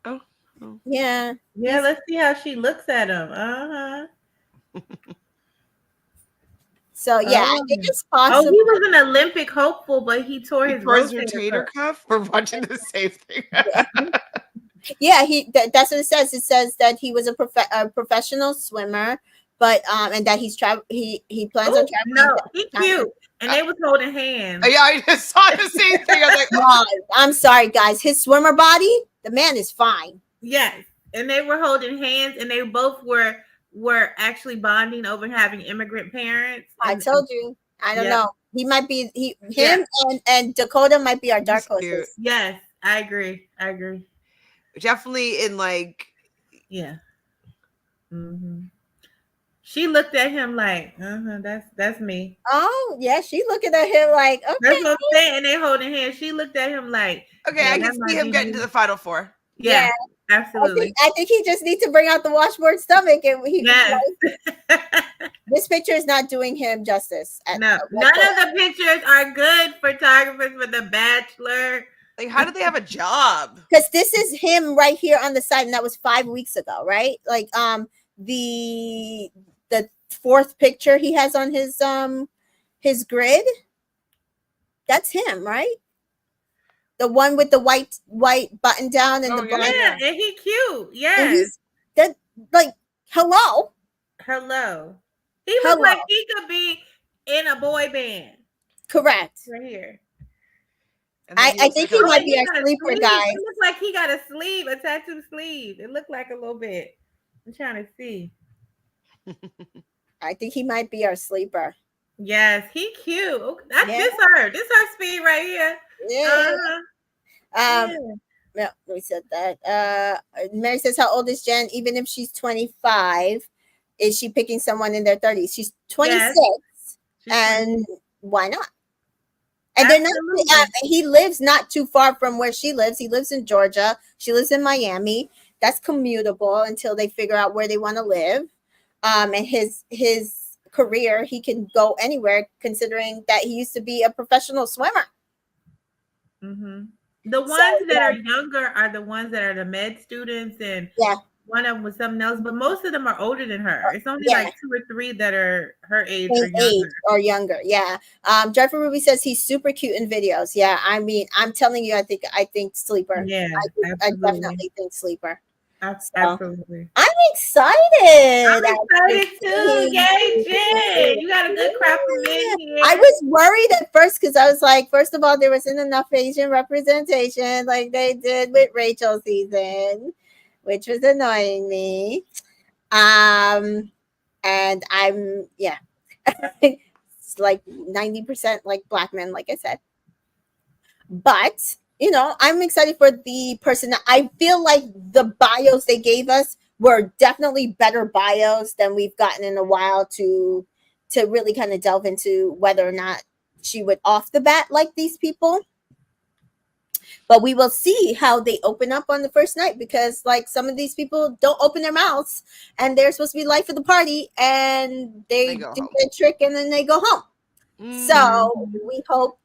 Speaker 1: Oh.
Speaker 2: Yeah.
Speaker 3: Yeah, let's see how she looks at him. Uh-huh.
Speaker 2: So yeah, I think it's possible.
Speaker 3: Oh, he was an Olympic hopeful, but he tore his
Speaker 1: rotator cuff. We're watching the same thing.
Speaker 2: Yeah, that's what it says. It says that he was a professional swimmer, but and that he plans on traveling.
Speaker 3: No, he's cute, and they was holding hands.
Speaker 1: Yeah, I just saw the same thing. I was like,
Speaker 2: oh. I'm sorry, guys. His swimmer body, the man is fine.
Speaker 3: Yes, and they were holding hands, and they both were actually bonding over having immigrant parents.
Speaker 2: I told you. I don't know. He might be him and Dakota might be our dark horses.
Speaker 3: Yes, I agree.
Speaker 1: Definitely in like,
Speaker 3: yeah. Mm-hmm. She looked at him like, that's me.
Speaker 2: Oh yeah, she looking at him like, okay.
Speaker 3: That's what I'm saying. And they holding hands. She looked at him like,
Speaker 1: okay, I can see him getting to the Final Four.
Speaker 3: Yeah. Absolutely.
Speaker 2: I think he just needs to bring out the washboard stomach, and this picture is not doing him justice.
Speaker 3: None of the pictures are good photographers for The Bachelor.
Speaker 1: Like, how do they have a job?
Speaker 2: Because this is him right here on the side, and that was 5 weeks ago, right? Like, the fourth picture he has on his grid, that's him, right? The one with the white button down and the black.
Speaker 3: Yeah, and he cute. Yes.
Speaker 2: That like hello.
Speaker 3: He looks like he could be in a boy band.
Speaker 2: Correct.
Speaker 3: Right here.
Speaker 2: I think he might be our sleeper guy.
Speaker 3: It looks like he got a tattoo sleeve. It looked like a little bit. I'm trying to see.
Speaker 2: I think he might be our sleeper.
Speaker 3: Yes, he cute. This her speed right here.
Speaker 2: Yeah. Yeah, we said that. Mary says, how old is Jen? Even if she's 25, is she picking someone in their 30s? She's 26. Yes. And why not? And they're not, he lives not too far from where she lives. He lives in Georgia. She lives in Miami. That's commutable until they figure out where they want to live. And his career, he can go anywhere, considering that he used to be a professional swimmer.
Speaker 3: Mm-hmm. The ones that are younger are the ones that are the med students, and one of them was something else, but most of them are older than her. It's only like 2 or 3 that are her age
Speaker 2: or younger. Yeah. Jeffrey Ruby says he's super cute in videos. Yeah, I mean, I'm telling you, I think sleeper.
Speaker 3: Yeah,
Speaker 2: I definitely think sleeper.
Speaker 3: Absolutely.
Speaker 2: I'm excited.
Speaker 3: I'm excited too. Yay, Jen. You got a good crop of men here.
Speaker 2: I was worried at first because I was like, first of all, there wasn't enough Asian representation like they did with Rachel's season, which was annoying me. And I'm, it's like 90% like Black men, like I said. But you know, I'm excited for the person. I feel like the bios they gave us were definitely better bios than we've gotten in a while to really kind of delve into whether or not she would off the bat like these people. But we will see how they open up on the first night, because like some of these people don't open their mouths and they're supposed to be life of the party, and they do their trick and then they go home. So we hope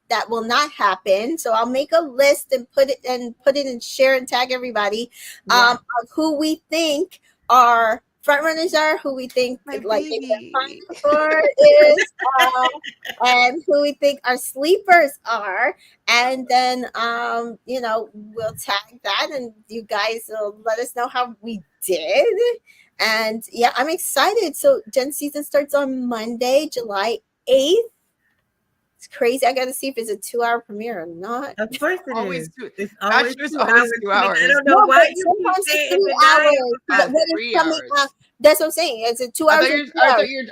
Speaker 2: that will not happen. So I'll make a list and put it and share and tag everybody of who we think our front runners are, who we think like for is, and who we think our sleepers are, and then we'll tag that, and you guys will let us know how we did. And yeah, I'm excited. So Jen's season starts on Monday, July 8th. It's crazy. I got to see if it's a 2-hour premiere or not.
Speaker 3: Of course it
Speaker 1: always
Speaker 3: is.
Speaker 1: It's
Speaker 3: always
Speaker 1: 2 hours.
Speaker 3: I don't know why you keep saying
Speaker 2: 3 hours. 3 hours. That's what I'm saying. It's a 2 hours.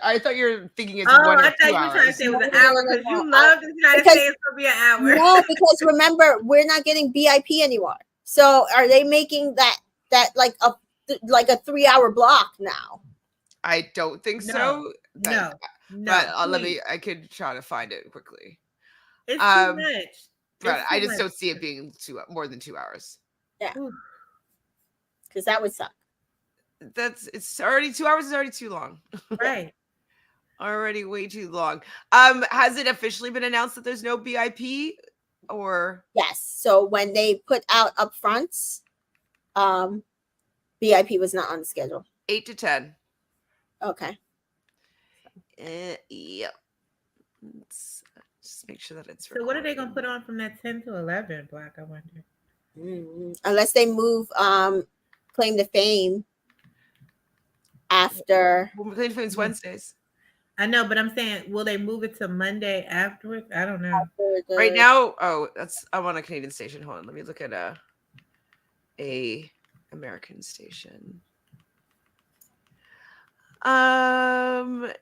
Speaker 1: I thought you were thinking it's
Speaker 3: 1
Speaker 1: or 2 hours.
Speaker 3: I thought you were trying to say it was an hour, because you love to try to say it's going to be an hour.
Speaker 2: No, because remember, we're not getting BIP anymore. So are they making that like a 3-hour block now?
Speaker 1: I don't think so.
Speaker 3: No.
Speaker 1: But let
Speaker 3: please.
Speaker 1: me. I could try to find it quickly.
Speaker 3: It's too much.
Speaker 1: But
Speaker 3: It's
Speaker 1: I
Speaker 3: too
Speaker 1: just
Speaker 3: much.
Speaker 1: don't see it being more than 2 hours.
Speaker 2: Yeah,
Speaker 3: Ooh.
Speaker 2: because that would suck.
Speaker 1: It's already 2 hours is already too long.
Speaker 3: Right.
Speaker 1: Already way too long. Has it officially been announced that there's no BIP or
Speaker 2: Yes. So when they put out upfronts, BIP was not on the schedule.
Speaker 1: 8 to 10?
Speaker 2: Okay.
Speaker 1: Yep. Let's just make sure that it's
Speaker 3: So what are they
Speaker 1: recording.
Speaker 3: gonna put on from that 10 to 11 block? I wonder.
Speaker 2: Unless they move Claim to Fame after.
Speaker 1: Well, Claim to Fame's Wednesdays.
Speaker 3: I know, but I'm saying, will they move it to Monday afterwards? I don't know.
Speaker 1: Right now, I'm on a Canadian station. Hold on, let me look at a American station. Where's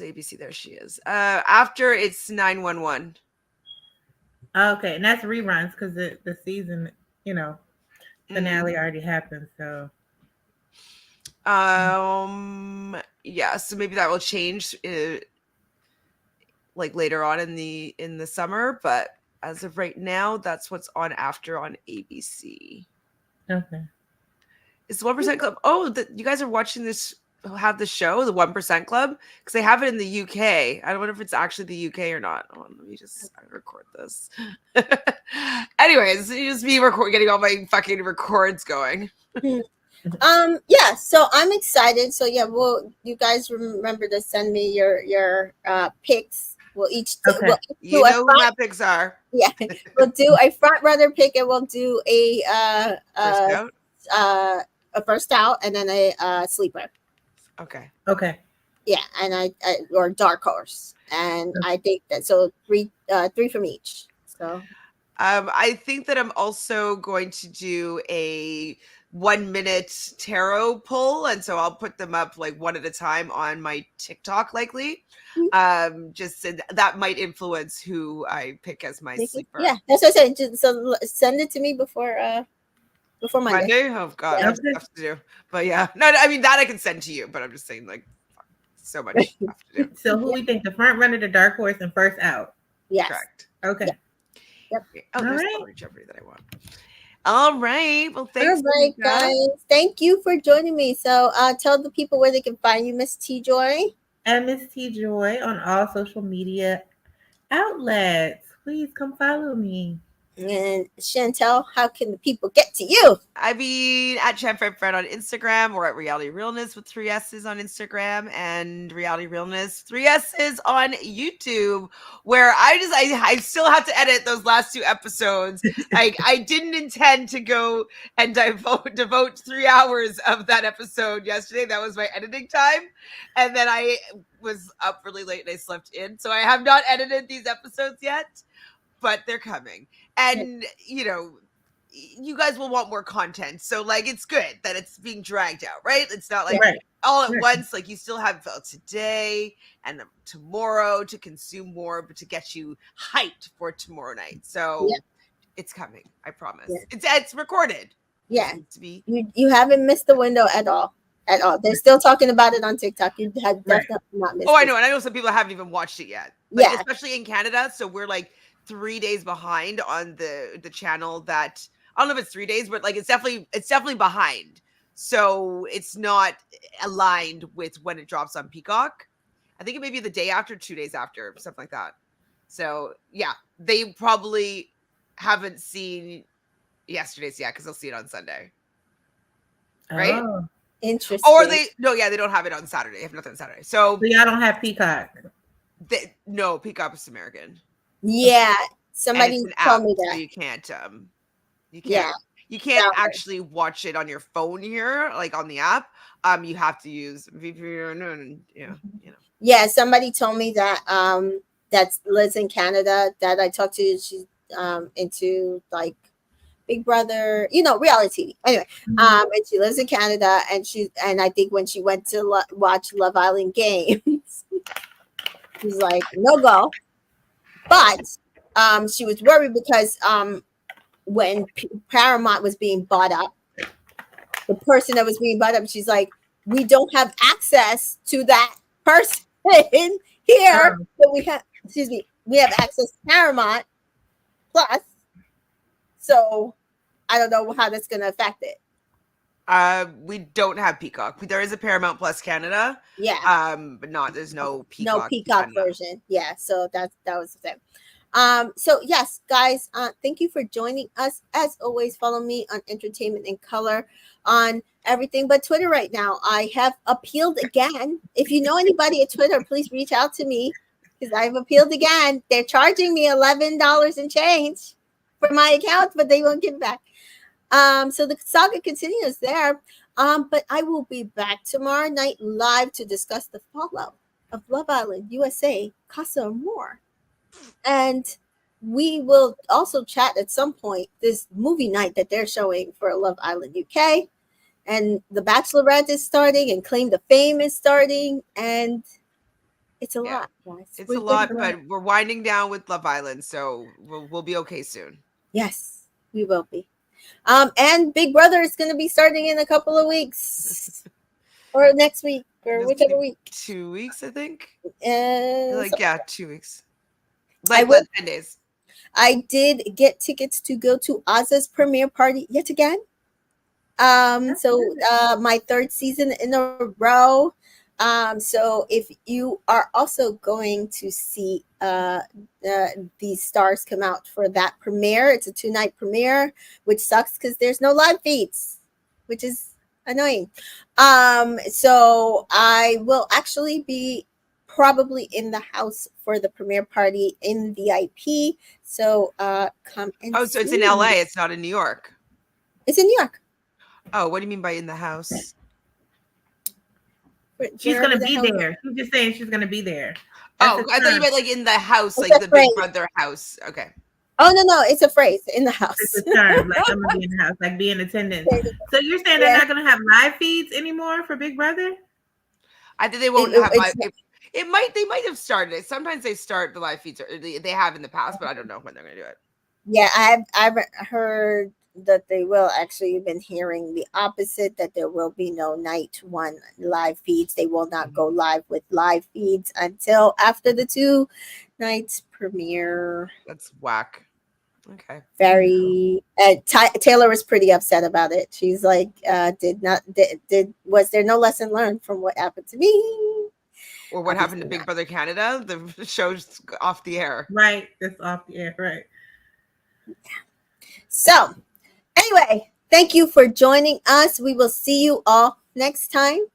Speaker 1: ABC? There she is. After it's 911.
Speaker 3: Okay, and that's reruns because the season, finale already happened. So
Speaker 1: yeah, so maybe that will change like later on in the summer, but as of right now, that's what's on after on ABC.
Speaker 3: okay.
Speaker 1: It's the 1% Club. Oh, you guys are watching this, have the show, the 1% Club, because they have it in the UK. I don't know if it's actually the UK or not. Oh, let me just record this. Anyways, you just me getting all my fucking records going.
Speaker 2: Yeah, so I'm excited. So yeah, you guys remember to send me your picks. We'll each
Speaker 3: Okay.
Speaker 1: You know who my picks are.
Speaker 2: Yeah, we'll do a front runner pick, and we'll do
Speaker 1: First out?
Speaker 2: a first out, and then a sleeper.
Speaker 1: Okay.
Speaker 2: Yeah, and I or dark horse, and I think that so three from each. So
Speaker 1: I think that I'm also going to do a 1 minute tarot pull, and so I'll put them up like one at a time on my TikTok, likely. Just that might influence who I pick as my sleeper.
Speaker 2: Yeah, that's what I said. So send it to me before Monday.
Speaker 1: Oh God,
Speaker 2: Yeah.
Speaker 1: I have stuff to do. But yeah, no, I mean that I can send to you, but I'm just saying like so much stuff to do.
Speaker 3: So who we think the front runner, the dark horse, and first out?
Speaker 2: Yes.
Speaker 1: Correct.
Speaker 3: Okay.
Speaker 2: Yep.
Speaker 1: Oh, there's
Speaker 3: right.
Speaker 1: Celery Jeopardy that I want. All right. Well, thanks.
Speaker 2: All right, guys. Thank you for joining me. So tell the people where they can find you, Miss T Joy.
Speaker 3: And Miss T Joy on all social media outlets. Please come follow me.
Speaker 2: And Chantel, how can the people get to you?
Speaker 1: I mean, at ChamFriendFriend on Instagram, or at Reality Realness with 3 S's on Instagram, and Reality Realness 3 S's on YouTube, where I still have to edit those last 2 episodes. Like I didn't intend to go and devote 3 hours of that episode yesterday. That was my editing time, and then I was up really late and I slept in, so I have not edited these episodes yet, but they're coming. And you guys will want more content, so like it's good that it's being dragged out, right? It's not like all at once. Like you still have today and tomorrow to consume more, but to get you hyped for tomorrow night. So it's coming, I promise. It's recorded.
Speaker 2: Yeah,
Speaker 1: to be.
Speaker 2: You haven't missed the window at all. They're still talking about it on TikTok. You have definitely not missed.
Speaker 1: I know, and I know some people haven't even watched it yet. Like, especially in Canada. So we're like 3 days behind on the channel. That I don't know if it's 3 days, but like it's definitely behind. So it's not aligned with when it drops on Peacock. I think it may be the day after, 2 days after, something like that. So yeah, they probably haven't seen yesterday's yet because they'll see it on Sunday, right?
Speaker 3: Oh,
Speaker 2: interesting.
Speaker 1: Or they don't have it on Saturday. They have nothing on Saturday. So
Speaker 3: y'all don't have Peacock.
Speaker 1: No, Peacock is American.
Speaker 2: Yeah, somebody told me that.
Speaker 1: So you can't actually watch it on your phone here, like on the app. You have to use VPN and
Speaker 2: Yeah, somebody told me that that lives in Canada that I talked to. She's into like Big Brother, reality TV. Anyway, and she lives in Canada, and I think when she went to watch Love Island Games, she's like, no go. But she was worried because when Paramount was being bought up, the person that was being bought up, she's like, we don't have access to that person here, but we have, excuse me, we have access to Paramount Plus. So I don't know how that's going to affect it.
Speaker 1: We don't have Peacock. There is a Paramount Plus Canada.
Speaker 2: Yeah.
Speaker 1: But there's no Peacock.
Speaker 2: No Peacock version. Yeah. So that was the thing. So yes, guys, thank you for joining us. As always, follow me on Entertainment in Color on everything but Twitter right now. I have appealed again. If you know anybody at Twitter, please reach out to me because I've appealed again. They're charging me $11 and change for my account, but they won't give it back. So the saga continues there. But I will be back tomorrow night live to discuss the fallout of Love Island USA, Casa Amor. And we will also chat at some point this movie night that they're showing for Love Island UK. And the Bachelorette is starting and Claim to Fame is starting. And it's a lot, guys.
Speaker 1: It's a lot, but we're winding down with Love Island. So we'll be okay soon.
Speaker 2: Yes, we will be. And Big Brother is going to be starting in a couple of weeks or next week or whichever week.
Speaker 1: 2 weeks, I think.
Speaker 2: 2
Speaker 1: weeks.
Speaker 2: 10
Speaker 1: days.
Speaker 2: I did get tickets to go to Oz's premiere party yet again. So my third season in a row. So if you are also going to see these stars come out for that premiere, it's a 2-night premiere, which sucks because there's no live feeds, which is annoying. So I will actually be probably in the house for the premiere party in VIP. So come and
Speaker 1: so it's in LA, it's not in New York.
Speaker 2: It's in New York.
Speaker 1: Oh, what do you mean by in the house?
Speaker 3: She's gonna be there. She's just saying she's gonna be there.
Speaker 1: I thought you meant like in the house,
Speaker 2: it's
Speaker 1: like the Big Brother house. Okay.
Speaker 2: Oh no, it's a phrase, in the house.
Speaker 3: It's a term, like I'm gonna be in the house, like be in attendance. So you're saying they're not gonna have live feeds anymore for Big Brother?
Speaker 1: I think they won't have live. They might have started it. Sometimes they start the live feeds, or they have in the past, but I don't know when they're gonna do it.
Speaker 2: Yeah, I've heard that they will. Actually, been hearing the opposite, that there will be no night one live feeds. They will not go live with live feeds until after the 2 nights premiere.
Speaker 1: That's whack. Okay.
Speaker 2: Very Taylor was pretty upset about it. She's like, was there no lesson learned from what happened to me?
Speaker 1: Or what happened to Big Brother Canada? The show's off the air.
Speaker 3: Right. That's off the air, right.
Speaker 2: Yeah. So anyway, thank you for joining us. We will see you all next time.